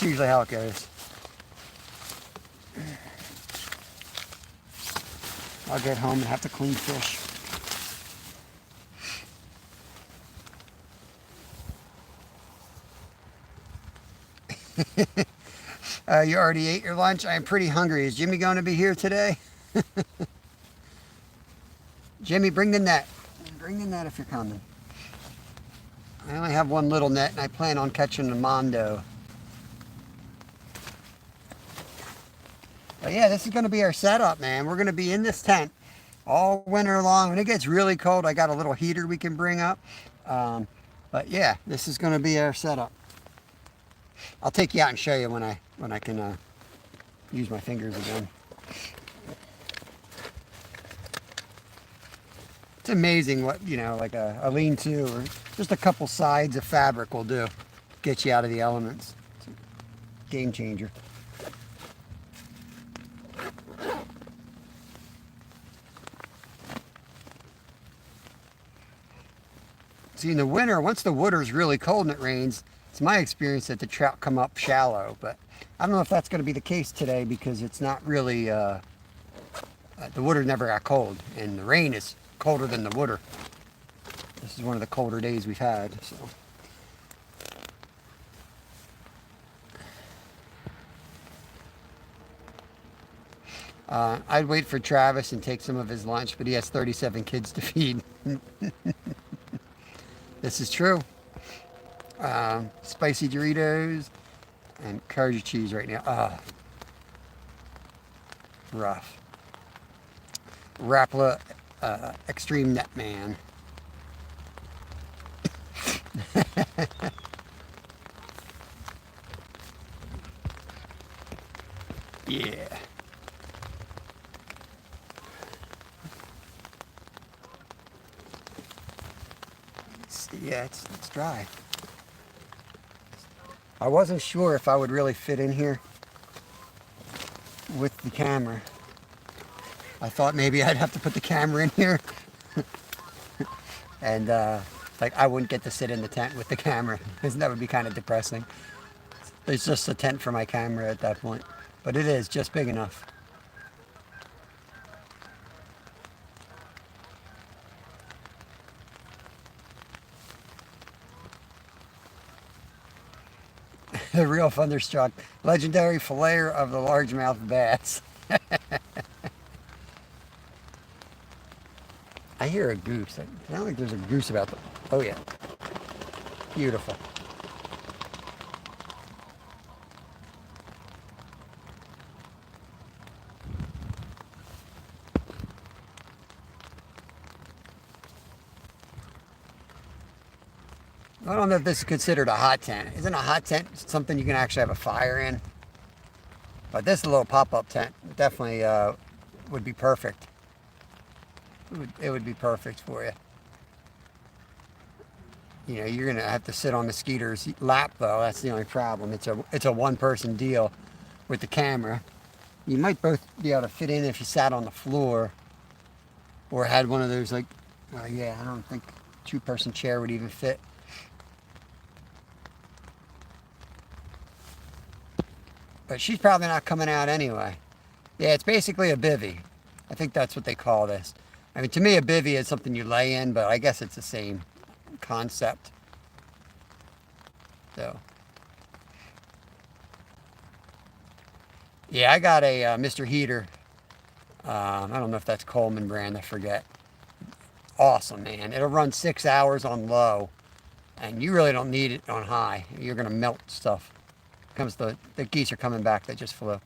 usually how it goes. I'll get home and have to clean fish. You already ate your lunch? I'm pretty hungry. Is Jimmy going to be here today? Jimmy, bring the net. Bring the net if you're coming. I only have one little net, and I plan on catching a mondo. But yeah, this is going to be our setup, man. We're going to be in this tent all winter long. When it gets really cold, I got a little heater we can bring up. But yeah, this is going to be our setup. I'll take you out and show you when I can use my fingers again. It's amazing what, like a lean-to or just a couple sides of fabric will do. Get you out of the elements. It's a game changer. See, in the winter, once the water's really cold and it rains, it's my experience that the trout come up shallow. But I don't know if that's going to be the case today, because it's not really, the water never got cold, and the rain is colder than the water. This is one of the colder days we've had, so. I'd wait for Travis and take some of his lunch, but he has 37 kids to feed. This is true. Spicy Doritos and Carja cheese right now. Rough. Rapala Extreme Net Man. Yeah. Yeah, it's dry. I wasn't sure if I would really fit in here. with the camera. I thought maybe I'd have to put the camera in here and like I wouldn't get to sit in the tent with the camera. That would be kind of depressing. It's just a tent for my camera at that point. But it is just big enough. The real thunderstruck, legendary filleter of the largemouth bass. I hear a goose. I don't think there's a goose about them. Oh yeah, beautiful. I don't know if this is considered a hot tent. Isn't a hot tent something you can actually have a fire in? But this little pop-up tent definitely would be perfect. It would be perfect for you. You know, you're gonna have to sit on the Skeeter's lap though. That's the only problem. It's a one-person deal with the camera. You might both be able to fit in if you sat on the floor, or had one of those like, yeah, I don't think two-person chair would even fit. But she's probably not coming out anyway. Yeah, it's basically a bivvy. I think that's what they call this. I mean, to me, a bivvy is something you lay in, but I guess it's the same concept. So, yeah, I got a Mr. Heater. I don't know if that's Coleman brand, I forget. Awesome, man. It'll run 6 hours on low, and you really don't need it on high. You're going to melt stuff. Comes the geese are coming back that just flew.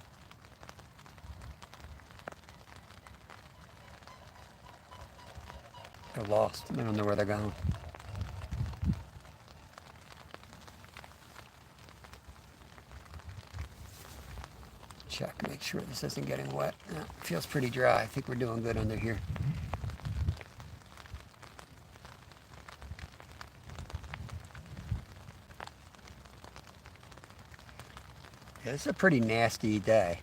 They're lost. They don't know where they're going. Check, make sure this isn't getting wet. Yeah, it feels pretty dry. I think we're doing good under here. Yeah, this is a pretty nasty day.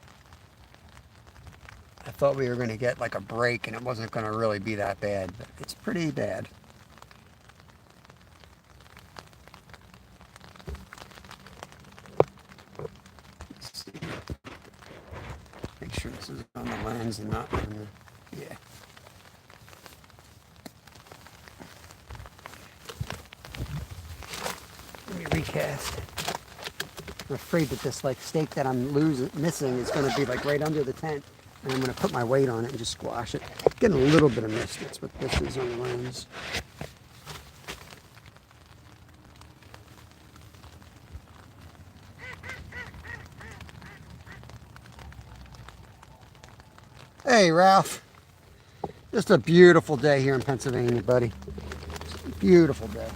I thought we were going to get like a break and it wasn't going to really be that bad, but it's pretty bad. Let's see. Make sure this is on the lens and not on the, yeah. Let me recast. I'm afraid that this like steak that I'm missing is going to be like right under the tent, and I'm going to put my weight on it and just squash it. Getting a little bit of mist. That's what this is on the lens. Hey, Ralph. Just a beautiful day here in Pennsylvania, buddy. Just a beautiful day.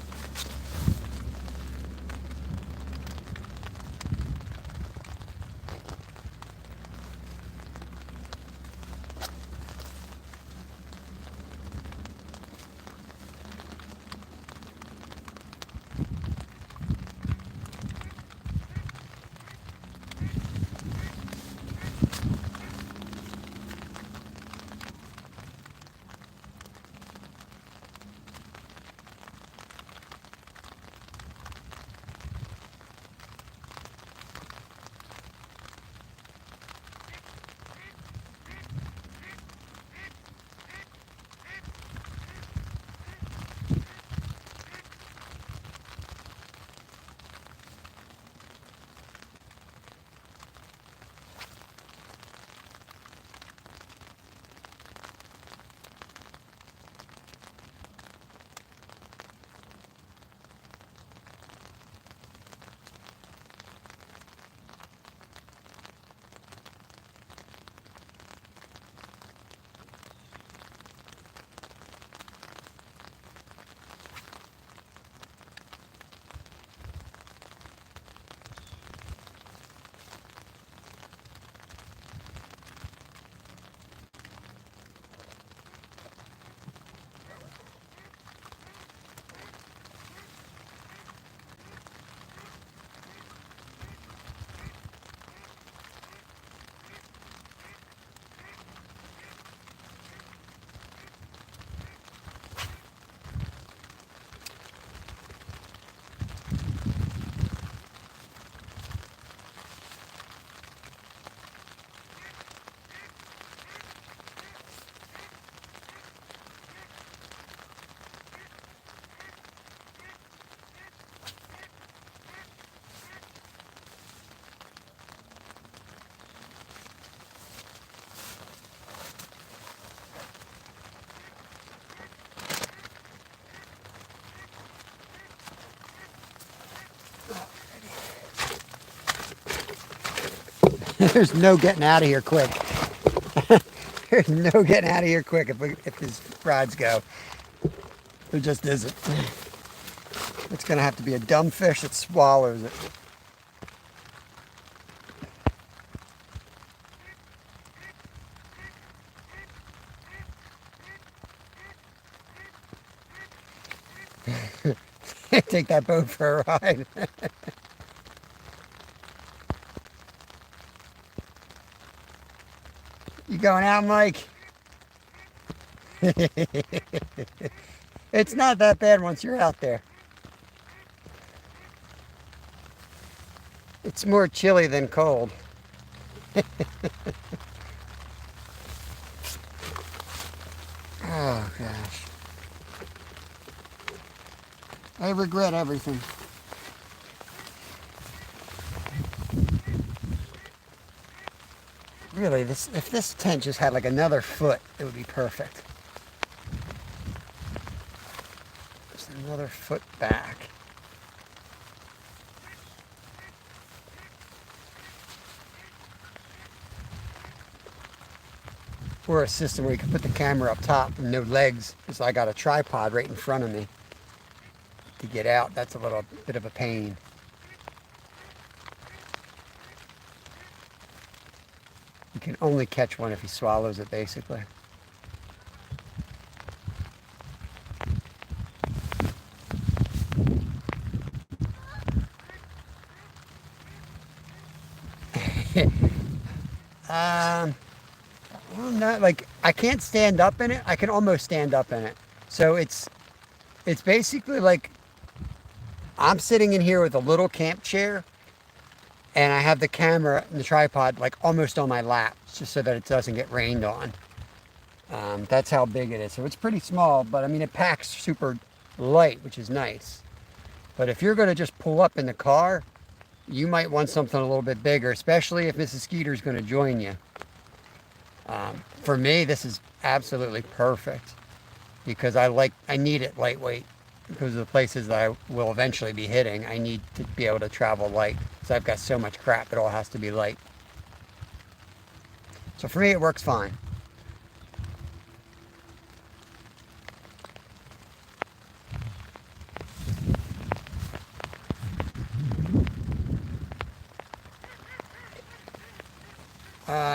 There's no getting out of here quick. There's no getting out of here quick if these rods go. There just isn't. It's going to have to be a dumb fish that swallows it. Take that boat for a ride. You going out, Mike? It's not that bad once you're out there. It's more chilly than cold. Oh, gosh. I regret everything. Really, if this tent just had like another foot, it would be perfect. Just another foot back. Or a system where you can put the camera up top and no legs, because I got a tripod right in front of me. To get out, that's a little bit of a pain. You can only catch one if he swallows it, basically. Well, not like I can't stand up in it. I can almost stand up in it. So it's basically like I'm sitting in here with a little camp chair, and I have the camera and the tripod like almost on my lap, just so that it doesn't get rained on. That's how big it is. So it's pretty small, but I mean, it packs super light, which is nice. But if you're going to just pull up in the car, you might want something a little bit bigger, especially if Mrs. Skeeter's going to join you. For me, this is absolutely perfect because I need it lightweight because of the places that I will eventually be hitting. I need to be able to travel light because I've got so much crap, it all has to be light. So for me, it works fine.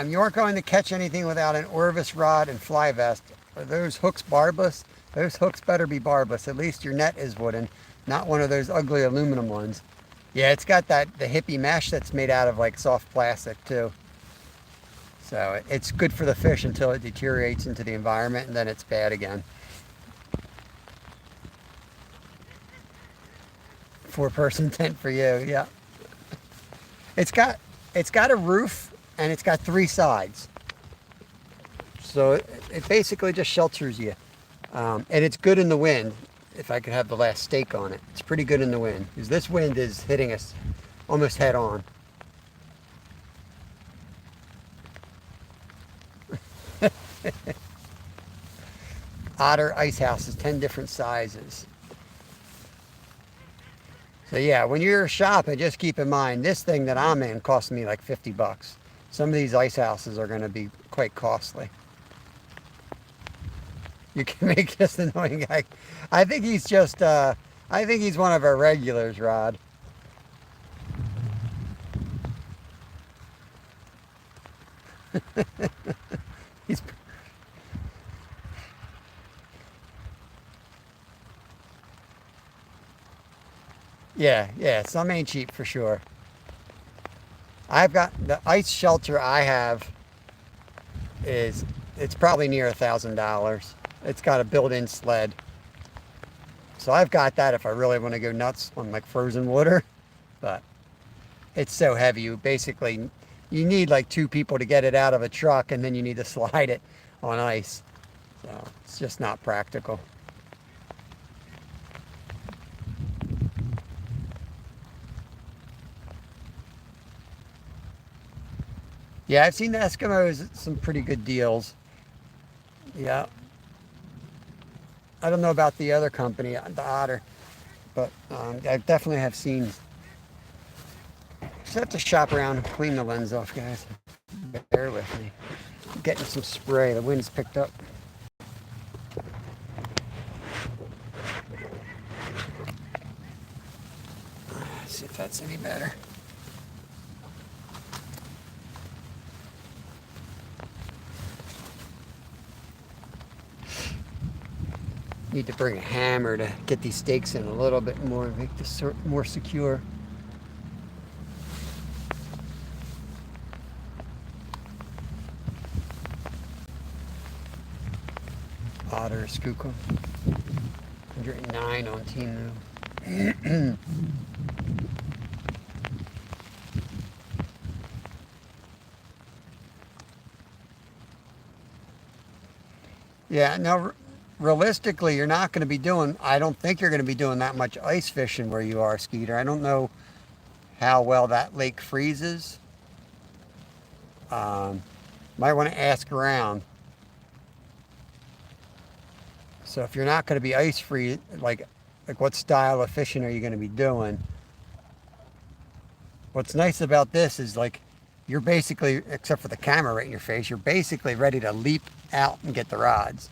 You aren't going to catch anything without an Orvis rod and fly vest. Are those hooks barbless? Those hooks better be barbless. At least your net is wooden, not one of those ugly aluminum ones. Yeah, it's got the hippie mesh that's made out of like soft plastic too. So it's good for the fish until it deteriorates into the environment, and then it's bad again. 4-person tent for you, yeah. It's got a roof. And it's got 3 sides. So it basically just shelters you. And it's good in the wind, if I could have the last stake on it. It's pretty good in the wind, because this wind is hitting us almost head on. Otter ice houses, 10 different sizes. So yeah, when you're shopping, just keep in mind, this thing that I'm in cost me like $50. Some of these ice houses are going to be quite costly. You can make this annoying guy. I think he's just, I think he's one of our regulars, Rod. He's... Yeah, some ain't cheap for sure. I've got the ice shelter I have it's probably near $1,000. It's got a built-in sled. So I've got that if I really want to go nuts on like frozen water, but it's so heavy. You need like 2 people to get it out of a truck, and then you need to slide it on ice. So it's just not practical. Yeah, I've seen the Eskimos at some pretty good deals. Yeah. I don't know about the other company, the Otter, but I definitely have seen. Just have to shop around and clean the lens off, guys. Bear with me. I'm getting some spray. The wind's picked up. Let's see if that's any better. Need to bring a hammer to get these stakes in a little bit more, make this more secure. Otter Skookum. 109 on Temu. Yeah, now realistically, you're not going to be doing, I don't think you're going to be doing that much ice fishing where you are, Skeeter. I don't know how well that lake freezes. Might want to ask around. So if you're not going to be ice free, like what style of fishing are you going to be doing? What's nice about this is like you're basically, except for the camera right in your face, you're basically ready to leap out and get the rods.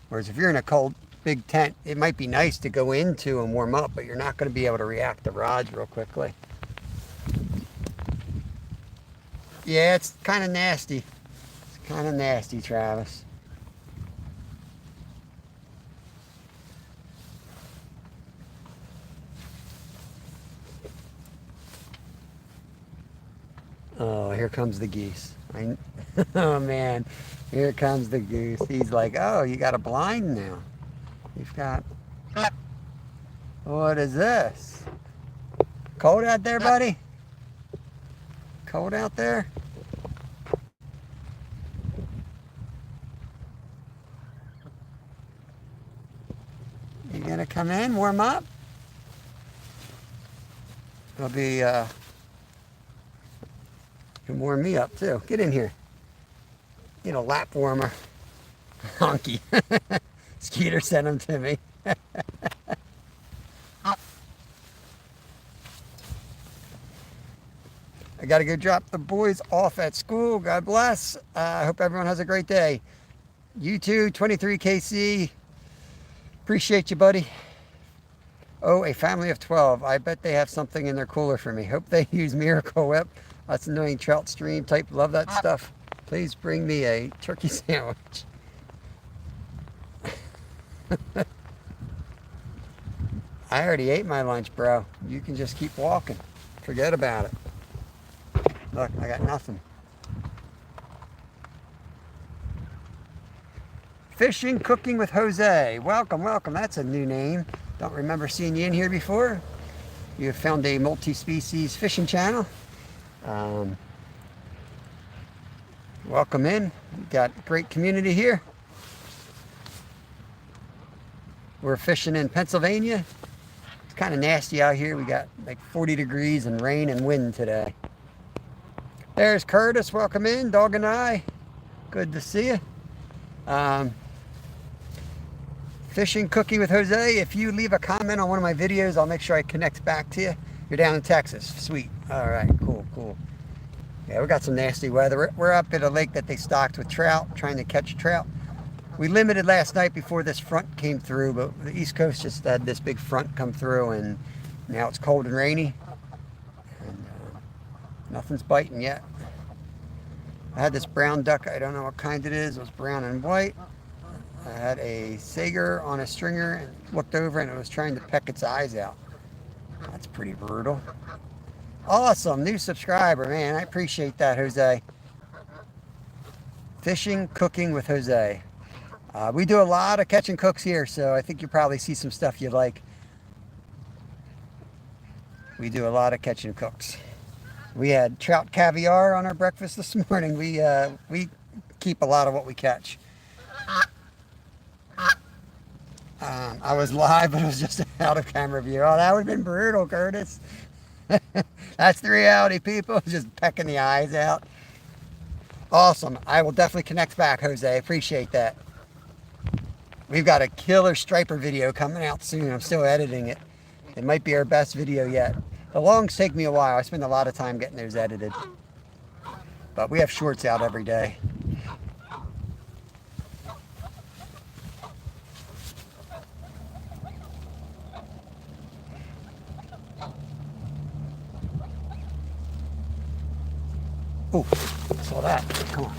Whereas if you're in a cold big tent, it might be nice to go into and warm up, but you're not going to be able to react to rods real quickly. Yeah, it's kind of nasty. It's kind of nasty, Travis. Oh, here comes the geese. Oh man, here comes the goose. He's like, oh, you got a blind now. You've got, what is this? Cold out there, buddy? Cold out there? You gonna come in, warm up? It'll be, can warm me up too. Get in here. Get a lap warmer. Honky. Skeeter sent them to me. I got to go drop the boys off at school. God bless. I hope everyone has a great day. You too, 23KC. Appreciate you, buddy. Oh, a family of 12. I bet they have something in their cooler for me. Hope they use Miracle Whip. That's annoying trout stream type. Love that stuff. Please bring me a turkey sandwich. I already ate my lunch, bro. You can just keep walking. Forget about it. Look, I got nothing. Fishing, Cooking with Jose. Welcome, welcome. That's a new name. Don't remember seeing you in here before. You have found a multi-species fishing channel. Welcome in. We've got a great community here. We're fishing in Pennsylvania. It's kind of nasty out here. We got like 40 degrees and rain and wind today. There's Curtis. Welcome in. Dog and I. Good to see you. Fishing, Cooking with Jose. If you leave a comment on one of my videos, I'll make sure I connect back to you. You're down in Texas. Sweet. All right. Cool, cool. Yeah, we got some nasty weather. We're up at a lake that they stocked with trout, trying to catch trout. We limited last night before this front came through, but the East Coast just had this big front come through, and now it's cold and rainy. And nothing's biting yet. I had this brown duck. I don't know what kind it is. It was brown and white. I had a sager on a stringer and looked over, and it was trying to peck its eyes out. That's pretty brutal. Awesome, new subscriber, man. I appreciate that, Jose. Fishing, Cooking with Jose. We do a lot of catch and cooks here, so I think you'll probably see some stuff you like. We do a lot of catch and cooks. We had trout caviar on our breakfast this morning. We keep a lot of what we catch. I was live, but it was just an out of camera view. Oh, that would have been brutal, Curtis. That's the reality, people. Just pecking the eyes out. Awesome. I will definitely connect back, Jose. Appreciate that. We've got a killer striper video coming out soon. I'm still editing it. It might be our best video yet. The longs take me a while. I spend a lot of time getting those edited. But we have shorts out every day. Oh, saw that. Come on.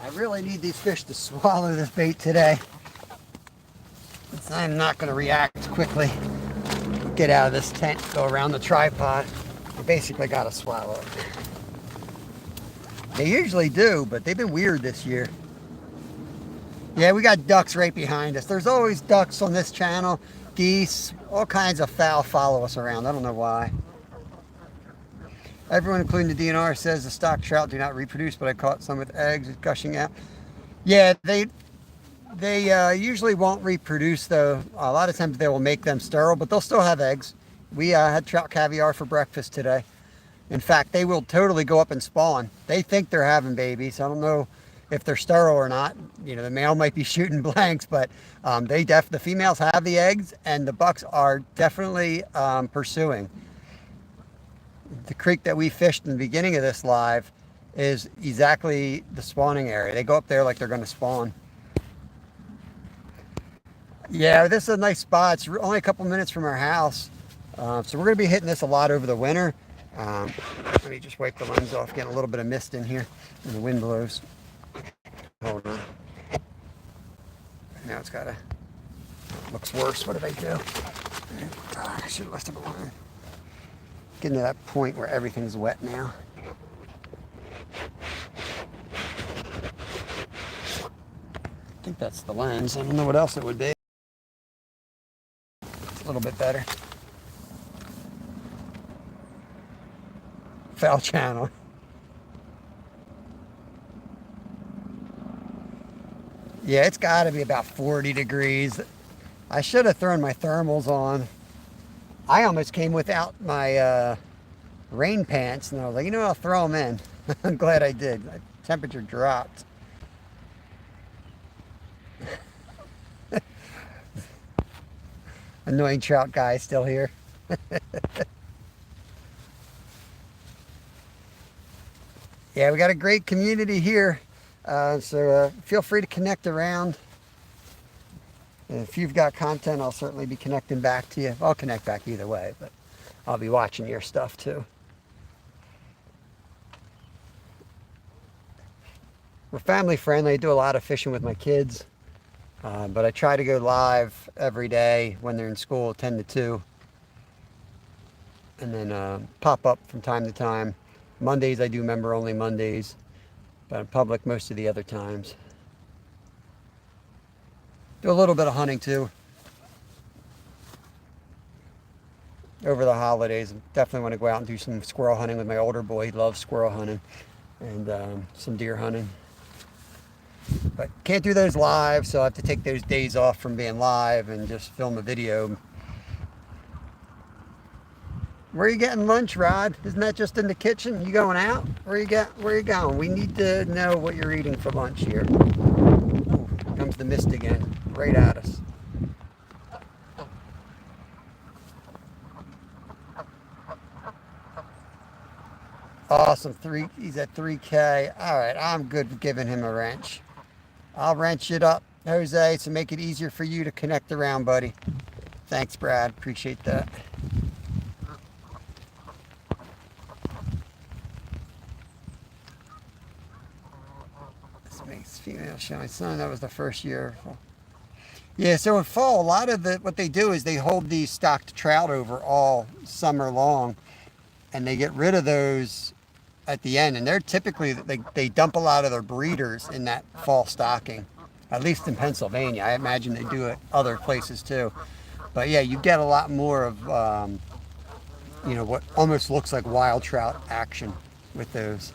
I really need these fish to swallow this bait today. I'm not going to react quickly. Get out of this tent, go around the tripod. I basically got to swallow it. They usually do, but they've been weird this year. Yeah, we got ducks right behind us. There's always ducks on this channel, geese, all kinds of fowl follow us around. I don't know why. Everyone, including the DNR, says the stock trout do not reproduce, but I caught some with eggs gushing out. Yeah, they usually won't reproduce, though. A lot of times they will make them sterile, but they'll still have eggs. We had trout caviar for breakfast today. In fact, they will totally go up and spawn. They think they're having babies. I don't know if they're sterile or not. You know, the male might be shooting blanks, but the females have the eggs, and the bucks are definitely pursuing. The creek that we fished in the beginning of this live is exactly the spawning area. They go up there like they're going to spawn. Yeah, this is a nice spot. It's only a couple minutes from our house. So we're going to be hitting this a lot over the winter. Let me just wipe the lens off, getting a little bit of mist in here, and the wind blows. Hold on. Now it's got a, looks worse. What did I do? I should have left it alone. Getting to that point where everything's wet now. I think that's the lens. I don't know what else it would be. It's a little bit better. Foul channel. Yeah, it's got to be about 40 degrees. I should have thrown my thermals on. I almost came without my rain pants, and I was like, you know what, I'll throw them in. I'm glad I did. The temperature dropped. Annoying trout guy still here. Yeah, we got a great community here, so feel free to connect around. If you've got content, I'll certainly be connecting back to you. I'll connect back either way, but I'll be watching your stuff too. We're family friendly. I do a lot of fishing with my kids, but I try to go live every day when they're in school, 10 to 2, and then pop up from time to time. Mondays I do member only Mondays, but I'm public most of the other times. Do a little bit of hunting too. Over the holidays, definitely want to go out and do some squirrel hunting with my older boy. He loves squirrel hunting, and some deer hunting. But can't do those live, so I have to take those days off from being live and just film a video. Where are you getting lunch, Rod? Isn't that just in the kitchen? You going out? Where you going? We need to know what you're eating for lunch here. Ooh, here comes the mist again, right at us. Awesome, he's at 3K. All right, I'm good with giving him a wrench. I'll wrench it up, Jose, to make it easier for you to connect around, buddy. Thanks, Brad, appreciate that. This makes female showing sun. That was the first year. Yeah, so in fall, a lot of what they do is they hold these stocked trout over all summer long. and they get rid of those at the end, and they're typically, they dump a lot of their breeders in that fall stocking, at least in Pennsylvania. I imagine they do it other places too. But yeah, you get a lot more of what almost looks like wild trout action with those,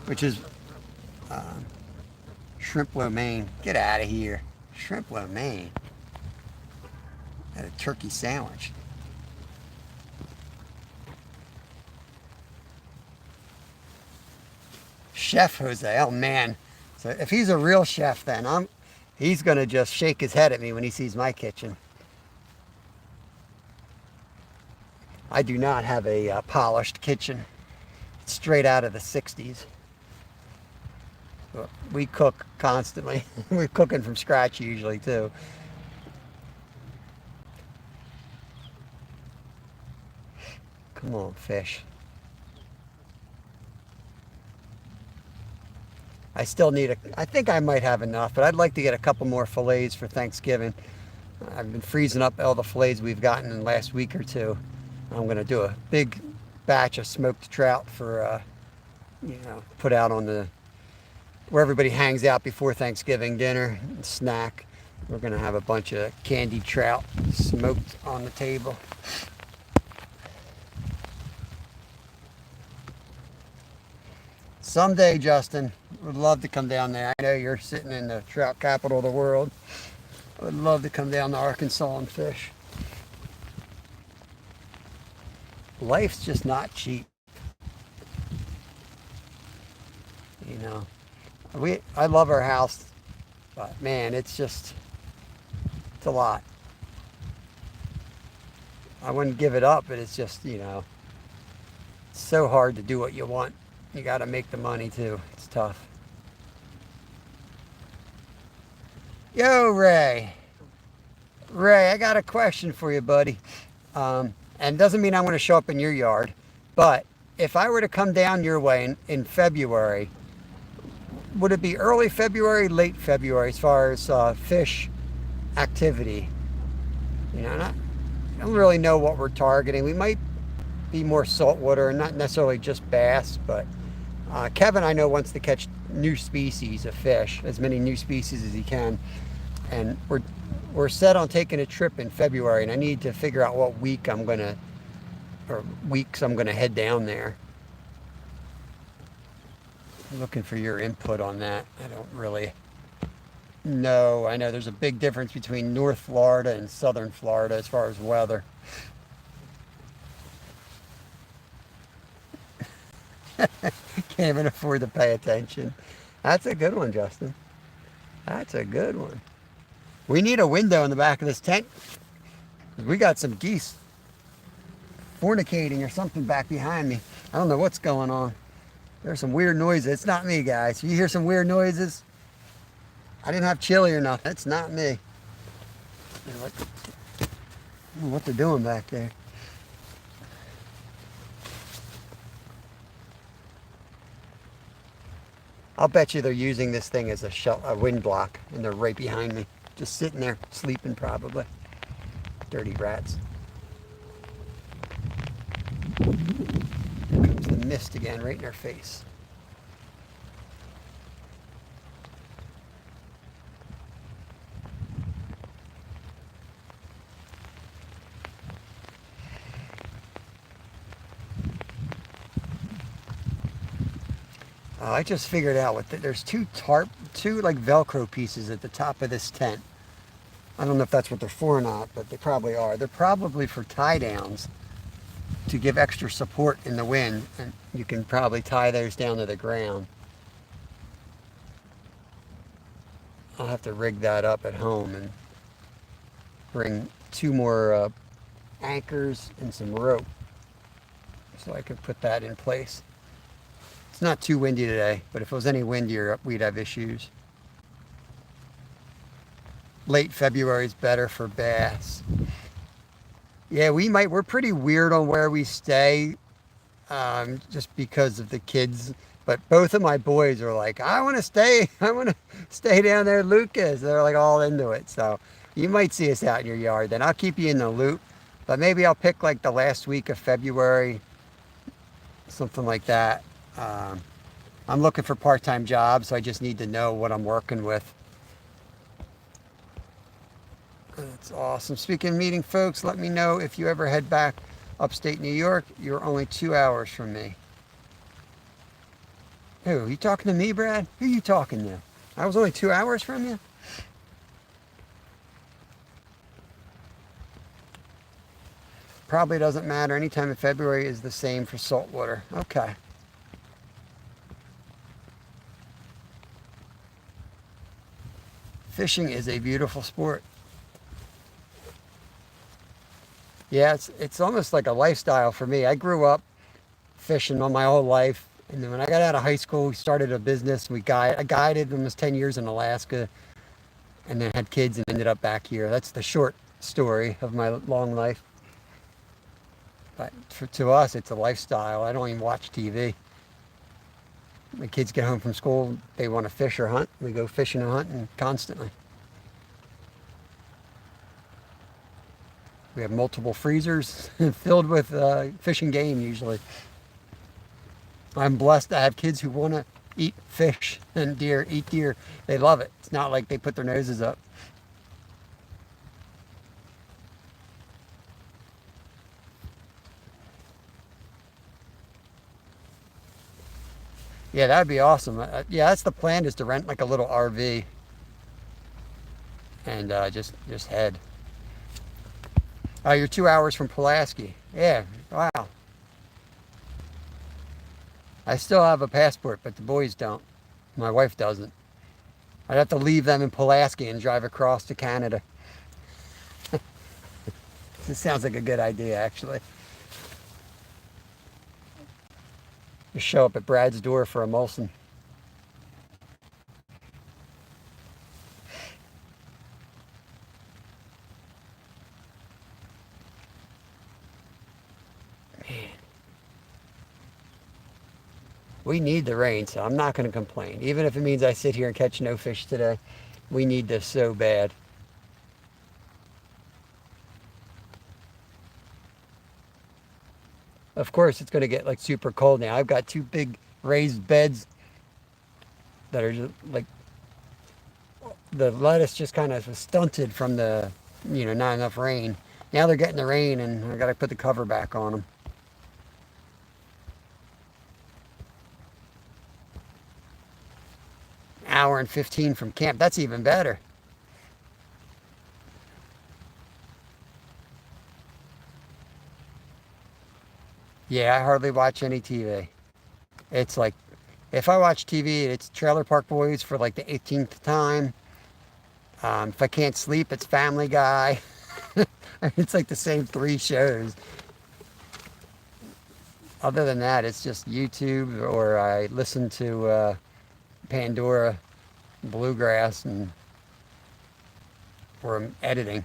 which is shrimp lo mein. Get out of here. Shrimp lo mein. At a turkey sandwich. Chef Jose, oh man. So if he's a real chef, then he's gonna just shake his head at me when he sees my kitchen. I do not have a polished kitchen. It's straight out of the 60s. We cook constantly. We're cooking from scratch usually too. Come on, fish. I still need I think I might have enough, but I'd like to get a couple more fillets for Thanksgiving. I've been freezing up all the fillets we've gotten in the last week or two. I'm going to do a big batch of smoked trout for, put out on where everybody hangs out before Thanksgiving dinner and snack. We're going to have a bunch of candied trout smoked on the table. Someday, Justin, would love to come down there. I know you're sitting in the trout capital of the world. I would love to come down to Arkansas and fish. Life's just not cheap. I love our house, but man, it's a lot. I wouldn't give it up, but it's just, it's so hard to do what you want. You got to make the money too. It's tough. Yo, Ray. Ray, I got a question for you, buddy. And it doesn't mean I want to show up in your yard, but if I were to come down your way in February, would it be early February, late February as far as fish activity? I don't really know what we're targeting. We might be more saltwater, not necessarily just bass, but Kevin, I know, wants to catch new species of fish, as many new species as he can. And we're set on taking a trip in February, and I need to figure out what weeks I'm going to head down there. I'm looking for your input on that. I don't really know. I know there's a big difference between North Florida and Southern Florida as far as weather. Can't even afford to pay attention. That's a good one, Justin. That's a good one. We need a window in the back of this tent. We got some geese fornicating or something back behind me. I don't know what's going on. There's some weird noises. It's not me, guys. You hear some weird noises? I didn't have chili or nothing. It's not me. I don't know what they're doing back there. I'll bet you they're using this thing as a wind block, and they're right behind me. Just sitting there, sleeping probably. Dirty rats. Here comes the mist again, right in our face. I just figured out there's two like Velcro pieces at the top of this tent. I don't know if that's what they're for or not, but they probably are. They're probably for tie downs to give extra support in the wind, and you can probably tie those down to the ground. I'll have to rig that up at home and bring two more anchors and some rope so I can put that in place. It's not too windy today, but if it was any windier, we'd have issues. Late February is better for bass. Yeah, we're pretty weird on where we stay, just because of the kids. But both of my boys are like, I want to stay down there, Lucas. They're like all into it. So you might see us out in your yard. Then I'll keep you in the loop. But maybe I'll pick like the last week of February, something like that. Um, I'm looking for part-time jobs, so I just need to know what I'm working with. That's awesome. Speaking of meeting folks, let me know if you ever head back upstate New York. You're only 2 hours from me. Who? You talking to me, Brad? Who are you talking to? I was only 2 hours from you? Probably doesn't matter. Any time in February is the same for saltwater. Okay. Fishing is a beautiful sport. Yeah, it's almost like a lifestyle for me. I grew up fishing all my whole life, and then when I got out of high school, we started a business. I guided almost 10 years in Alaska, and then had kids and ended up back here. That's the short story of my long life. But to us, it's a lifestyle. I don't even watch TV. My kids get home from school, they want to fish or hunt. We go fishing and hunting constantly. We have multiple freezers filled with fishing game usually. I'm blessed to have kids who want to eat fish and eat deer. They love it. It's not like they put their noses up. Yeah, that'd be awesome. Yeah, that's the plan, is to rent like a little RV and just head. Oh, you're 2 hours from Pulaski. Yeah, wow. I still have a passport, but the boys don't. My wife doesn't. I'd have to leave them in Pulaski and drive across to Canada. This sounds like a good idea, actually. Just show up at Brad's door for a Molson. Man. We need the rain, so I'm not going to complain. Even if it means I sit here and catch no fish today, we need this so bad. Of course, it's going to get like super cold now. I've got two big raised beds that are just like, the lettuce just kind of was stunted from the, not enough rain. Now they're getting the rain, and I got to put the cover back on them. Hour and 15 from camp. That's even better. Yeah, I hardly watch any TV. It's like, if I watch TV, it's Trailer Park Boys for like the 18th time. If I can't sleep, it's Family Guy. It's like the same three shows. Other than that, it's just YouTube, or I listen to Pandora, Bluegrass, or I'm editing.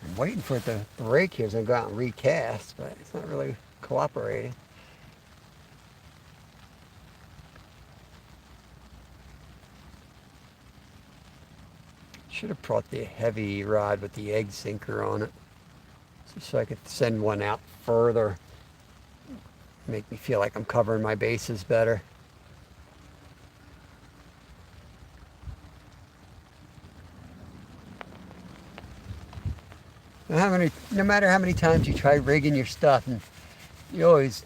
I'm waiting for it to break here so I can go out and recast, but it's not really cooperating. Should have brought the heavy rod with the egg sinker on it, so I could send one out further. Make me feel like I'm covering my bases better. No matter how many times you try rigging your stuff, and there's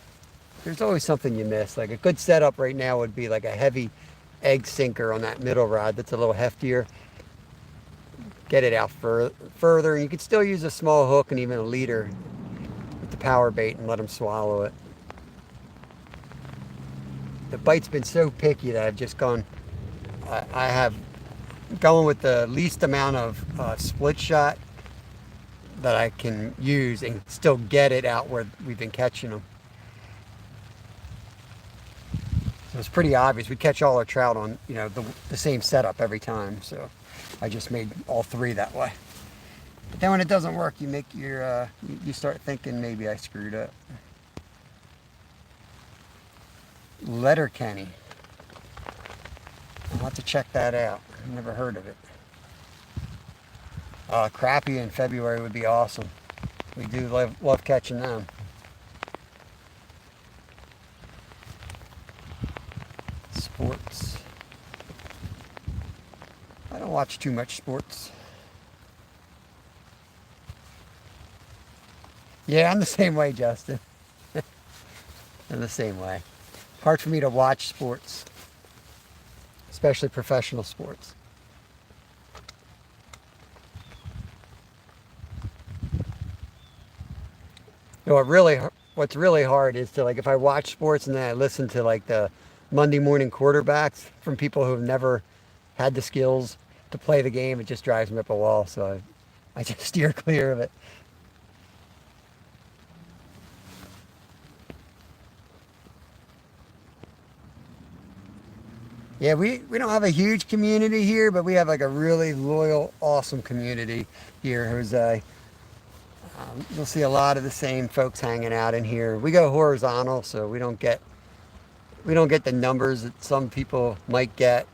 always something you miss. Like a good setup right now would be like a heavy egg sinker on that middle rod that's a little heftier. Get it out further, and you could still use a small hook and even a leader with the power bait and let them swallow it. The bite's been so picky that I've just gone, I have going with the least amount of split shot that I can use and still get it out where we've been catching them. So it's pretty obvious. We catch all our trout on, the same setup every time. So I just made all three that way. But then when it doesn't work, you make your, you start thinking maybe I screwed up. Letterkenny. I'll have to check that out. I've never heard of it. Crappie in February would be awesome. We do love catching them. Sports. I don't watch too much sports. Yeah, I'm the same way, Justin. I'm the same way. Hard for me to watch sports, especially professional sports. You know, what's really hard is to, like, if I watch sports and then I listen to like the Monday morning quarterbacks from people who have never had the skills to play the game, it just drives me up a wall. So I just steer clear of it. Yeah, we don't have a huge community here, but we have like a really loyal, awesome community here, Jose. You'll see a lot of the same folks hanging out in here. We go horizontal, so we don't get the numbers that some people might get.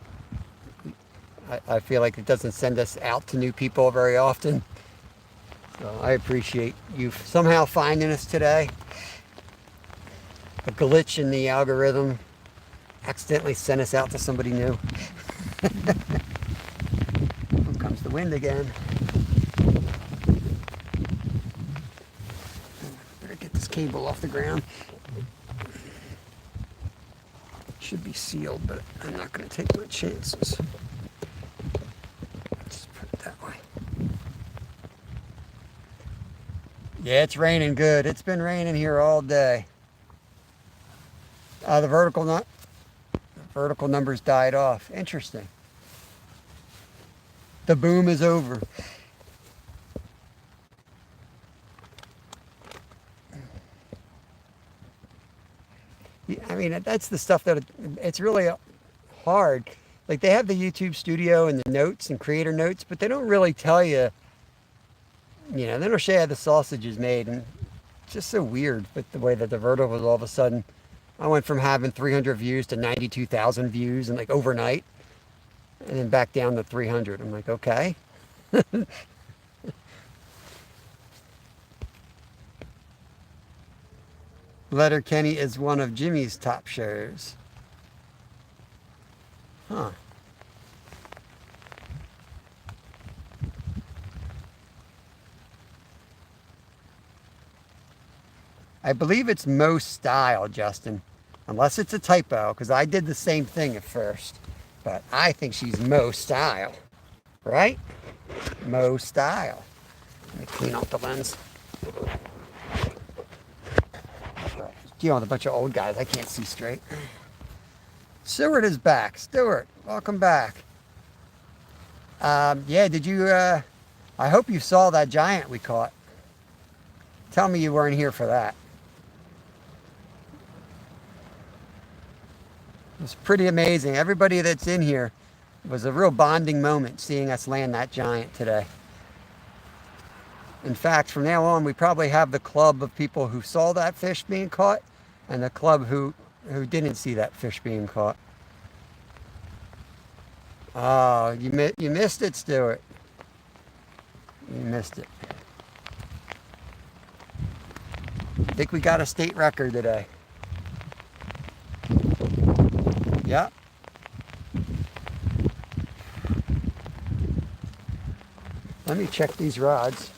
I feel like it doesn't send us out to new people very often. So I appreciate you somehow finding us today. A glitch in the algorithm accidentally sent us out to somebody new. Here comes the wind again. Better get this cable off the ground. It should be sealed, but I'm not going to take my chances. Just put it that way. Yeah, it's raining good. It's been raining here all day. The vertical numbers died off. Interesting. The boom is over. I mean, that's the stuff that it's really hard. Like, they have the YouTube studio and the notes and creator notes, but they don't really tell you, they don't show you how the sausage is made. And it's just so weird with the way that the verticals all of a sudden, I went from having 300 views to 92,000 views and like overnight, and then back down to 300. I'm like, okay. Letterkenny is one of Jimmy's top shows. Huh. I believe it's Mo Style, Justin. Unless it's a typo, because I did the same thing at first. But I think she's Mo Style. Right? Mo Style. Let me clean off the lens. Dealing with a bunch of old guys. I can't see straight. Stewart is back. Stewart, welcome back. Yeah, did you... I hope you saw that giant we caught. Tell me you weren't here for that. It was pretty amazing. Everybody that's in here, it was a real bonding moment seeing us land that giant today. In fact, from now on, we probably have the club of people who saw that fish being caught and the club who didn't see that fish being caught. Oh, you missed it, Stuart. You missed it. I think we got a state record today. Yep. Let me check these rods.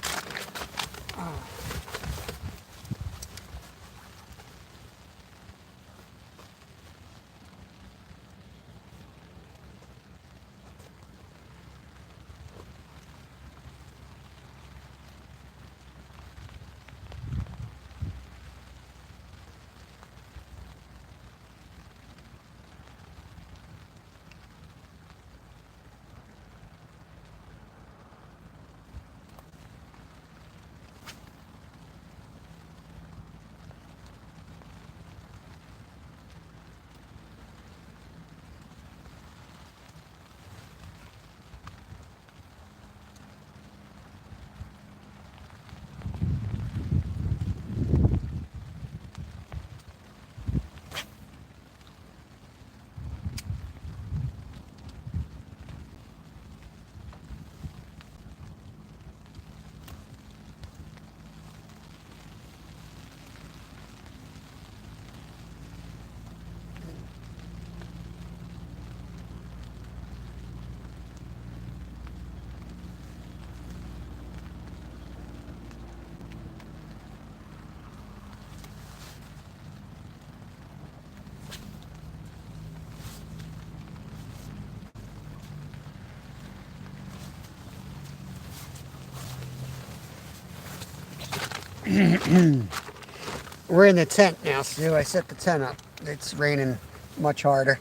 We're in the tent now, Stu. I set the tent up. It's raining much harder.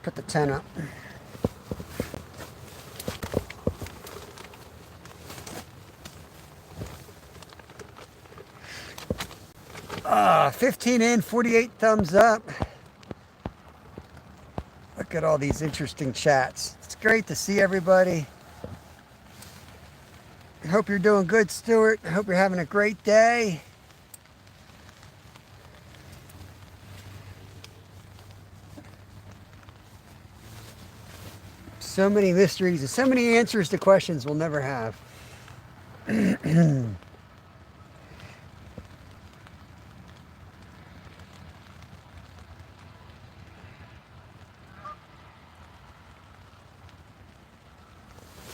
Put the tent up. 15 in, 48 thumbs up. Look at all these interesting chats. It's great to see everybody. I hope you're doing good, Stuart. I hope you're having a great day. So many mysteries and so many answers to questions we'll never have.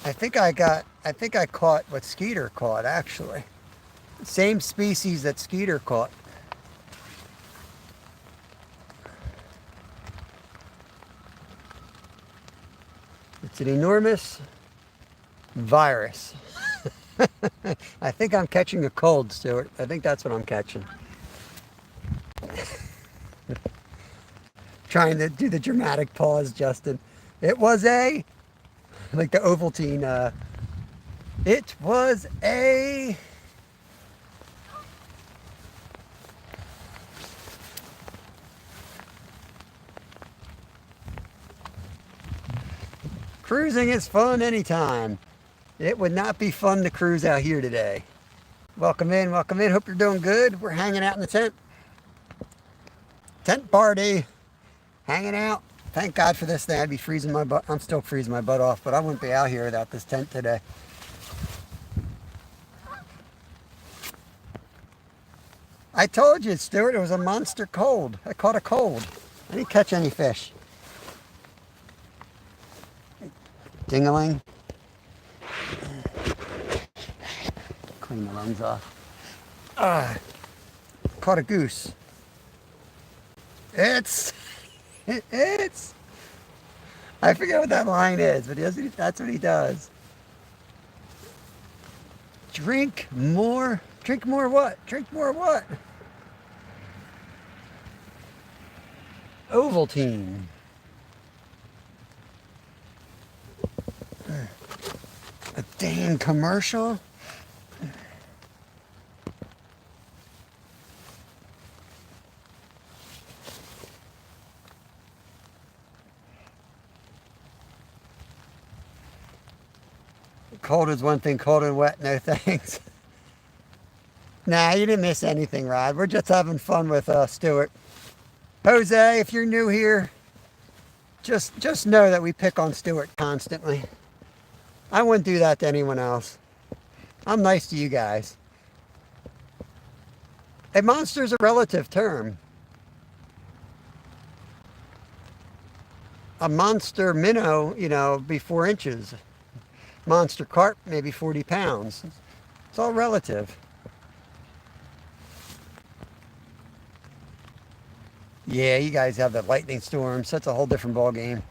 I think I caught what Skeeter caught, actually. Same species that Skeeter caught. It's an enormous virus. I think I'm catching a cold, Stuart. I think that's what I'm catching. Trying to do the dramatic pause, Justin. It was like the Ovaltine, it was a cruising is fun anytime. It would not be fun to cruise out here today. Welcome in, welcome in. Hope you're doing good. We're hanging out in the tent. Tent party. Hanging out. Thank God for this thing. I'd be freezing my butt. I'm still freezing my butt off, but I wouldn't be out here without this tent today. I told you, Stuart, it was a monster cold. I caught a cold. I didn't catch any fish. Ding-a-ling. Clean the lens off. Caught a goose. I forget what that line is, but that's what he does. Drink more what? Drink more what? Ovaltine. A dang commercial? Cold is one thing, cold and wet, no thanks. Nah, you didn't miss anything, Rod. We're just having fun with Stuart. Jose, if you're new here, just know that we pick on Stuart constantly. I wouldn't do that to anyone else. I'm nice to you guys. A monster is a relative term. A monster minnow, be 4 inches. Monster carp, maybe 40 pounds. It's all relative. Yeah, you guys have the lightning storms. That's a whole different ball game.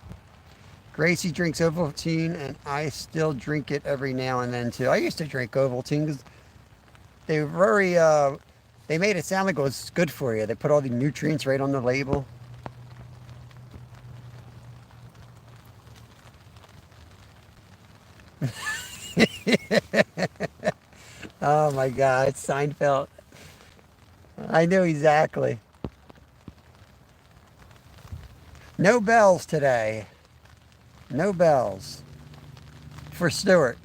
Gracie drinks Ovaltine, and I still drink it every now and then too. I used to drink Ovaltine because they were they made it sound like it was good for you. They put all the nutrients right on the label. Oh my God, it's Seinfeld. I knew exactly. No bells today. No bells for Stuart.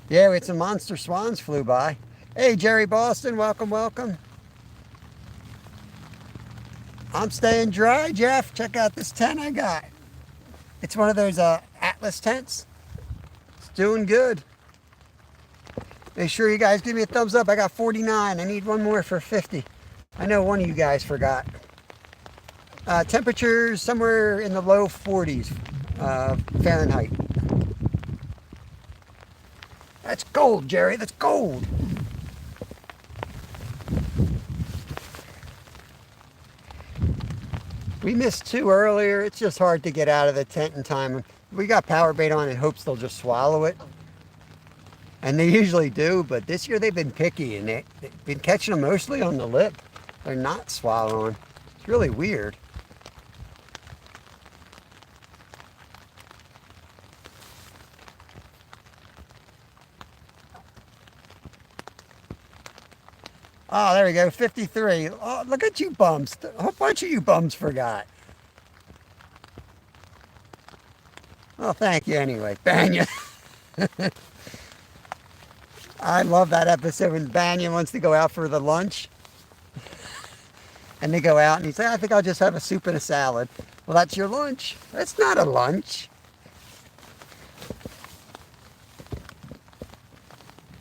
Yeah, we had some monster swans flew by. Hey, Jerry Boston, welcome, welcome. I'm staying dry, Jeff. Check out this tent I got. It's one of those Atlas tents. It's doing good. Make sure you guys give me a thumbs up. I got 49. I need one more for 50. I know one of you guys forgot. Temperatures somewhere in the low 40s Fahrenheit. That's gold, Jerry. That's gold. We missed 2 earlier. It's just hard to get out of the tent in time. We got power bait on in hopes they'll just swallow it. And they usually do, but this year they've been picky and they've been catching them mostly on the lip. They're not swallowing. It's really weird. Oh, there we go, 53. Oh, look at you bums. A whole bunch of you bums forgot. Well, thank you anyway. Banya. I love that episode when Banya wants to go out for the lunch. And they go out and he says, I think I'll just have a soup and a salad. Well, that's your lunch. That's not a lunch.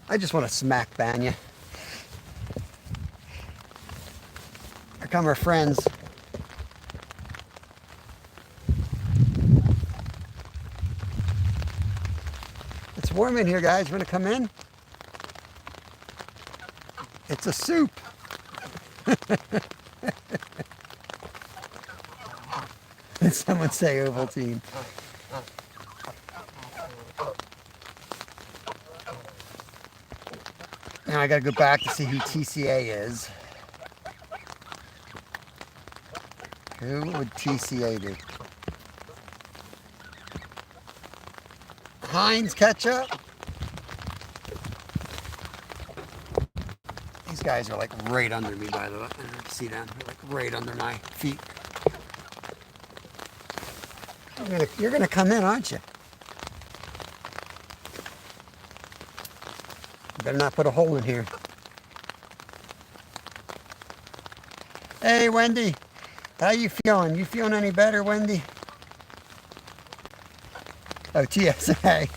I just want to smack Banya. Here come our friends. It's warm in here, guys. You want to come in? It's a soup. Did someone say Ovaltine? Now I gotta go back to see who TCA is. Who would TCA be? Heinz ketchup? These guys are like right under me, by the way. I don't know if you see them. They're like right under my feet. You're gonna come in, aren't you? You better not put a hole in here. Hey, Wendy. How you feeling? You feeling any better, Wendy? Oh, TSA.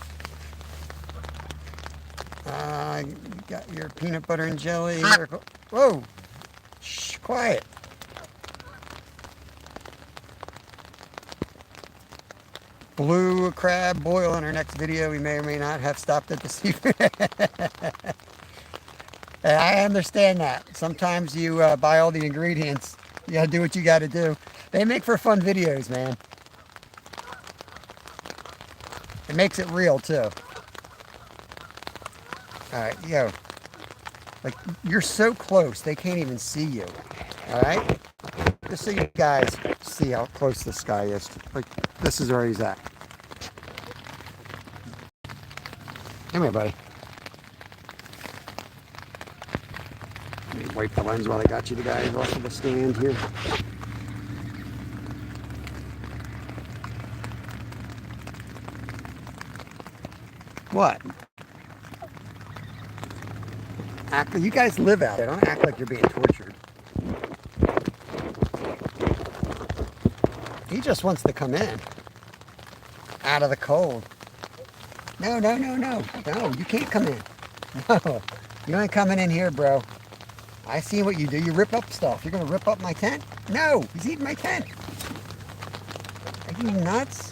You got your peanut butter and jelly. Whoa. Shh, quiet. Blue crab boil in our next video. We may or may not have stopped at the seafood. I understand that. Sometimes you buy all the ingredients. You gotta do what you gotta do. They make for fun videos, man. It makes it real too. Alright, yo. Like, you're so close, they can't even see you. Alright? Just so you guys see how close this guy is. Like, this is where he's at. Come here, buddy. Let me wipe the lens while I got you the guys off of the stand here. What? You guys live out there. Don't act like you're being tortured. He just wants to come in. Out of the cold. No, no, no, no. No, you can't come in. No, you ain't coming in here, bro. I see what you do. You rip up stuff. You're going to rip up my tent? No, he's eating my tent. Are you nuts?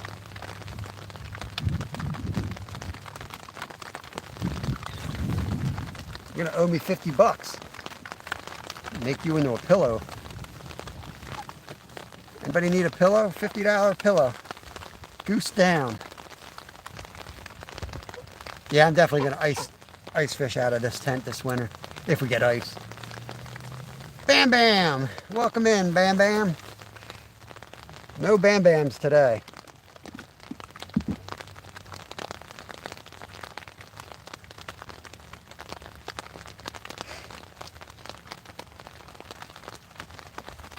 You're going to owe me $50. Make you into a pillow. Anybody need a pillow? $50 pillow. Goose down. Yeah, I'm definitely going to ice fish out of this tent this winter. If we get ice. Bam Bam! Welcome in, Bam Bam. No Bam Bams today.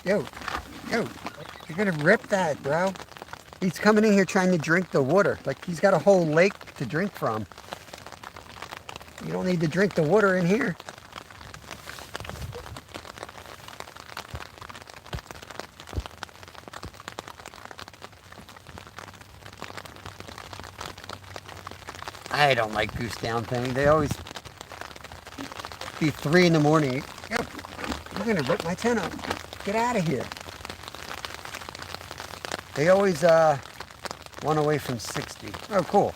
Yo, you're gonna rip that, bro. He's coming in here trying to drink the water. Like, he's got a whole lake to drink from. You don't need to drink the water in here. I don't like goose down thing. They always be 3 in the morning. Yo, you're gonna rip my tent up. Get out of here. They always one away from 60. Oh, cool.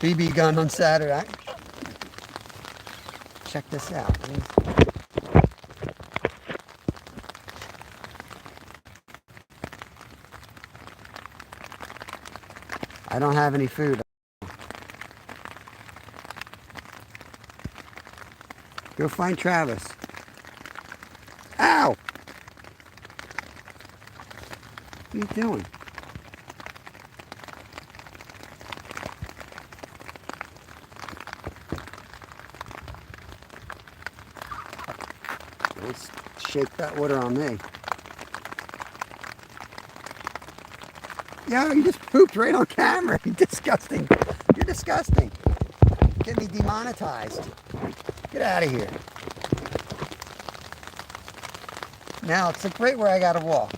BB gun on Saturday. Check this out. I don't have any food. Go find Travis. Ow! What are you doing? Let's shake that water on me. Yo, you just pooped right on camera. You're disgusting. You're disgusting. Get me demonetized. Get out of here. Now it's like right where I gotta walk.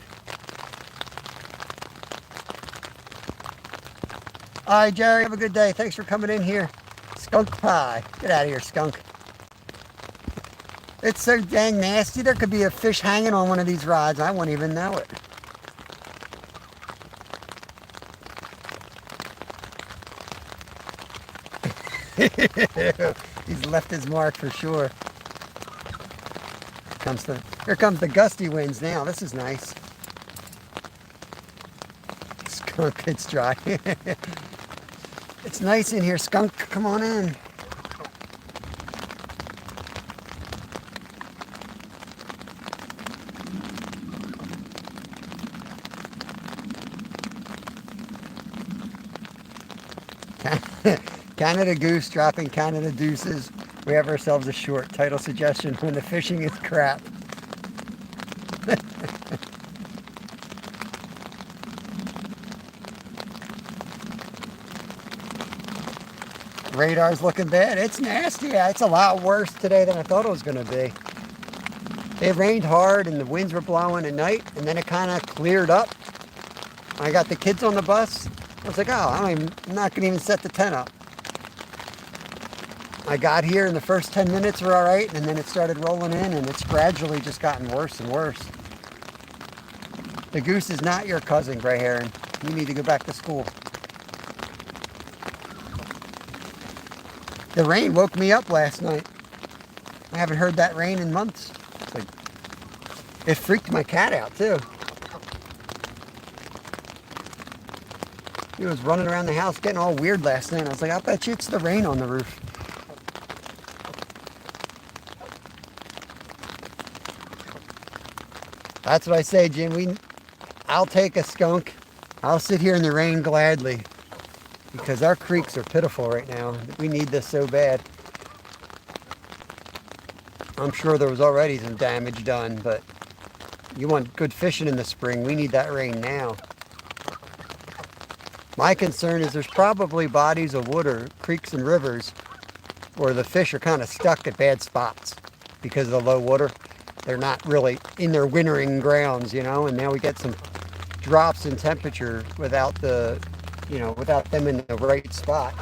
All right, Jerry, have a good day. Thanks for coming in here. Skunk pie. Get out of here, skunk. It's so dang nasty. There could be a fish hanging on one of these rods. I won't even know it. He's left his mark for sure. Here comes the gusty winds now. This is nice. Skunk, it's dry. It's nice in here, skunk. Come on in. Canada Goose dropping Canada Deuces. We have ourselves a short. Title suggestion: when the fishing is crap. Radar's looking bad. It's nasty. It's a lot worse today than I thought it was going to be. It rained hard and the winds were blowing at night, and then it kind of cleared up. I got the kids on the bus. I was like, oh, I'm not going to even set the tent up. I got here and the first 10 minutes were all right, and then it started rolling in, and it's gradually just gotten worse and worse. The goose is not your cousin, gray heron. You need to go back to school. The rain woke me up last night. I haven't heard that rain in months. It freaked my cat out too. He was running around the house getting all weird last night. I was like, I bet you it's the rain on the roof. That's what I say, Jim. I'll take a skunk. I'll sit here in the rain gladly, because our creeks are pitiful right now. We need this so bad. I'm sure there was already some damage done, but you want good fishing in the spring. We need that rain now. My concern is there's probably bodies of water, creeks and rivers, where the fish are kind of stuck at bad spots because of the low water. They're not really in their wintering grounds, you know, and now we get some drops in temperature without without them in the right spot.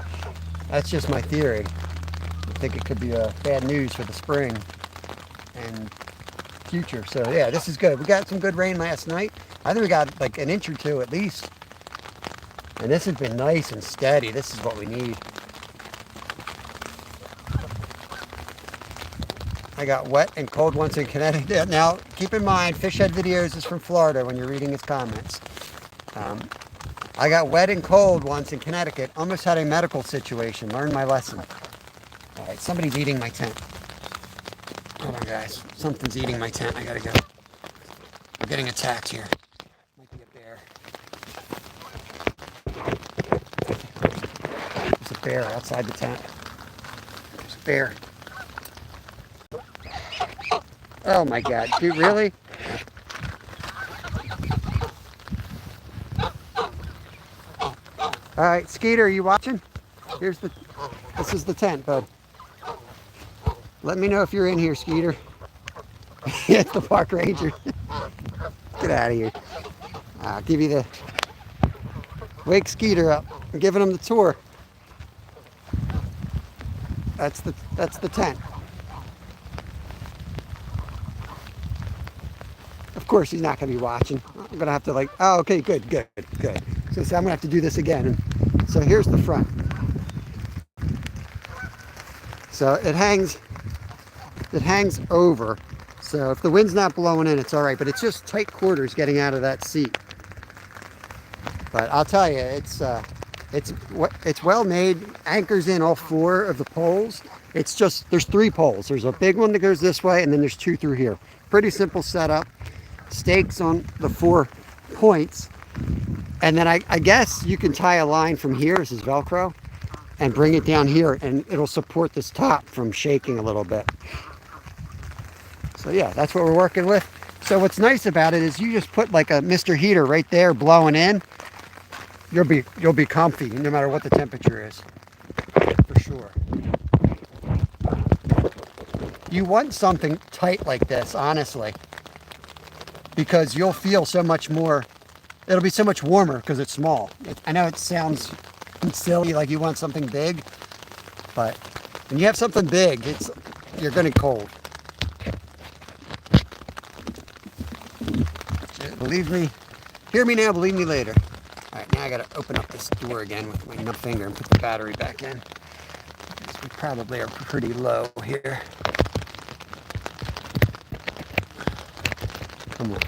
That's just my theory. I think it could be bad news for the spring and future. So yeah, this is good. We got some good rain last night. I think we got like an inch or two at least. And this has been nice and steady. This is what we need. I got wet and cold once in Connecticut. Now, keep in mind, Fishhead Videos is from Florida when you're reading his comments. I got wet and cold once in Connecticut. Almost had a medical situation. Learned my lesson. All right, somebody's eating my tent. Hold on, guys. Something's eating my tent. I gotta go. I'm getting attacked here. Might be a bear. There's a bear outside the tent. There's a bear. Oh my God, dude, really? All right, Skeeter, are you watching? This is the tent, bud. Let me know if you're in here, Skeeter. It's the park ranger. Get out of here. I'll give you the... Wake Skeeter up. I'm giving him the tour. That's the tent. Of course he's not going to be watching. I'm going to have to oh, okay, good. So I'm going to have to do this again. And so here's the front. So it hangs over. So if the wind's not blowing in, it's all right. But it's just tight quarters getting out of that seat. But I'll tell you, it's It's well made. Anchors in all 4 of the poles. It's just there's 3 poles. There's a big one that goes this way, and then there's 2 through here. Pretty simple setup. Stakes on the 4 points, and then I guess you can tie a line from here. This is Velcro, and bring it down here, and it'll support this top from shaking a little bit. So yeah, that's what we're working with. So what's nice about it is you just put like a Mr. Heater right there blowing in. You'll be comfy no matter what the temperature is, for sure. You want something tight like this, honestly, because you'll feel so much more. It'll be so much warmer because it's small. I know it sounds silly, like you want something big, but when you have something big, you're going to be cold. Believe me, hear me now, believe me later. All right, now I got to open up this door again with my finger and put the battery back in. We probably are pretty low here. Come on.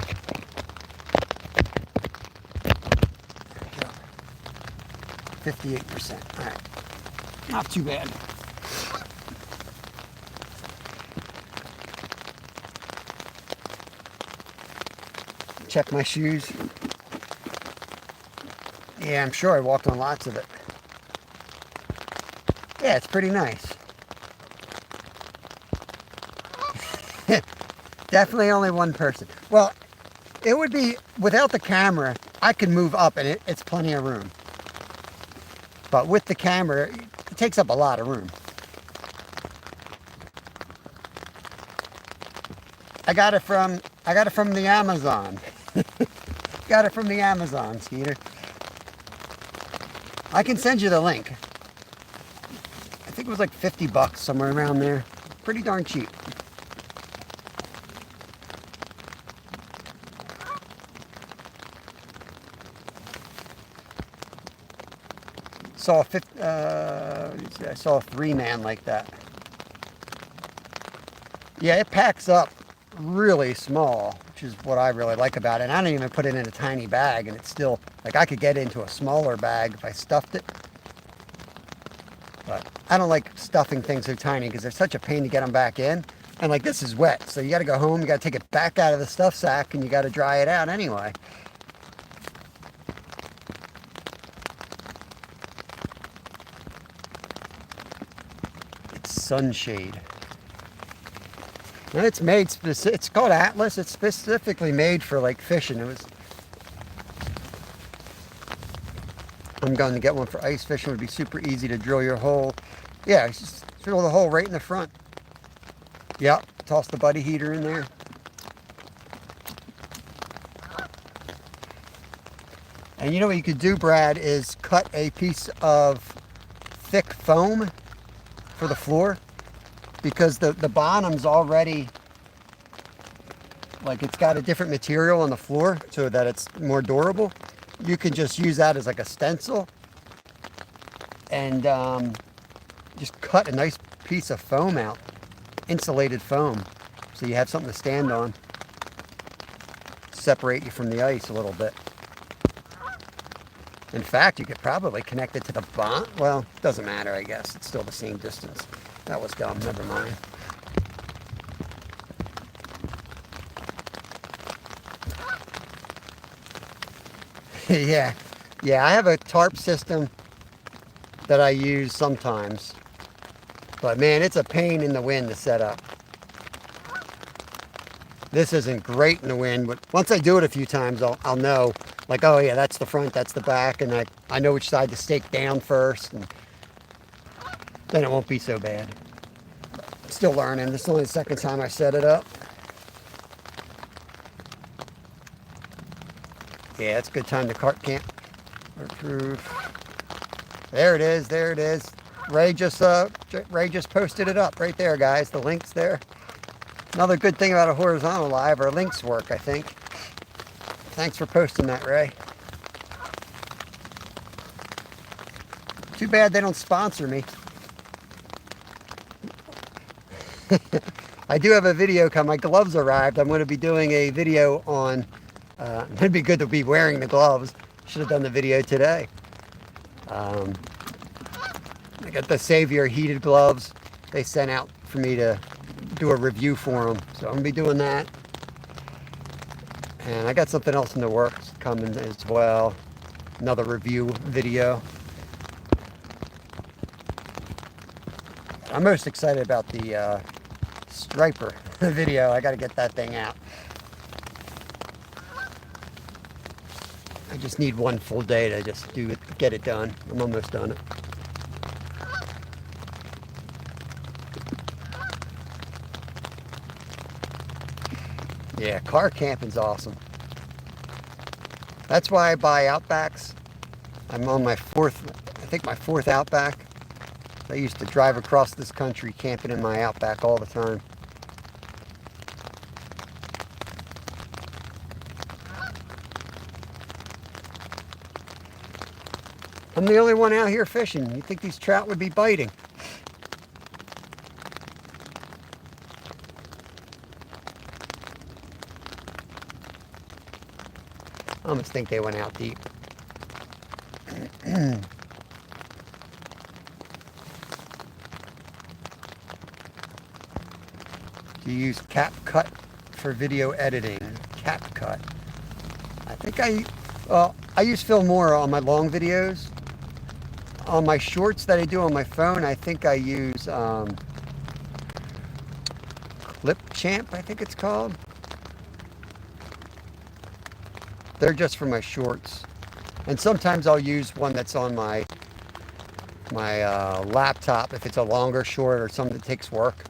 There we go. 58%. All right. Not too bad. Check my shoes. Yeah, I'm sure I walked on lots of it. Yeah, it's pretty nice. Definitely only one person. Well, it would be, without the camera, I could move up and it's plenty of room. But with the camera, it takes up a lot of room. I got it from the Amazon. Got it from the Amazon, Skeeter. I can send you the link. I think it was like 50 bucks, somewhere around there. Pretty darn cheap. I saw a 3-man like that. Yeah, it packs up really small, which is what I really like about it. And I don't even put it in a tiny bag, and it's still, like, I could get into a smaller bag if I stuffed it. But I don't like stuffing things so tiny because they're such a pain to get them back in. And like, this is wet, so you got to go home, you got to take it back out of the stuff sack, and you got to dry it out anyway. It's sunshade. And it's made it's called Atlas. It's specifically made for like fishing. I'm going to get one for ice fishing. It would be super easy to drill your hole. Yeah, just drill the hole right in the front. Yep, toss the buddy heater in there. And you know what you could do, Brad, is cut a piece of thick foam for the floor, because the bottom's already, like, it's got a different material on the floor so that it's more durable. You can just use that as like a stencil and just cut a nice piece of foam out, insulated foam, so you have something to stand on, separate you from the ice a little bit. In fact, you could probably connect it to the bond. Well, it doesn't matter, I guess. It's still the same distance. That was dumb, never mind. Yeah, I have a tarp system that I use sometimes. But man, it's a pain in the wind to set up. This isn't great in the wind, but once I do it a few times, I'll know, like, oh yeah, that's the front, that's the back, and I know which side to stake down first, and then it won't be so bad. Still learning. This is only the second time I set it up. Yeah, it's a good time to cart camp. There it is. There it is. Ray just posted it up right there, guys. The link's there. Another good thing about a horizontal live, our links work, I think. Thanks for posting that, Ray. Too bad they don't sponsor me. I do have a video come. My gloves arrived. I'm going to be doing a video on. It'd be good to be wearing the gloves. Should have done the video today. Um, I got the Savior heated gloves they sent out for me to do a review for them. So I'm going to be doing that. And I got something else in the works coming as well. Another review video. I'm most excited about the striper video. I got to get that thing out. I just need one full day to just get it done. I'm almost done it. Yeah, car camping's awesome. That's why I buy Outbacks. I'm on my fourth Outback. I used to drive across this country camping in my Outback all the time. I'm the only one out here fishing. You'd think these trout would be biting. I almost think they went out deep. Do you use CapCut for video editing? CapCut. I think I use Filmora on my long videos. On my shorts that I do on my phone, I think I use Clipchamp, I think it's called. They're just for my shorts. And sometimes I'll use one that's on my laptop if it's a longer short or something that takes work.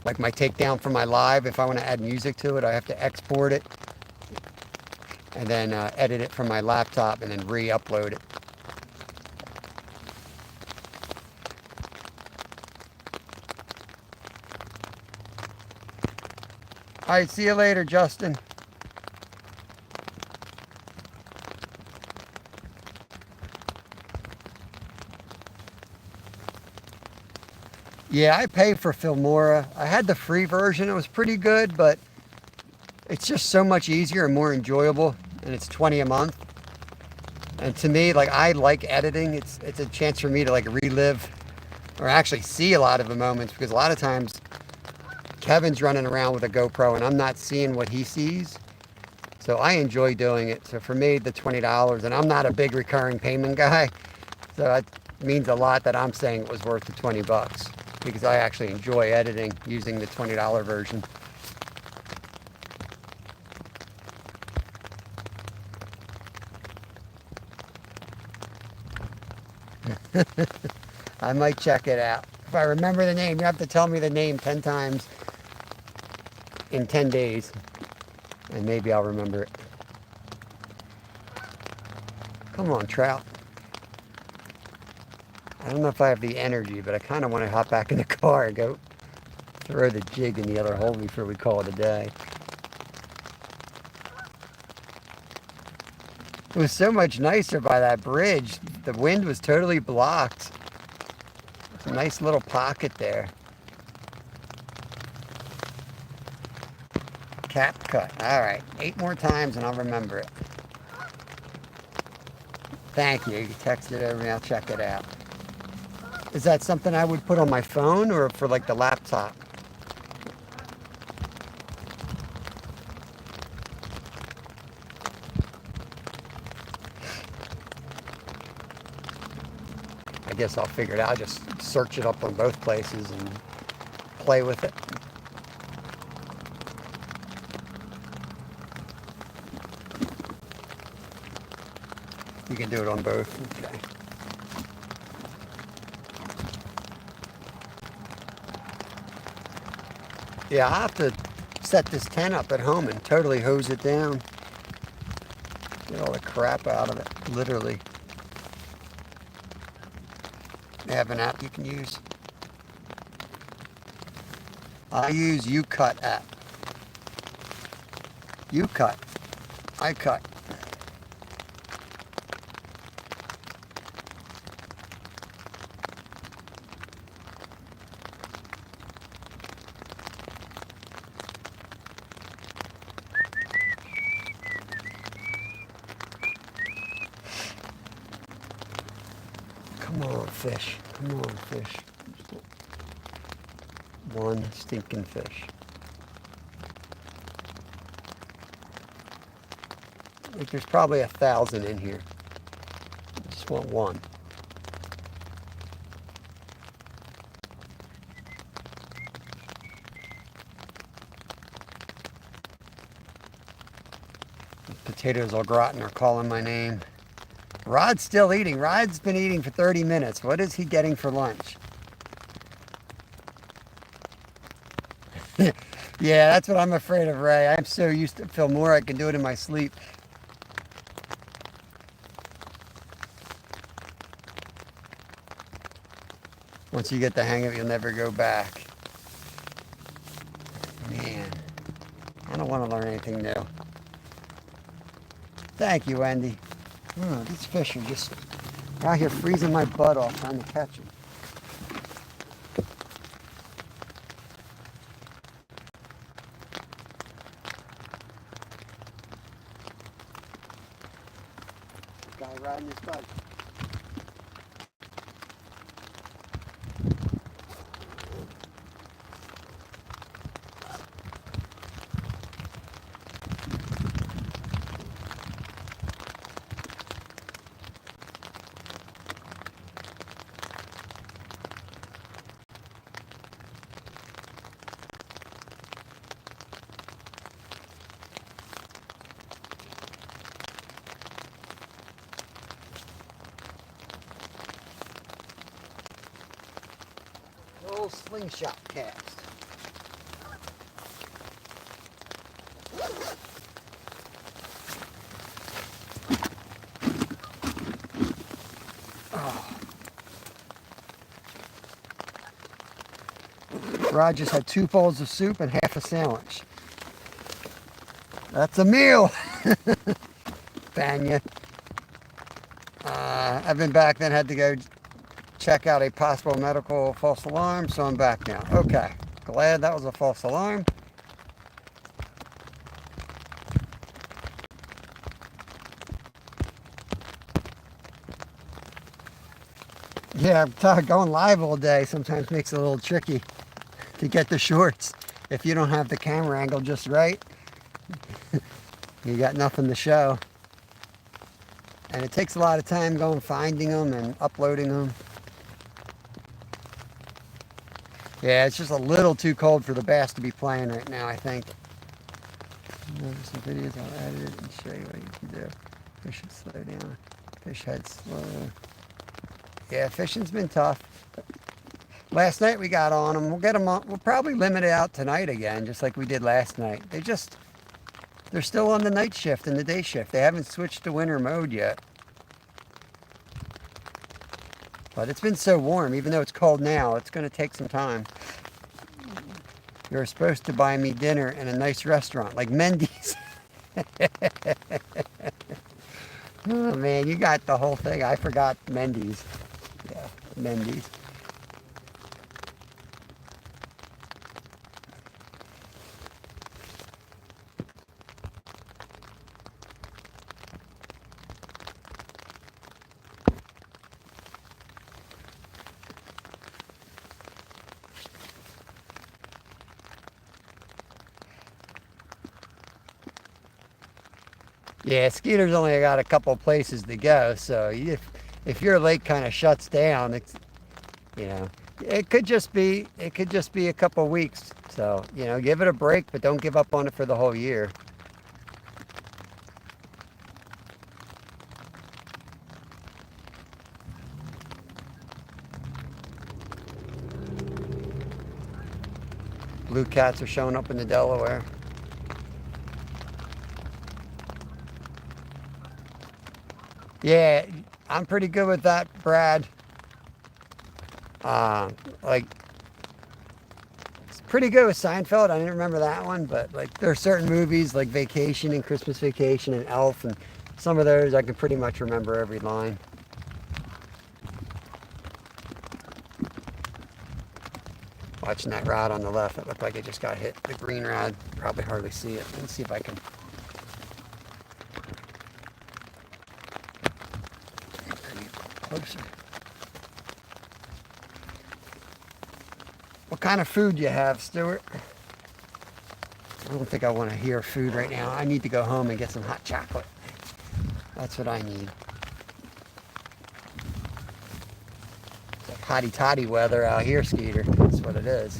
Like my takedown for my live, if I want to add music to it, I have to export it and then edit it from my laptop and then re-upload it. All right, see you later, Justin. Yeah, I pay for Filmora. I had the free version. It was pretty good, but it's just so much easier and more enjoyable, and it's $20 a month. And to me, like, I like editing. It's a chance for me to like relive or actually see a lot of the moments, because a lot of times Kevin's running around with a GoPro and I'm not seeing what he sees. So I enjoy doing it. So for me, the $20, and I'm not a big recurring payment guy, so that means a lot that I'm saying it was worth the $20, because I actually enjoy editing using the $20 version. I might check it out. If I remember the name, you have to tell me the name 10 times in 10 days, and maybe I'll remember it. Come on, trout. I don't know if I have the energy, but I kind of want to hop back in the car and go throw the jig in the other hole before we call it a day. It was so much nicer by that bridge. The wind was totally blocked. It's a nice little pocket there. CapCut. All right, 8 more times and I'll remember it. Thank you. You can text it over me. I'll check it out. Is that something I would put on my phone or for like the laptop? I guess I'll figure it out. I'll just search it up on both places and play with it. You can do it on both. Okay. Yeah, I'll have to set this tent up at home and totally hose it down. Get all the crap out of it, literally. They have an app you can use. I use UCut app. UCut. I cut. fish. Come on, fish. One stinking fish. I think there's probably 1,000 in here. I just want one. The potatoes au gratin are calling my name. Rod's still eating. Rod's been eating for 30 minutes. What is he getting for lunch? Yeah, that's what I'm afraid of, Ray. I'm so used to feel more I can do it in my sleep. Once you get the hang of it, you'll never go back. Man, I don't want to learn anything new. Thank you, Wendy. These fish are just out here freezing my butt off trying to catch them. Guy riding his bike. Little slingshot cast. Oh. Rod just had 2 bowls of soup and half a sandwich. That's a meal. Banya. I've been back, then had to go check out a possible medical false alarm, so I'm back now. Okay, glad that was a false alarm. Yeah, I'm tired. Going live all day sometimes makes it a little tricky to get the shorts. If you don't have the camera angle just right, you got nothing to show. And it takes a lot of time going finding them and uploading them. Yeah, it's just a little too cold for the bass to be playing right now, I think. There's some videos I'll edit it and show you what you can do. Fish should slow down. Fish head slow. Yeah, fishing's been tough. Last night we got on them. We'll get them on. We'll probably limit it out tonight again, just like we did last night. They're still on the night shift and the day shift. They haven't switched to winter mode yet. But it's been so warm, even though it's cold now, it's going to take some time. You're supposed to buy me dinner in a nice restaurant, like Mendy's. Oh man, you got the whole thing. I forgot Mendy's. Yeah, Mendy's. Yeah, Skeeter's only got a couple places to go, so if your lake kind of shuts down, it's, it could just be a couple weeks. So, give it a break, but don't give up on it for the whole year. Blue cats are showing up in the Delaware. Yeah, I'm pretty good with that, Brad. It's pretty good with Seinfeld. I didn't remember that one, but there are certain movies like Vacation and Christmas Vacation and Elf, and some of those I can pretty much remember every line. Watching that rod on the left, it looked like it just got hit. The green rod, probably hardly see it. Let's see if I can. Closer. What kind of food do you have, Stuart? I don't think I want to hear food right now. I need to go home and get some hot chocolate. That's what I need. It's like hotty toddy weather out here, Skeeter. That's what it is.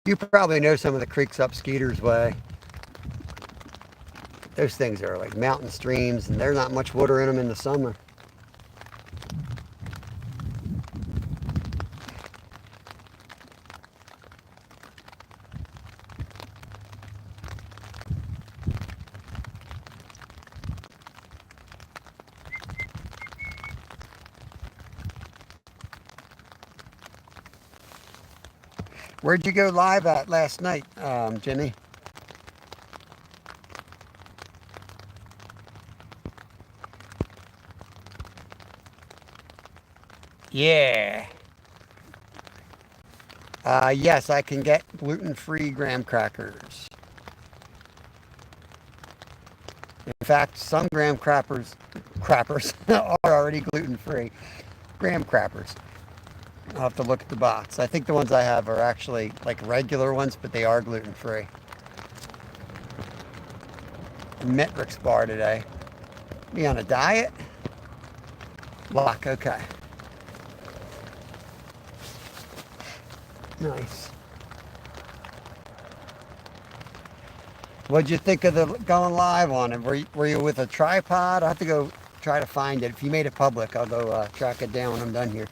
You probably know some of the creeks up Skeeter's way. Those things are like mountain streams, and there's not much water in them in the summer. Where'd you go live at last night, Jimmy? Yeah. Yes, I can get gluten-free graham crackers. In fact, some graham crackers are already gluten-free. Graham crackers. I'll have to look at the box. I think the ones I have are actually like regular ones, but they are gluten-free. Metrics bar today. Me on a diet? Lock, okay. Nice. What'd you think of the going live on it? Were you with a tripod? I'll have to go try to find it. If you made it public, I'll go track it down when I'm done here.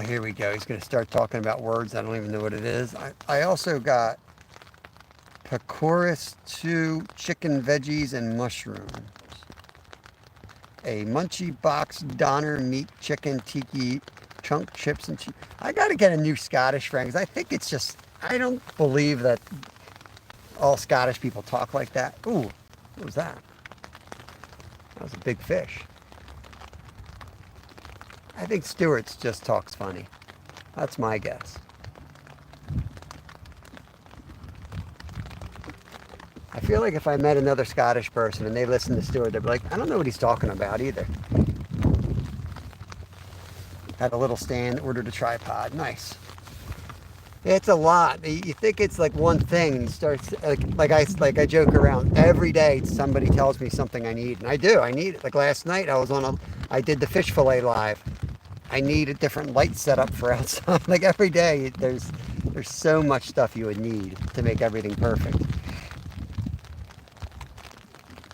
Here we go. He's going to start talking about words. I don't even know what it is. I also got Pacoris 2 chicken veggies and mushrooms. A munchie box Donner meat chicken tiki chunk chips and cheese. I got to get a new Scottish friend because I think it's just, I don't believe that all Scottish people talk like that. Ooh, what was that? That was a big fish. I think Stewart's just talks funny. That's my guess. I feel like if I met another Scottish person and they listen to Stewart, they'd be like, I don't know what he's talking about either. Had a little stand, ordered a tripod. Nice. It's a lot. You think it's like one thing, and you start like I joke around every day. Somebody tells me something I need, and I do. I need it. Like last night, I did the fish fillet live. I need a different light setup for outside. Like every day, there's so much stuff you would need to make everything perfect. You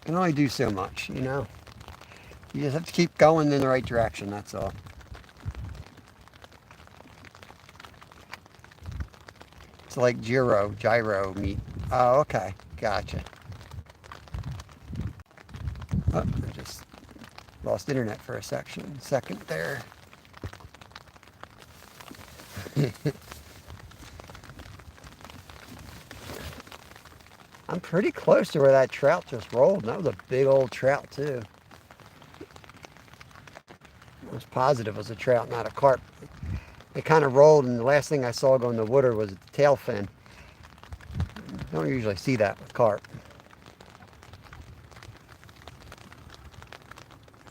can only do so much, you know. You just have to keep going in the right direction. That's all. It's like gyro meat. Oh, okay. Gotcha. Oh, I just lost internet for a second there. I'm pretty close to where that trout just rolled. That was a big old trout too. I was positive it was a trout, not a carp. It kind of rolled, and the last thing I saw go in the water was a tail fin. Don't usually see that with carp.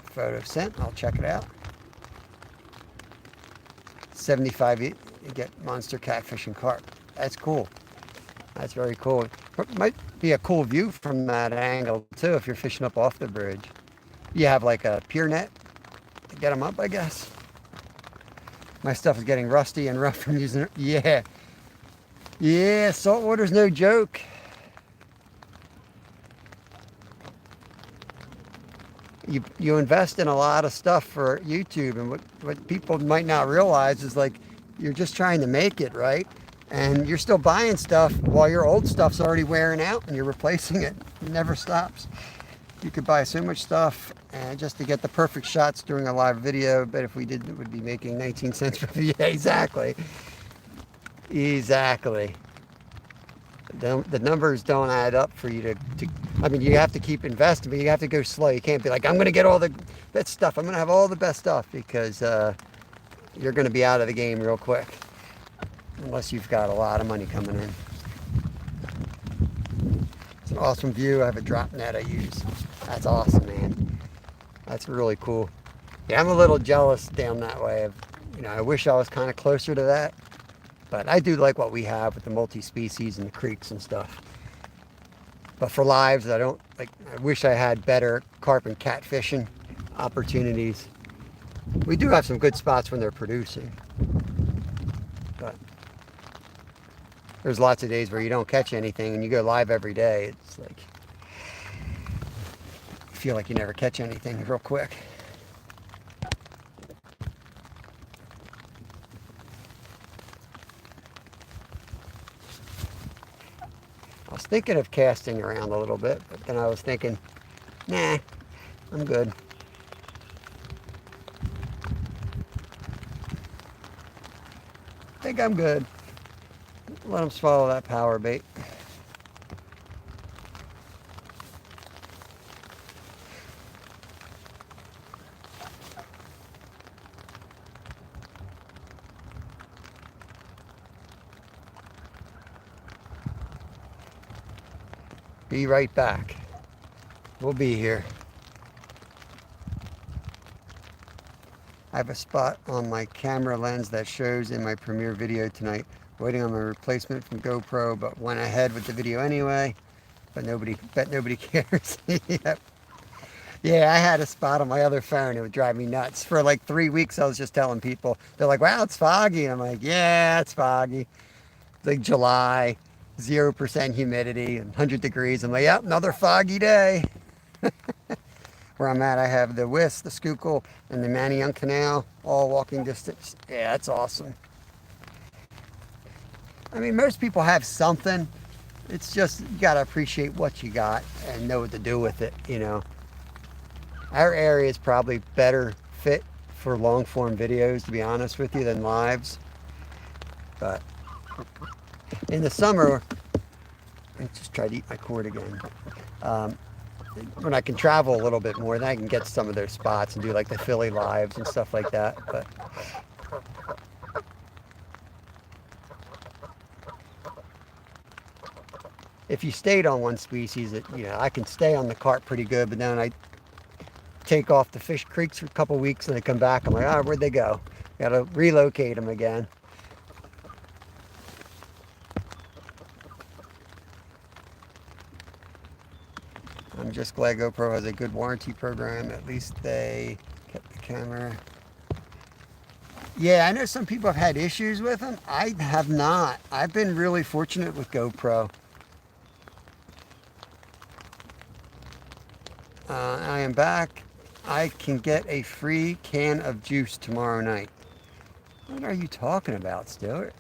Photo sent. I'll check it out. 75 you get monster catfish and carp. That's cool. That's very cool. It might be a cool view from that angle too if you're fishing up off the bridge. You have like a pier net to get them up, I guess. My stuff is getting rusty and rough from using it. Yeah. Yeah, saltwater's no joke. You invest in a lot of stuff for YouTube, and what people might not realize is like you're just trying to make it, right? And you're still buying stuff while your old stuff's already wearing out and you're replacing it. It never stops. You could buy so much stuff and just to get the perfect shots during a live video, but if we did, it would be making 19 cents per video. Yeah, exactly. Exactly. The numbers don't add up for you to I mean, you have to keep investing, but you have to go slow. You can't be like, I'm going to get all the best stuff. I'm going to have all the best stuff because you're going to be out of the game real quick. Unless you've got a lot of money coming in. It's an awesome view. I have a drop net I use. That's awesome, man. That's really cool. Yeah, I'm a little jealous down that way. I wish I was kind of closer to that. But I do like what we have with the multi-species and the creeks and stuff. But for lives, I wish I had better carp and cat fishing opportunities. We do have some good spots when they're producing. But there's lots of days where you don't catch anything and you go live every day. It's like, you feel like you never catch anything real quick. I was thinking of casting around a little bit, but then I was thinking, nah, I'm good. I think I'm good. Let them swallow that power bait. Be right back. We'll be here. I have a spot on my camera lens that shows in my premiere video tonight. Waiting on my replacement from GoPro, but went ahead with the video anyway. But nobody cares. Yep. Yeah, I had a spot on my other phone. It would drive me nuts. For like 3 weeks, I was just telling people. They're like, wow, it's foggy. And I'm like, yeah, it's foggy. It's like July, 0% humidity, and 100 degrees. I'm like, yep, another foggy day. Where I'm at, I have the Wiss, the Schuylkill, and the Manayunk Canal, all walking distance. Yeah, that's awesome. I mean, most people have something. It's just, you gotta appreciate what you got and know what to do with it, Our area is probably better fit for long form videos, to be honest with you, than lives. But in the summer, I just tried to eat my cord again. When I can travel a little bit more, then I can get some of those spots and do like the Philly lives and stuff like that. But if you stayed on one species, I can stay on the carp pretty good, but then I take off the fish creeks for a couple weeks and they come back. I'm like, where'd they go? Gotta relocate them again. I'm just glad GoPro has a good warranty program. At least they kept the camera. Yeah, I know some people have had issues with them. I have not. I've been really fortunate with GoPro. I am back. I can get a free can of juice tomorrow night. What are you talking about, Stuart?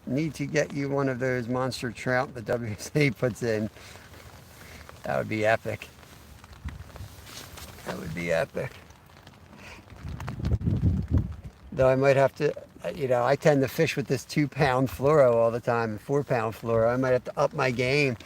Need to get you one of those monster trout the WSA puts in. That would be epic. That would be epic. Though I might have to, I tend to fish with this 2-pound fluoro all the time, and 4-pound fluoro. I might have to up my game.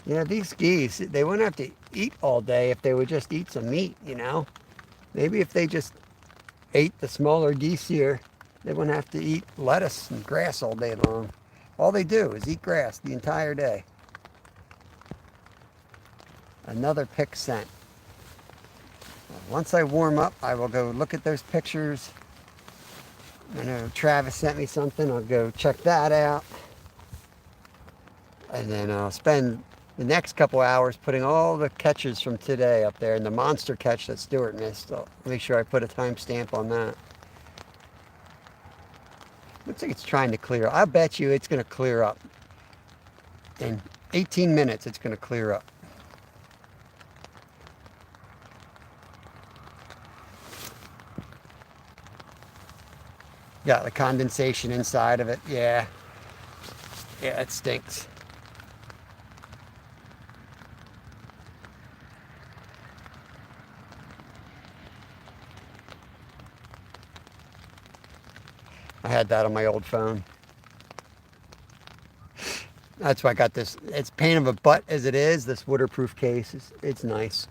These geese, they wouldn't have to eat all day if they would just eat some meat, Maybe if they just ate the smaller geese here, they wouldn't have to eat lettuce and grass all day long. All they do is eat grass the entire day. Another pick scent. Once I warm up, I will go look at those pictures. I know Travis sent me something. I'll go check that out. And then I'll spend the next couple hours putting all the catches from today up there, and the monster catch that Stuart missed. I'll make sure I put a timestamp on that. Looks like it's trying to clear. I bet you it's going to clear up. In 18 minutes, it's going to clear up. Got the condensation inside of it. Yeah, it stinks. I had that on my old phone. That's why I got this. It's pain of a butt as it is. This waterproof case it's nice.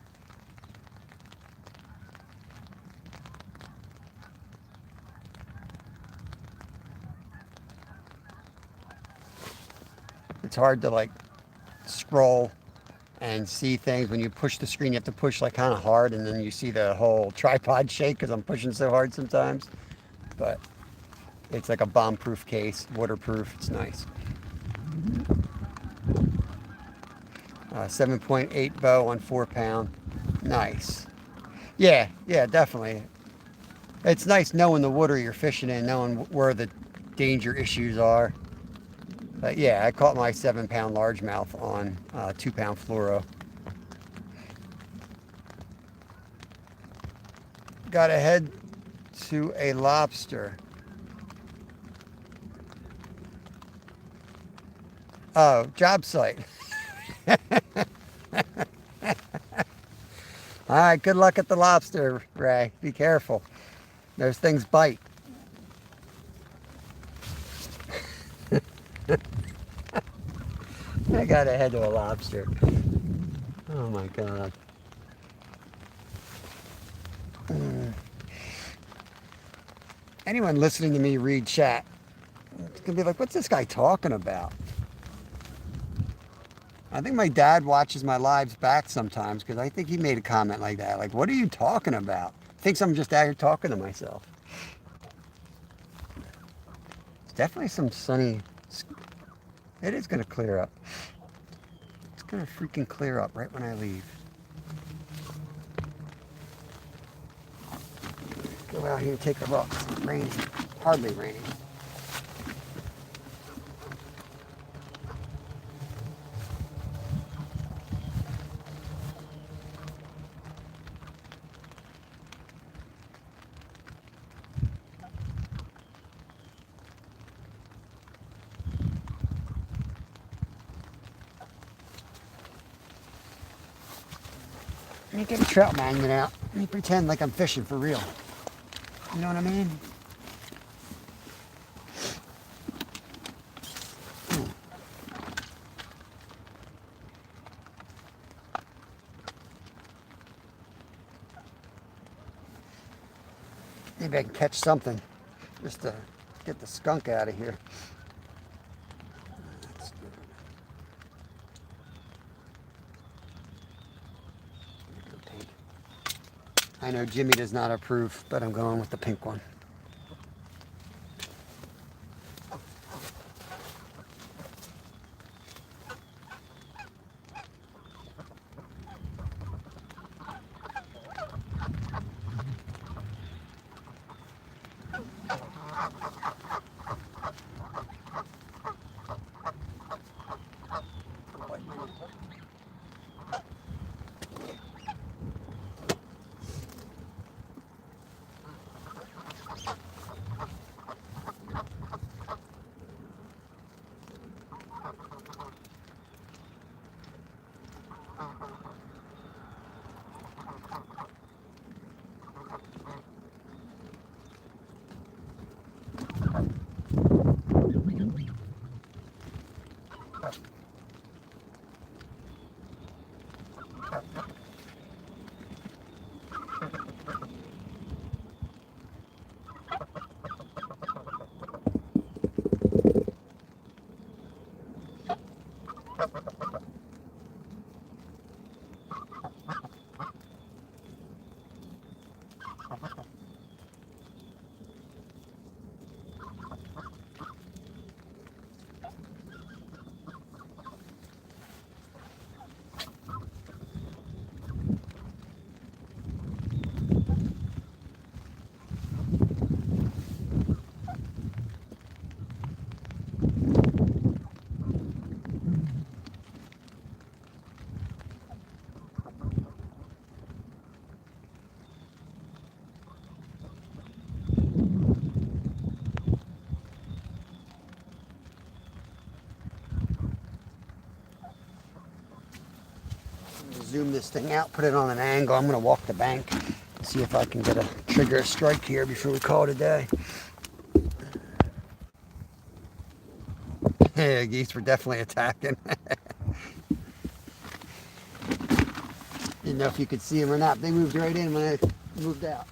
It's hard to like scroll and see things when you push the screen. You have to push like kind of hard, and then you see the whole tripod shake because I'm pushing so hard sometimes. But it's like a bomb-proof case, waterproof. It's nice. 7.8 bow on 4 pound. Nice. Yeah, definitely. It's nice knowing the water you're fishing in, knowing where the danger issues are. But yeah, I caught my 7 pound largemouth on 2 pound fluoro. Got to head to a lobster. Oh, job site. All right, good luck at the lobster, Ray. Be careful. Those things bite. I gotta head to a lobster. Oh my God. Anyone listening to me read chat, it's gonna be like, what's this guy talking about? I think my dad watches my lives back sometimes because I think he made a comment like that. Like, what are you talking about? Thinks I'm just out here talking to myself. It's definitely some sunny. It is going to clear up. It's going to freaking clear up right when I leave. Go out here and take a look. It's raining. Hardly raining. Let me get a trout magnet out. Let me pretend like I'm fishing for real. You know what I mean? Maybe I can catch something just to get the skunk out of here. I know Jimmy does not approve, but I'm going with the pink one. Zoom this thing out, put it on an angle. I'm going to walk the bank, see if I can get a trigger a strike here before we call it a day. Yeah, geese were definitely attacking. Didn't know if you could see them or not. They moved right in when I moved out.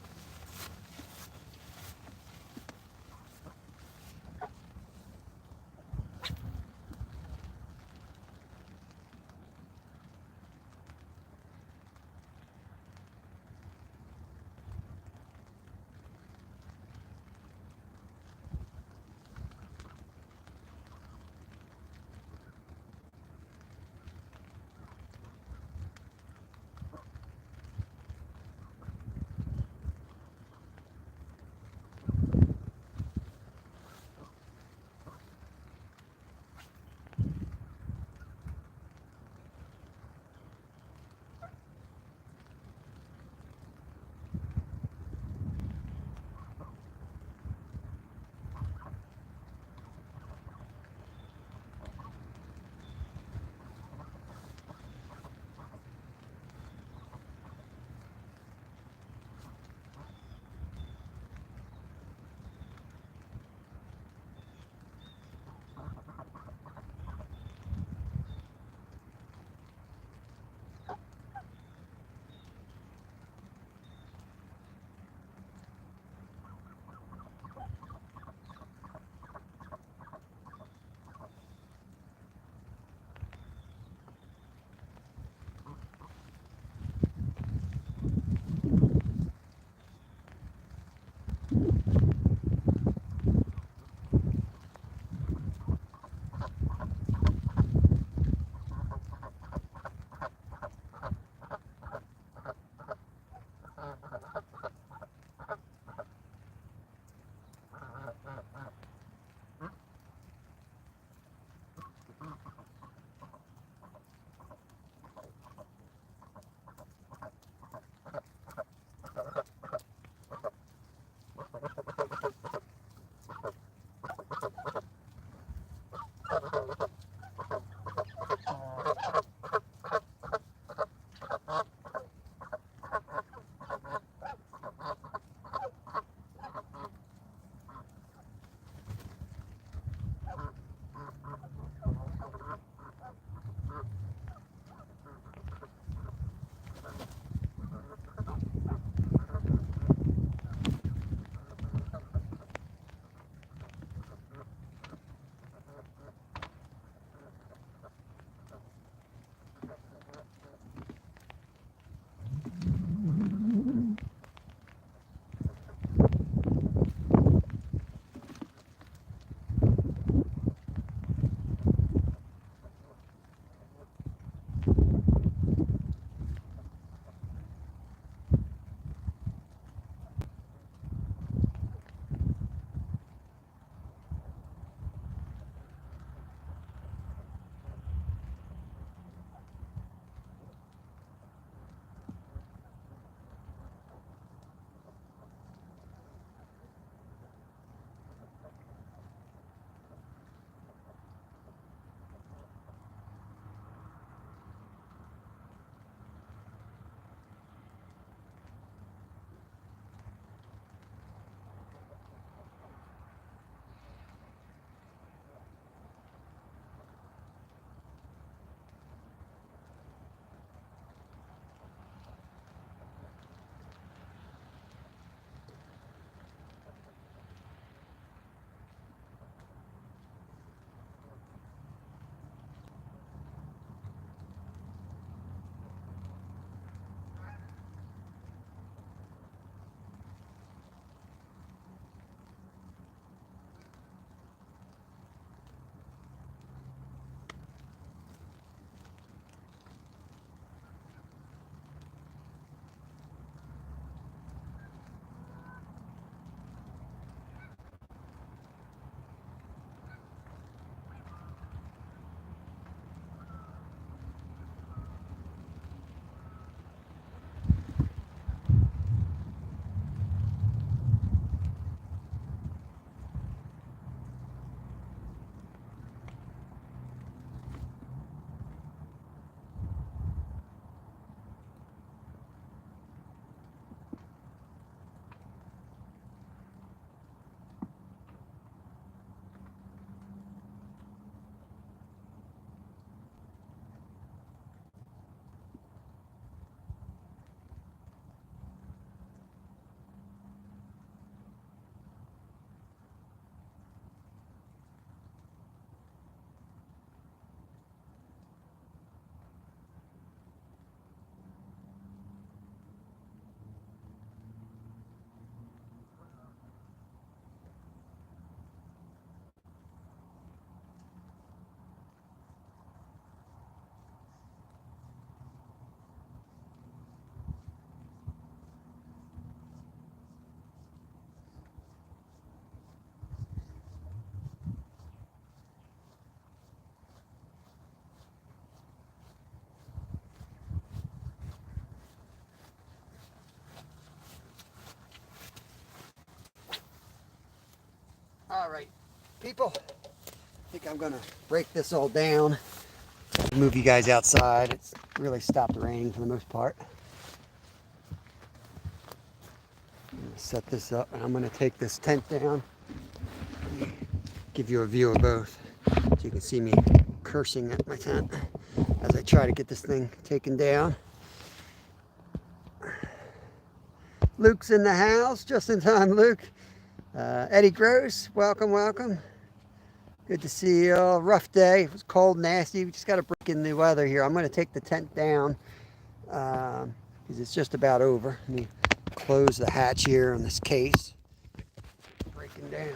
people. I think I'm gonna break this all down. Move you guys outside. It's really stopped raining for the most part. I'm gonna set this up and I'm gonna take this tent down. Give you a view of both. So you can see me cursing at my tent as I try to get this thing taken down. Luke's in the house, just in time, Luke. Eddie Gross, welcome, welcome. Good to see you all. Rough day. It was cold, nasty. We just got to break in the weather here. I'm going to take the tent down because it's just about over. Let me close the hatch here on this case. Breaking down.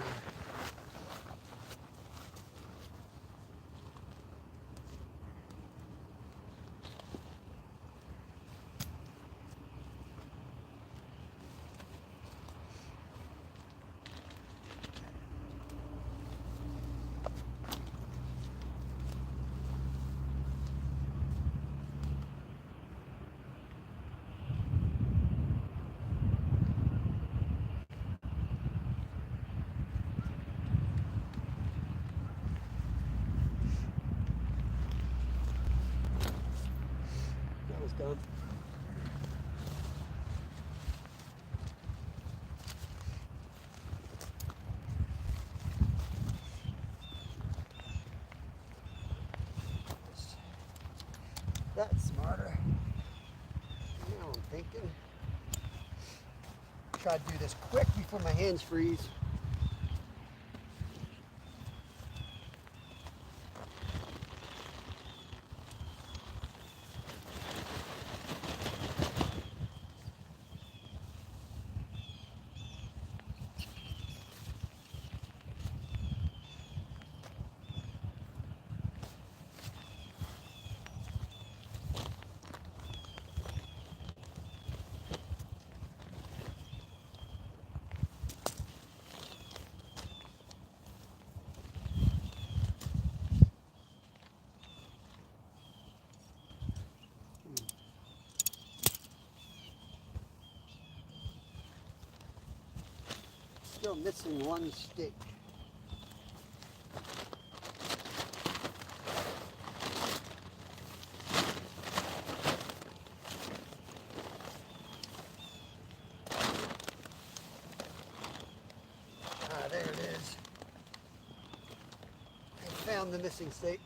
That was done. That's smarter. Now I'm thinking. Try to do this quick before my hands freeze. Still missing one stick. Ah, there it is. I found the missing stick.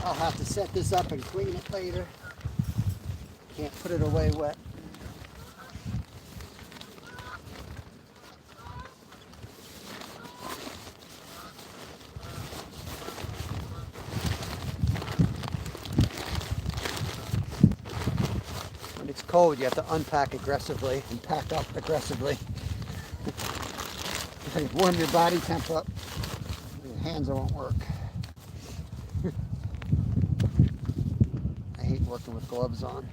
I'll have to set this up and clean it later. Can't put it away wet. When it's cold, you have to unpack aggressively and pack up aggressively. If you warm your body temp up, your hands won't work. I hate working with gloves on.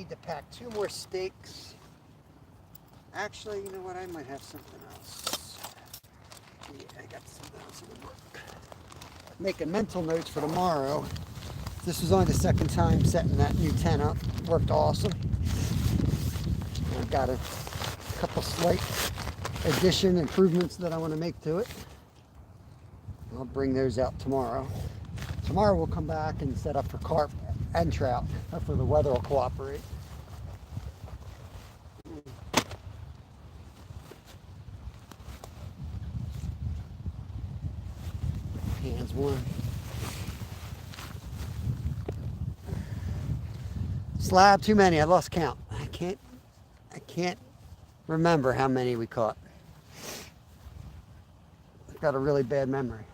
need to pack 2 more steaks. Actually, you know what? I might have something else. Yeah, I got something else in the book. Making mental notes for tomorrow. This was only the second time setting that new tent up. Worked awesome. I've got a couple slight addition improvements that I want to make to it. I'll bring those out tomorrow. Tomorrow we'll come back and set up for carp and trout. Hopefully the weather will cooperate. Hands warm. Slab, too many. I lost count. I can't remember how many we caught. I've got a really bad memory.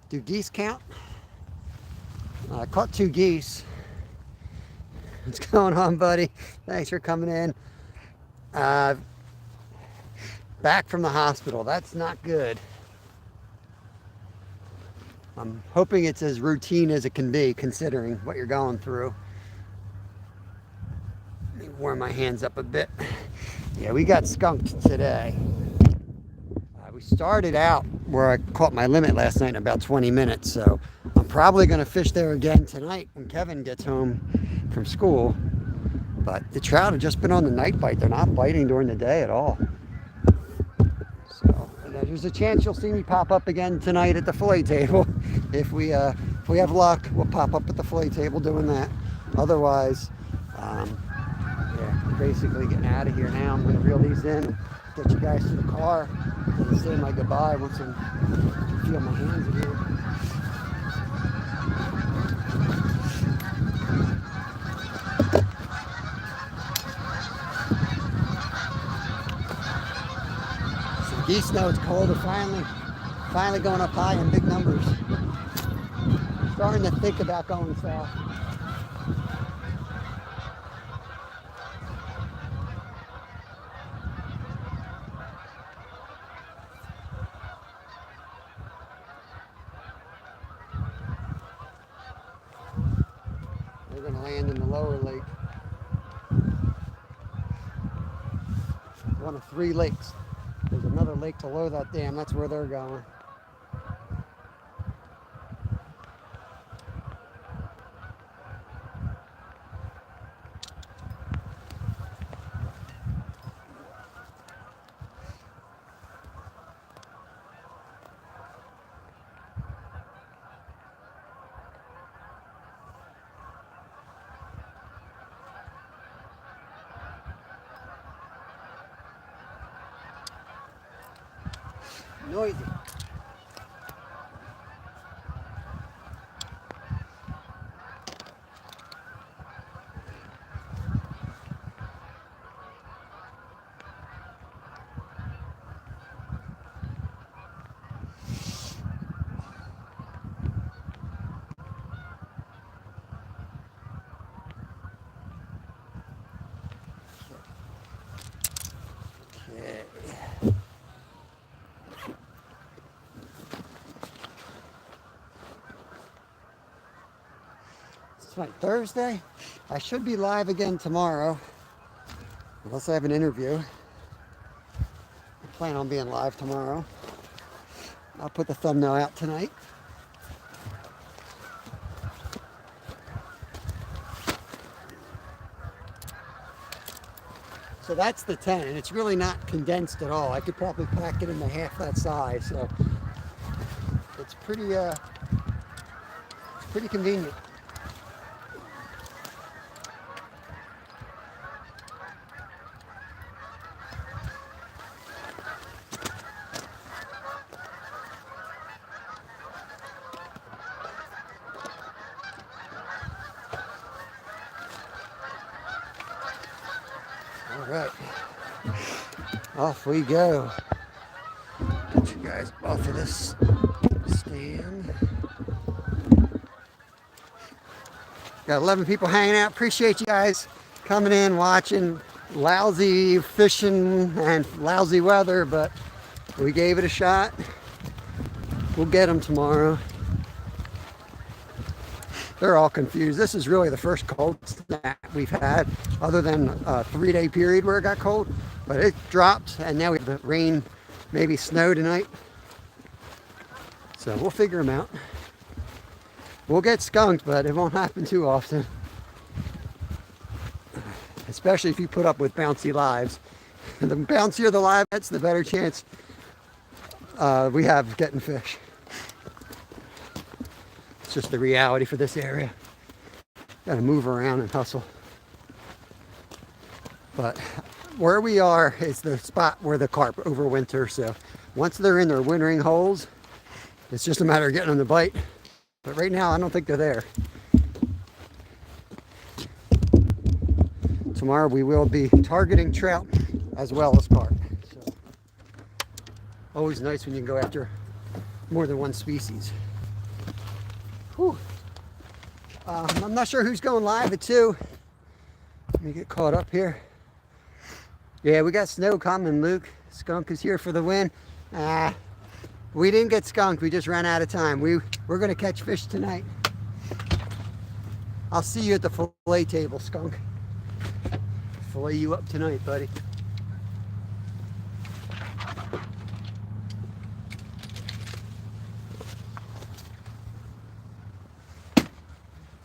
Do geese count? I caught 2 geese. What's going on, buddy? Thanks for coming in. Back from the hospital. That's not good. I'm hoping it's as routine as it can be, considering what you're going through. Let me warm my hands up a bit. Yeah, we got skunked today. We started out where I caught my limit last night in about 20 minutes, so I'm probably going to fish there again tonight when Kevin gets home from school. But the trout have just been on the night bite. They're not biting during the day at all. So there's a chance you'll see me pop up again tonight at the fillet table. If we have luck, we'll pop up at the fillet table doing that. Otherwise, yeah, I'm basically getting out of here now. I'm going to reel these in and get you guys to the car and say my goodbye once I feel my hands again. So geese know it's cold. They're finally going up high in big numbers. Starting to think about going south. They're going to land in the lower lake. One of 3 lakes. There's another lake below that dam. That's where they're going. Noisy. Okay. Tonight, Thursday. I should be live again tomorrow, unless I have an interview. I plan on being live tomorrow. I'll put the thumbnail out tonight. So that's the tent, and it's really not condensed at all. I could probably pack it into half that size, so it's pretty convenient. All right, off we go. Get you guys off of this stand. Got 11 people hanging out. Appreciate you guys coming in, watching. Lousy fishing and lousy weather, but we gave it a shot. We'll get them tomorrow. They're all confused. This is really the first cold snap we've had, other than a 3-day period where it got cold. But it dropped, and now we have the rain, maybe snow tonight. So we'll figure them out. We'll get skunked, but it won't happen too often. Especially if you put up with bouncy lives. The bouncier the live gets, the better chance we have getting fish. It's just the reality for this area. Gotta move around and hustle. But where we are is the spot where the carp overwinter. So once they're in their wintering holes, it's just a matter of getting them to bite. But right now, I don't think they're there. Tomorrow we will be targeting trout as well as carp. So always nice when you can go after more than one species. Whew. I'm not sure who's going live at 2. Let me get caught up here. Yeah, we got snow coming, Luke. Skunk is here for the win. We didn't get skunked. We just ran out of time. We're going to catch fish tonight. I'll see you at the fillet table, Skunk. Fillet you up tonight, buddy.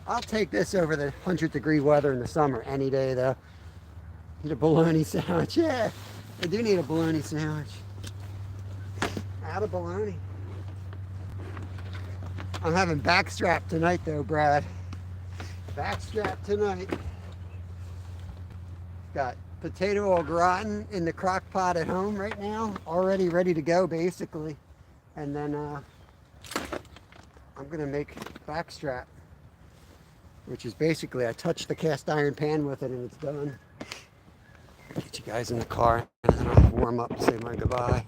I'll take this over the 100-degree weather in the summer any day, though. Need a bologna sandwich. Yeah, I do need a bologna sandwich. Out of bologna. I'm having backstrap tonight, though, Brad. Backstrap tonight. Got potato au gratin in the crock pot at home right now, already ready to go, basically. And then I'm gonna make backstrap, which is basically I touch the cast iron pan with it and it's done. Get you guys in the car and then I'll warm up and say my goodbye.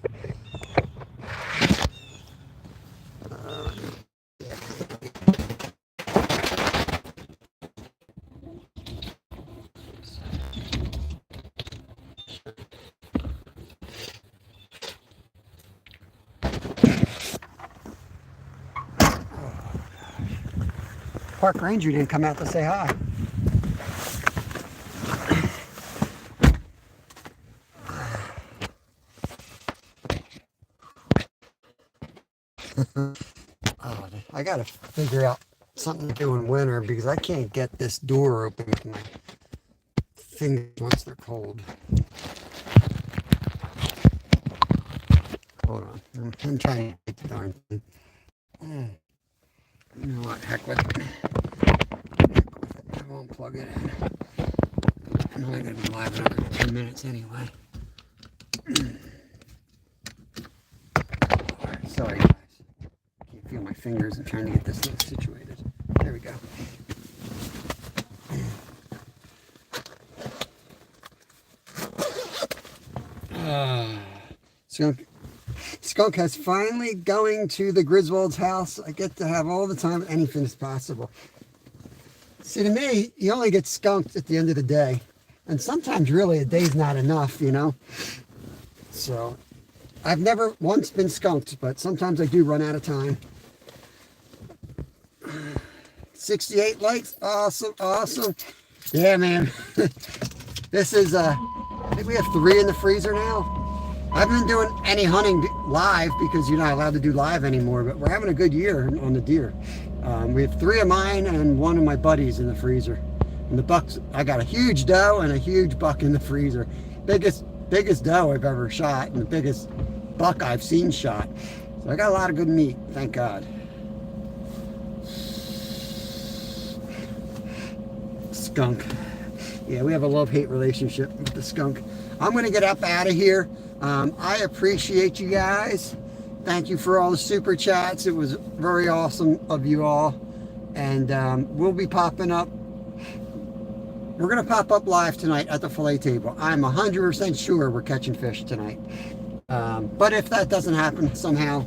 Park Ranger didn't come out to say hi. I gotta figure out something to do in winter because I can't get this door open with my fingers once they're cold. Hold on, I'm trying to get the darn thing. You know what, heck with it. I won't plug it in. I'm only gonna be live another 10 minutes anyway. Sorry guys. Can't feel my fingers. I'm trying to get this thing situated. There we go. Skunk has finally going to the Griswold's house. I get to have all the time, anything is possible. See, to me, you only get skunked at the end of the day. And sometimes really a day's not enough, you know. So I've never once been skunked, but sometimes I do run out of time. 68 lights, awesome, awesome. Yeah, man. This is, I think we have 3 in the freezer now. I haven't been doing any hunting live because you're not allowed to do live anymore, but we're having a good year on the deer. We have 3 of mine and 1 of my buddies in the freezer. And the bucks, I got a huge doe and a huge buck in the freezer. Biggest doe I've ever shot and the biggest buck I've seen shot. So I got a lot of good meat, thank God. Skunk. Yeah, we have a love-hate relationship with the skunk. I'm going to get up out of here. I appreciate you guys. Thank you for all the super chats. It was very awesome of you all. And we'll be popping up. We're going to pop up live tonight at the fillet table. I'm 100% sure we're catching fish tonight. But if that doesn't happen somehow,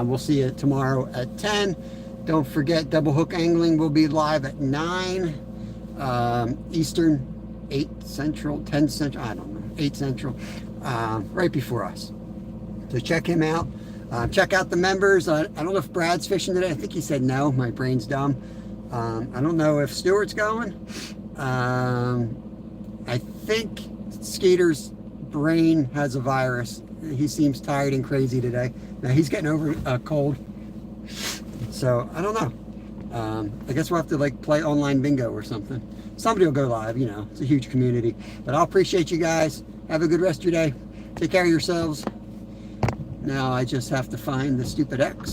we'll see you tomorrow at 10. Don't forget, Double Hook Angling will be live at 9 Eastern, 8 Central, 10 Central, I don't know, 8 Central, right before us. So check him out. Check out the members. I don't know if Brad's fishing today. I think he said no. My brain's dumb. I don't know if Stuart's going. I think Skeeter's brain has a virus. He seems tired and crazy today. Now he's getting over a cold. So I don't know. I guess we'll have to like play online bingo or something. Somebody will go live, you know, it's a huge community. But I'll appreciate you guys. Have a good rest of your day. Take care of yourselves. Now I just have to find the stupid X.